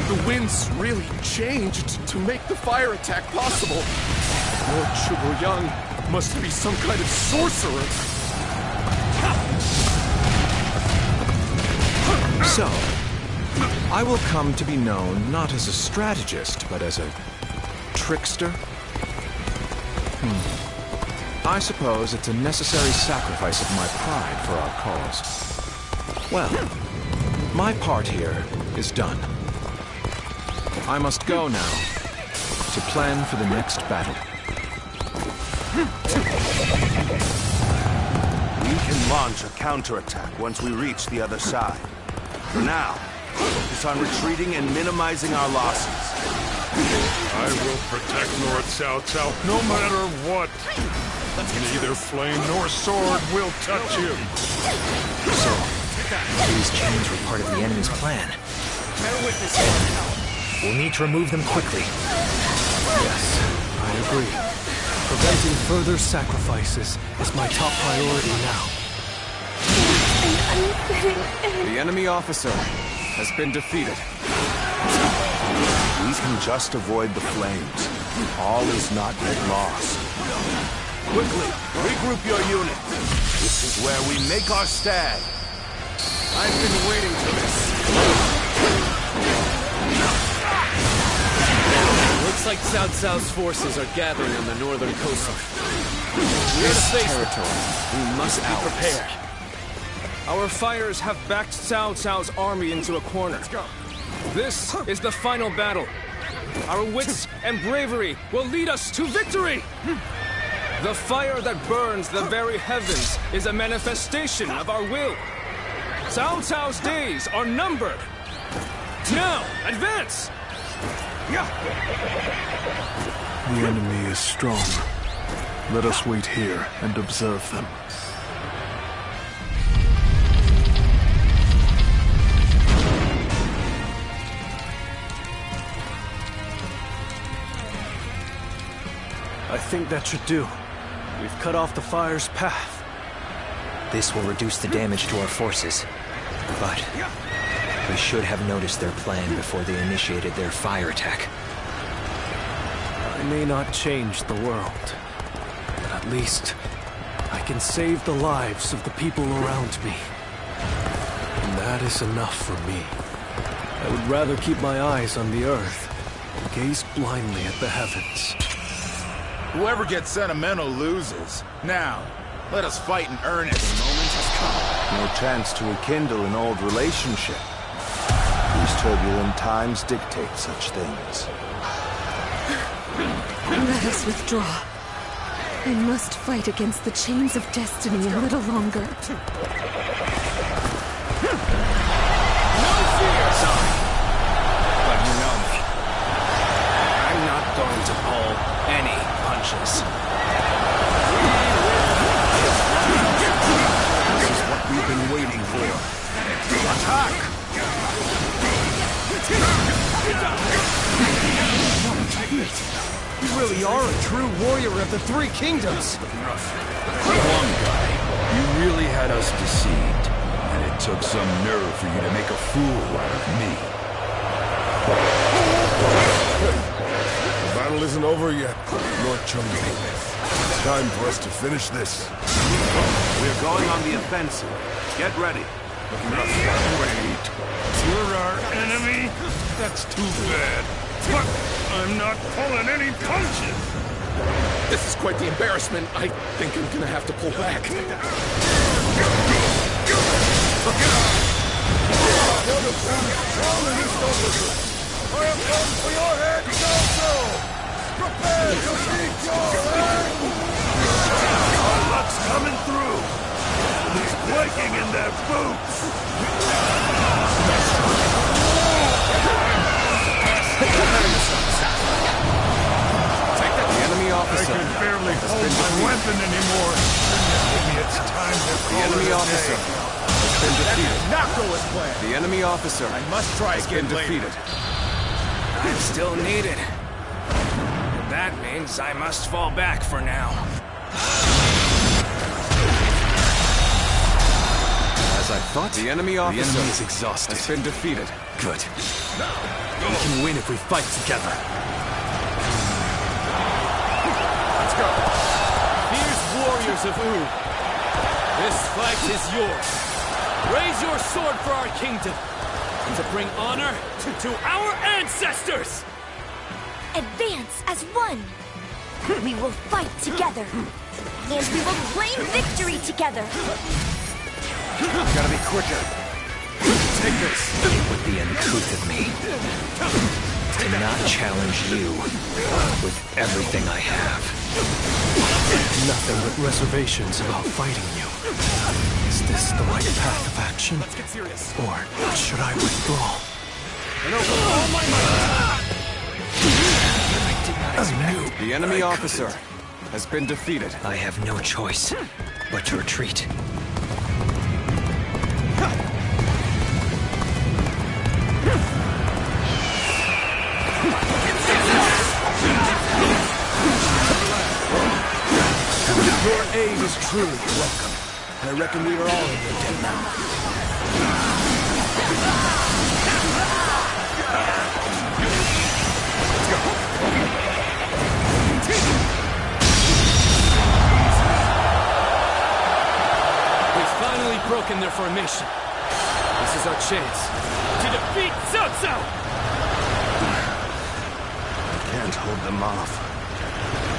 The winds really changed to make the fire attack possible. Lord Zhuge must be some kind of sorcerer. So, I will come to be known not as a strategist, but as a trickster? I suppose it's a necessary sacrifice of my pride for our cause. Well, my part here is done. I must go now to plan for the next battle. We can launch a counterattack once we reach the other side. For now, focus on retreating and minimizing our losses. I will protect Lord Cao Cao no matter what. Neither flame nor sword will touch you. So, these chains were part of the enemy's plan. We'll need to remove them quickly. Yes, I agree. Preventing further sacrifices is my top priority now. The enemy officer has been defeated. We can just avoid the flames. All is not yet lost. Quickly, regroup your unit. This is where we make our stand. I've been waiting for this. Looks Looks like Cao Cao's forces are gathering on the northern coastline. This territory, we must be prepared. Our fires have backed Cao Cao's army into a corner. Let's go. This is the final battle. Our wits and bravery will lead us to victory! The fire that burns the very heavens is a manifestation of our will. Cao Cao's days are numbered. Now, advance! The enemy is strong. Let us wait here and observe them. I think that should do. We've cut off the fire's path. This will reduce the damage to our forces. But we should have noticed their plan before they initiated their fire attack. I may not change the world, but at least I can save the lives of the people around me. And that is enough for me. I would rather keep my eyes on the earth and gaze blindly at the heavens. Whoever gets sentimental loses. Now, let us fight in earnest. The moment has come. No chance to rekindle an old relationship. These turbulent times dictate such things. Let us withdraw. I must fight against the chains of destiny a little longer. No fear, son! But you know me. I'm not going to pull any punches. This is what we've been waiting for. Attack! You really are a true warrior of the Three Kingdoms! Huang Gai, you really had us deceived. And it took some nerve for you to make a fool out of me. The battle isn't over yet, Lord Chungyue. It's time for us to finish this. We're going on the offensive. Get ready. Wait. You're our enemy? That's too bad. But I'm not pulling any punches! This is quite the embarrassment. I think I'm gonna have to pull back. I have come for your head, Cao. Prepare to meet your end! Our luck's coming through. He's quaking in their boots. The enemy officer. I can barely hold my weapon anymore. Maybe it's time to call The enemy officer has been defeated. Not go as planned. The enemy officer I must try has again been defeated. I'm still needed. And that means I must fall back for now. As I thought, the enemy officer is exhausted. has been defeated. Good. We can win if we fight together. Let's go. Fierce warriors of Wu. This fight is yours. Raise your sword for our kingdom. To bring honor to our ancestors! Advance as one! We will fight together! And we will claim victory together! Gotta be quicker. Take this. It would be uncouth of me to not challenge you with everything I have. Nothing but reservations about fighting you. Is this the right path of action? Let's get serious. Or should I withdraw? All my might! The enemy officer has been defeated. I have no choice but to retreat. Your aid is truly welcome. I reckon we are all in your debt now. We've finally broken their formation. This is our chance to defeat Cao Cao! I can't can't hold them off.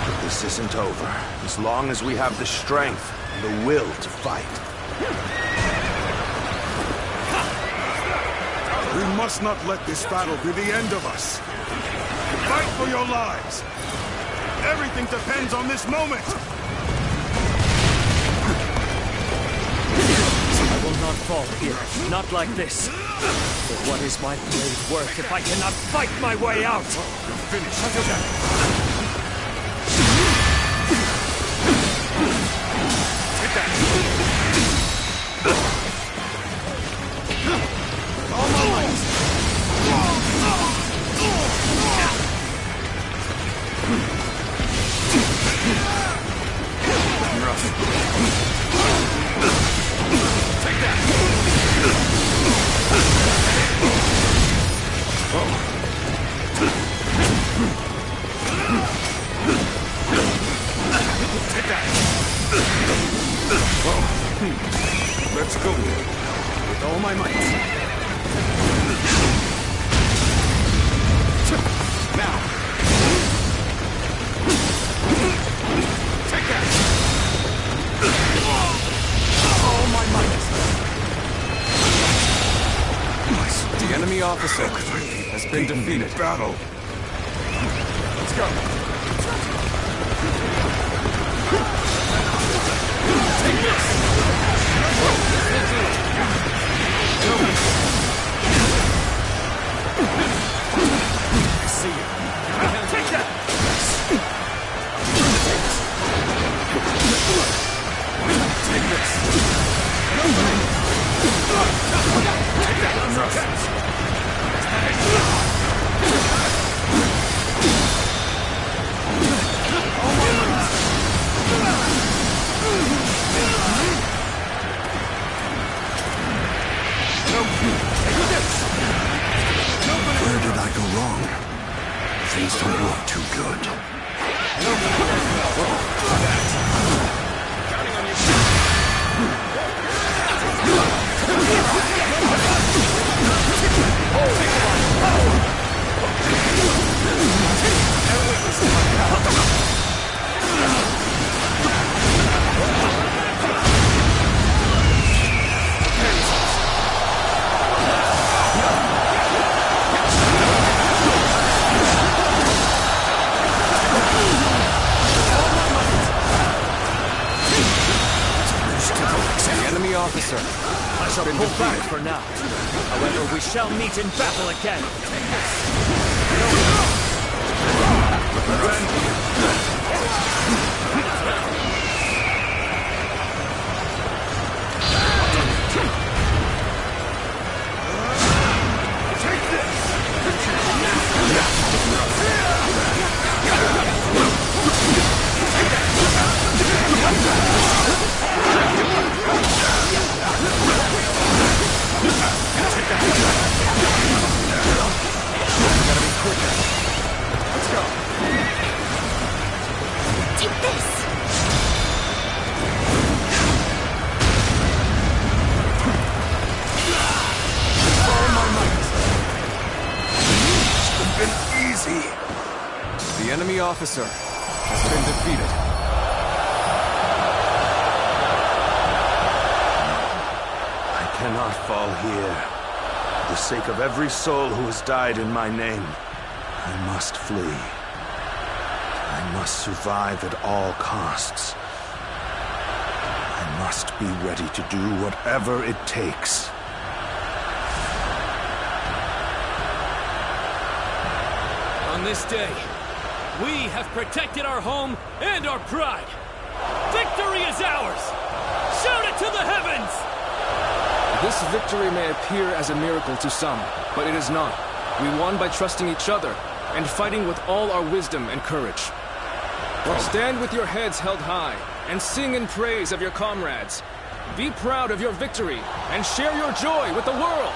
But this isn't over, as long as we have the strength and the will to fight. We must not let this battle be the end of us. Fight for your lives. Everything depends on this moment. I will not fall here, not like this. But what is my blade worth if I cannot fight my way out? You're finished. Take that. All my might. Take that. Take that. Let's go. With all my might. Now. Take that. All my might. The enemy officer has been defeated. Battle. Let's go. Take this. I see you. Take that. Take this. Take that. Where did I go wrong? Things don't look too good. Officer, I shall pull back for now. However, we shall meet in battle again. The enemy officer has been defeated. I cannot fall here. For the sake of every soul who has died in my name, I must flee. I must survive at all costs. I must be ready to do whatever it takes. On this day, we have protected our home and our pride. Victory is ours! Shout it to the heavens! This victory may appear as a miracle to some, but it is not. We won by trusting each other and fighting with all our wisdom and courage. Stand with your heads held high and sing in praise of your comrades. Be proud of your victory and share your joy with the world!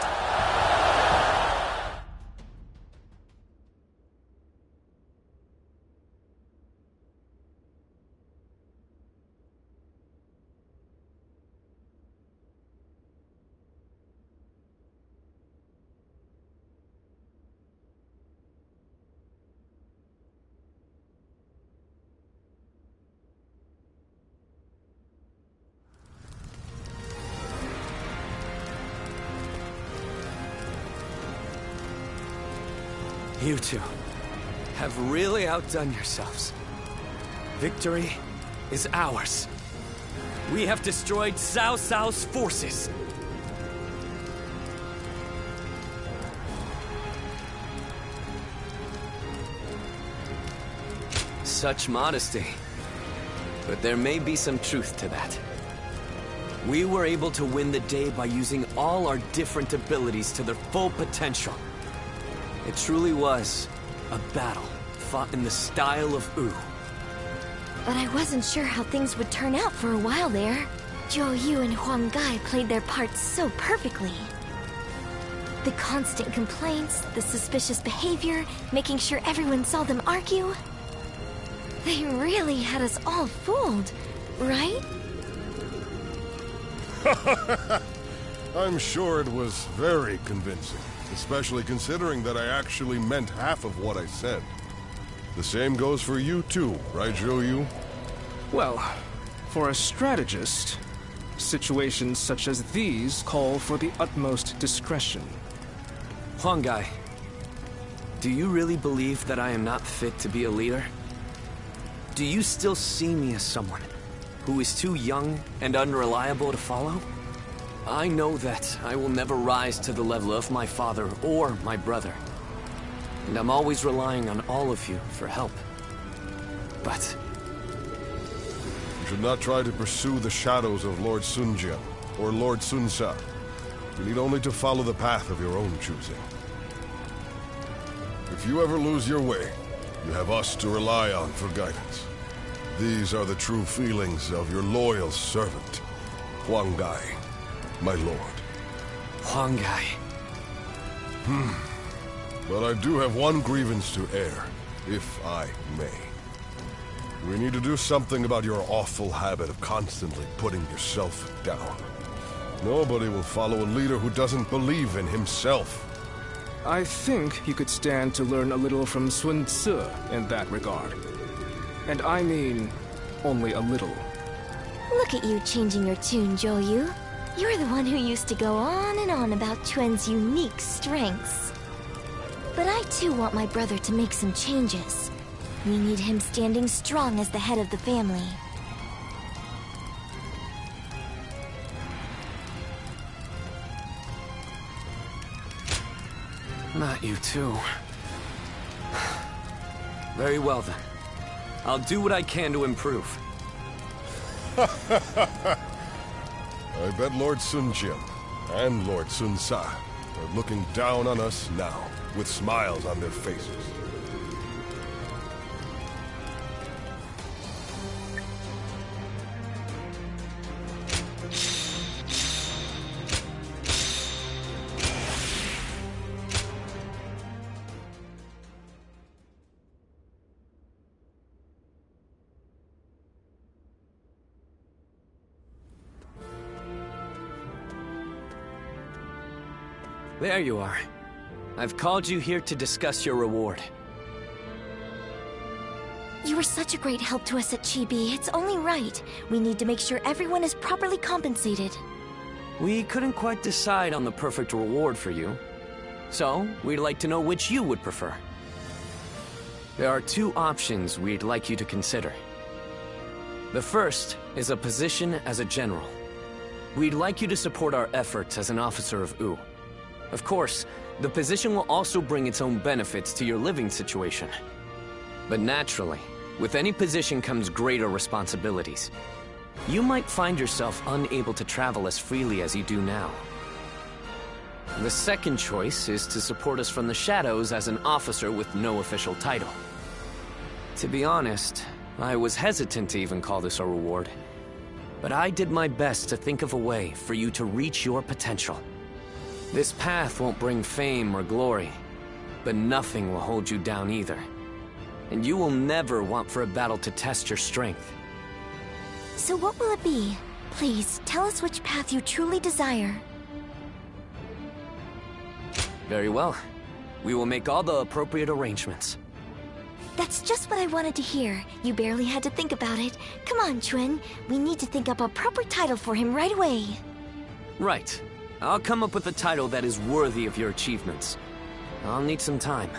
You two have really outdone yourselves. Victory is ours. We have destroyed Cao Cao's forces. Such modesty. But there may be some truth to that. We were able to win the day by using all our different abilities to their full potential. It truly was a battle fought in the style of Wu. But I wasn't sure how things would turn out for a while there. Zhou Yu and Huang Gai played their parts so perfectly. The constant complaints, the suspicious behavior, making sure everyone saw them argue. They really had us all fooled, right? I'm sure it was very convincing, especially considering that I actually meant half of what I said. The same goes for you too, right, Zhou Yu? Well, for a strategist, situations such as these call for the utmost discretion. Huang Gai, do you really believe that I am not fit to be a leader? Do you still see me as someone who is too young and unreliable to follow? I know that I will never rise to the level of my father or my brother. And I'm always relying on all of you for help. But you should not try to pursue the shadows of Lord Sun Jian or Lord Sun Ce. You need only to follow the path of your own choosing. If you ever lose your way, you have us to rely on for guidance. These are the true feelings of your loyal servant, Huang Gai, my lord. Huang Gai. But I do have one grievance to air, if I may. We need to do something about your awful habit of constantly putting yourself down. Nobody will follow a leader who doesn't believe in himself. I think you could stand to learn a little from Sun Ce in that regard. And I mean, only a little. Look at you changing your tune, Zhou Yu. You're the one who used to go on and on about Chuen's unique strengths. But I too want my brother to make some changes. We need him standing strong as the head of the family. Not you too. Very well then. I'll do what I can to improve. I bet Lord Sun Jian and Lord Sun Ce are looking down on us now, with smiles on their faces. There you are. I've called you here to discuss your reward. You were such a great help to us at Chibi. It's only right. We need to make sure everyone is properly compensated. We couldn't quite decide on the perfect reward for you. So, we'd like to know which you would prefer. There are two options we'd like you to consider. The first is a position as a general. We'd like you to support our efforts as an officer of Wu. Of course, the position will also bring its own benefits to your living situation. But naturally, with any position comes greater responsibilities. You might find yourself unable to travel as freely as you do now. The second choice is to support us from the shadows as an officer with no official title. To be honest, I was hesitant to even call this a reward. But I did my best to think of a way for you to reach your potential. This path won't bring fame or glory, but nothing will hold you down either. And you will never want for a battle to test your strength. So what will it be? Please, tell us which path you truly desire. Very well. We will make all the appropriate arrangements. That's just what I wanted to hear. You barely had to think about it. Come on, Chuen. We need to think up a proper title for him right away. Right. I'll come up with a title that is worthy of your achievements. I'll need some time.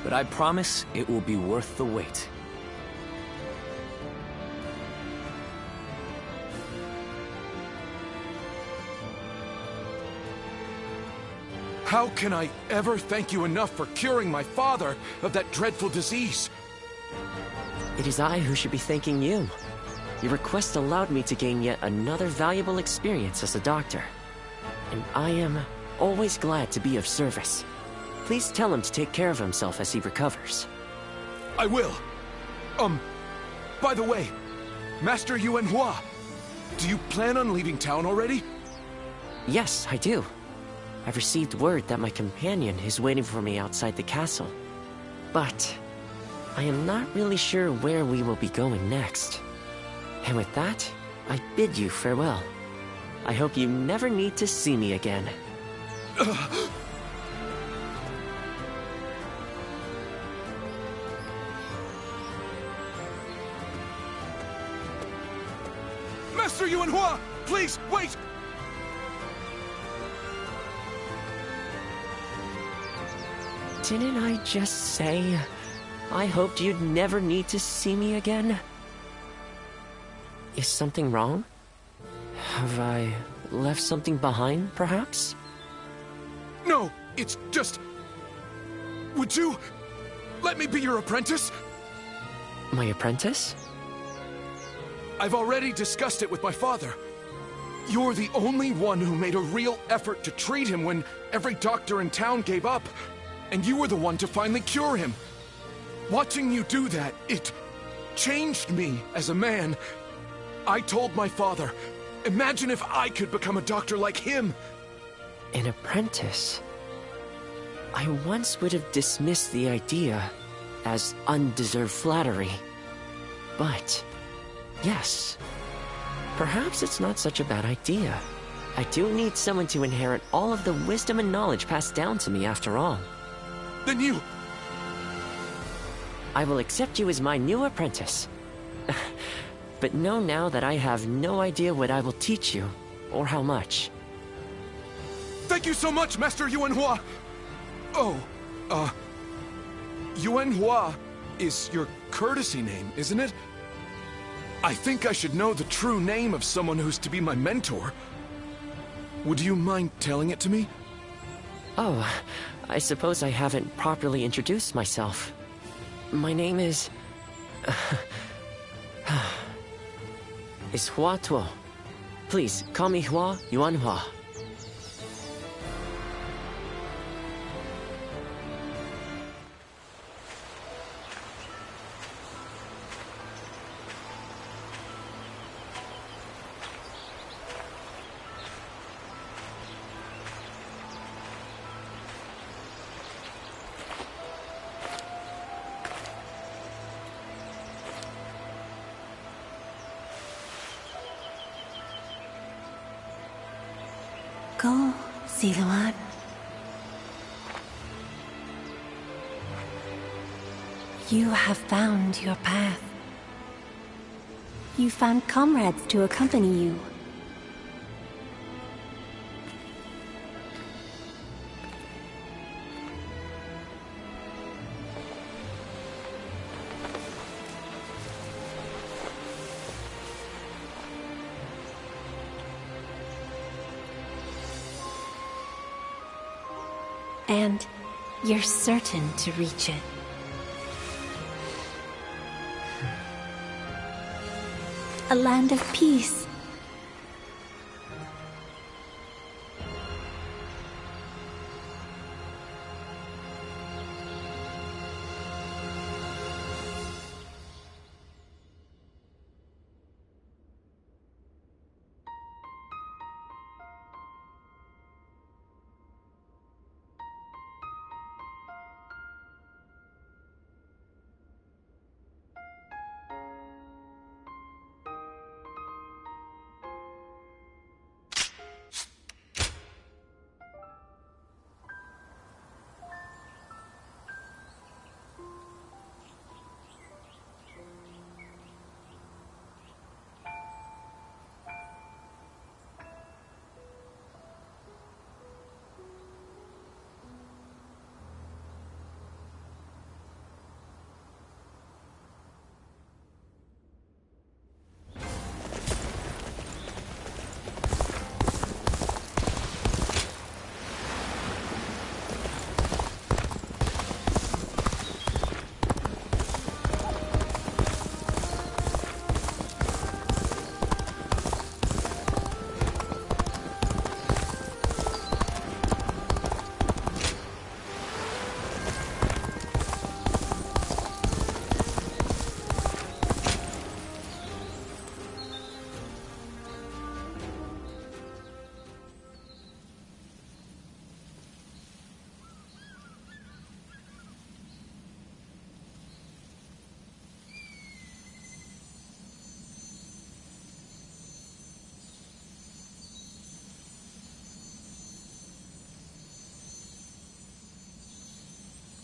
But I promise it will be worth the wait. How can I ever thank you enough for curing my father of that dreadful disease? It is I who should be thanking you. Your request allowed me to gain yet another valuable experience as a doctor. And I am always glad to be of service. Please tell him to take care of himself as he recovers. I will. By the way, Master Yuanhua, do you plan on leaving town already? Yes, I do. I've received word that my companion is waiting for me outside the castle. But I am not really sure where we will be going next. And with that, I bid you farewell. I hope you never need to see me again. Master Yuanhua, please, wait! Didn't I just say I hoped you'd never need to see me again? Is something wrong? Have I left something behind, perhaps? No, it's just... Would you let me be your apprentice? My apprentice? I've already discussed it with my father. You're the only one who made a real effort to treat him when every doctor in town gave up. And you were the one to finally cure him. Watching you do that, it changed me as a man. I told my father, imagine if I could become a doctor like him. An apprentice? I once would have dismissed the idea as undeserved flattery. But, yes, perhaps it's not such a bad idea. I do need someone to inherit all of the wisdom and knowledge passed down to me after all. Then you... I will accept you as my new apprentice. But know now that I have no idea what I will teach you, or how much. Thank you so much, Master Yuanhua! Oh, Yuanhua is your courtesy name, isn't it? I think I should know the true name of someone who's to be my mentor. Would you mind telling it to me? Oh, I suppose I haven't properly introduced myself. My name is... is Hua Tuo. Please, call me Hua Yuanhua. Go, Siluan. You have found your path. You found comrades to accompany you. And you're certain to reach it. A land of peace.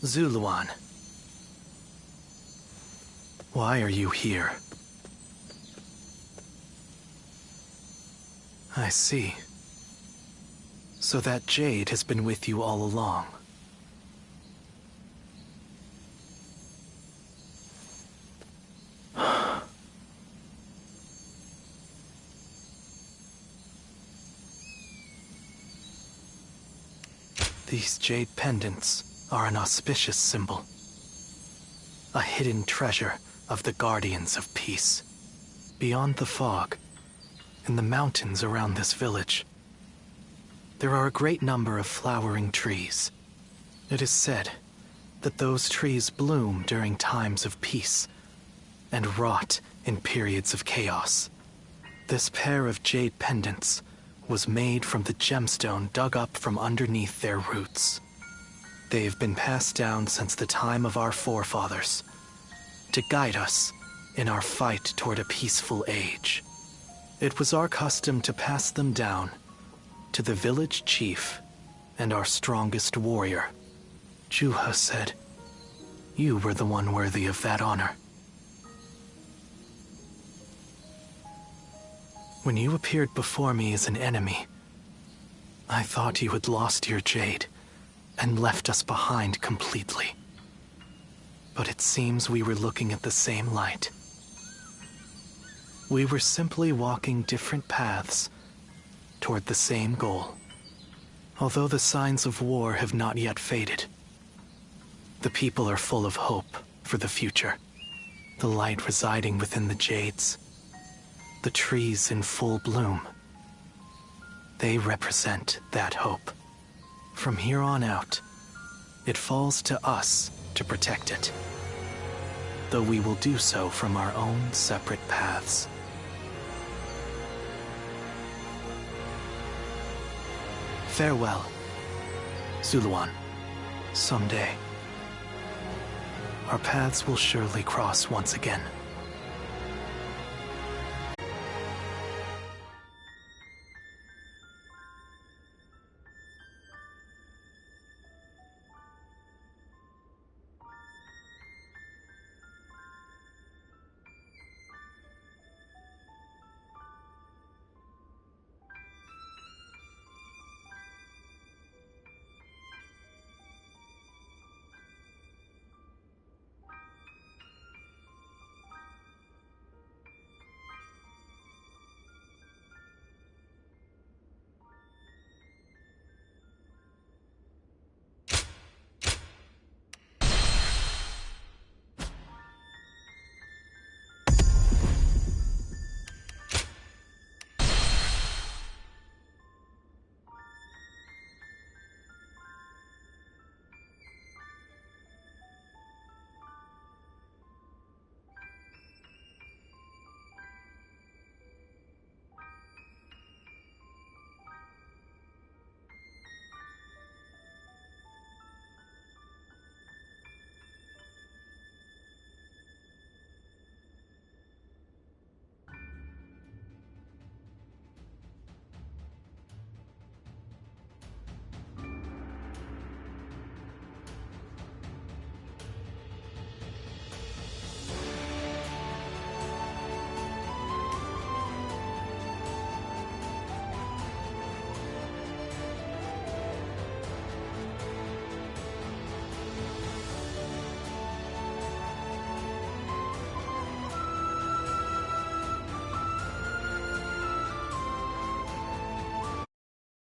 Zuluan. Why are you here? I see. So that jade has been with you all along. These jade pendants are an auspicious symbol. A hidden treasure of the Guardians of Peace. Beyond the fog, in the mountains around this village, there are a great number of flowering trees. It is said that those trees bloom during times of peace and rot in periods of chaos. This pair of jade pendants was made from the gemstone dug up from underneath their roots. They have been passed down since the time of our forefathers to guide us in our fight toward a peaceful age. It was our custom to pass them down to the village chief and our strongest warrior. Juha said you were the one worthy of that honor. When you appeared before me as an enemy, I thought you had lost your jade and left us behind completely. But it seems we were looking at the same light. We were simply walking different paths toward the same goal. Although the signs of war have not yet faded, the people are full of hope for the future. The light residing within the jades, the trees in full bloom. They represent that hope. From here on out, it falls to us to protect it, though we will do so from our own separate paths. Farewell, Zuluan. Someday, our paths will surely cross once again.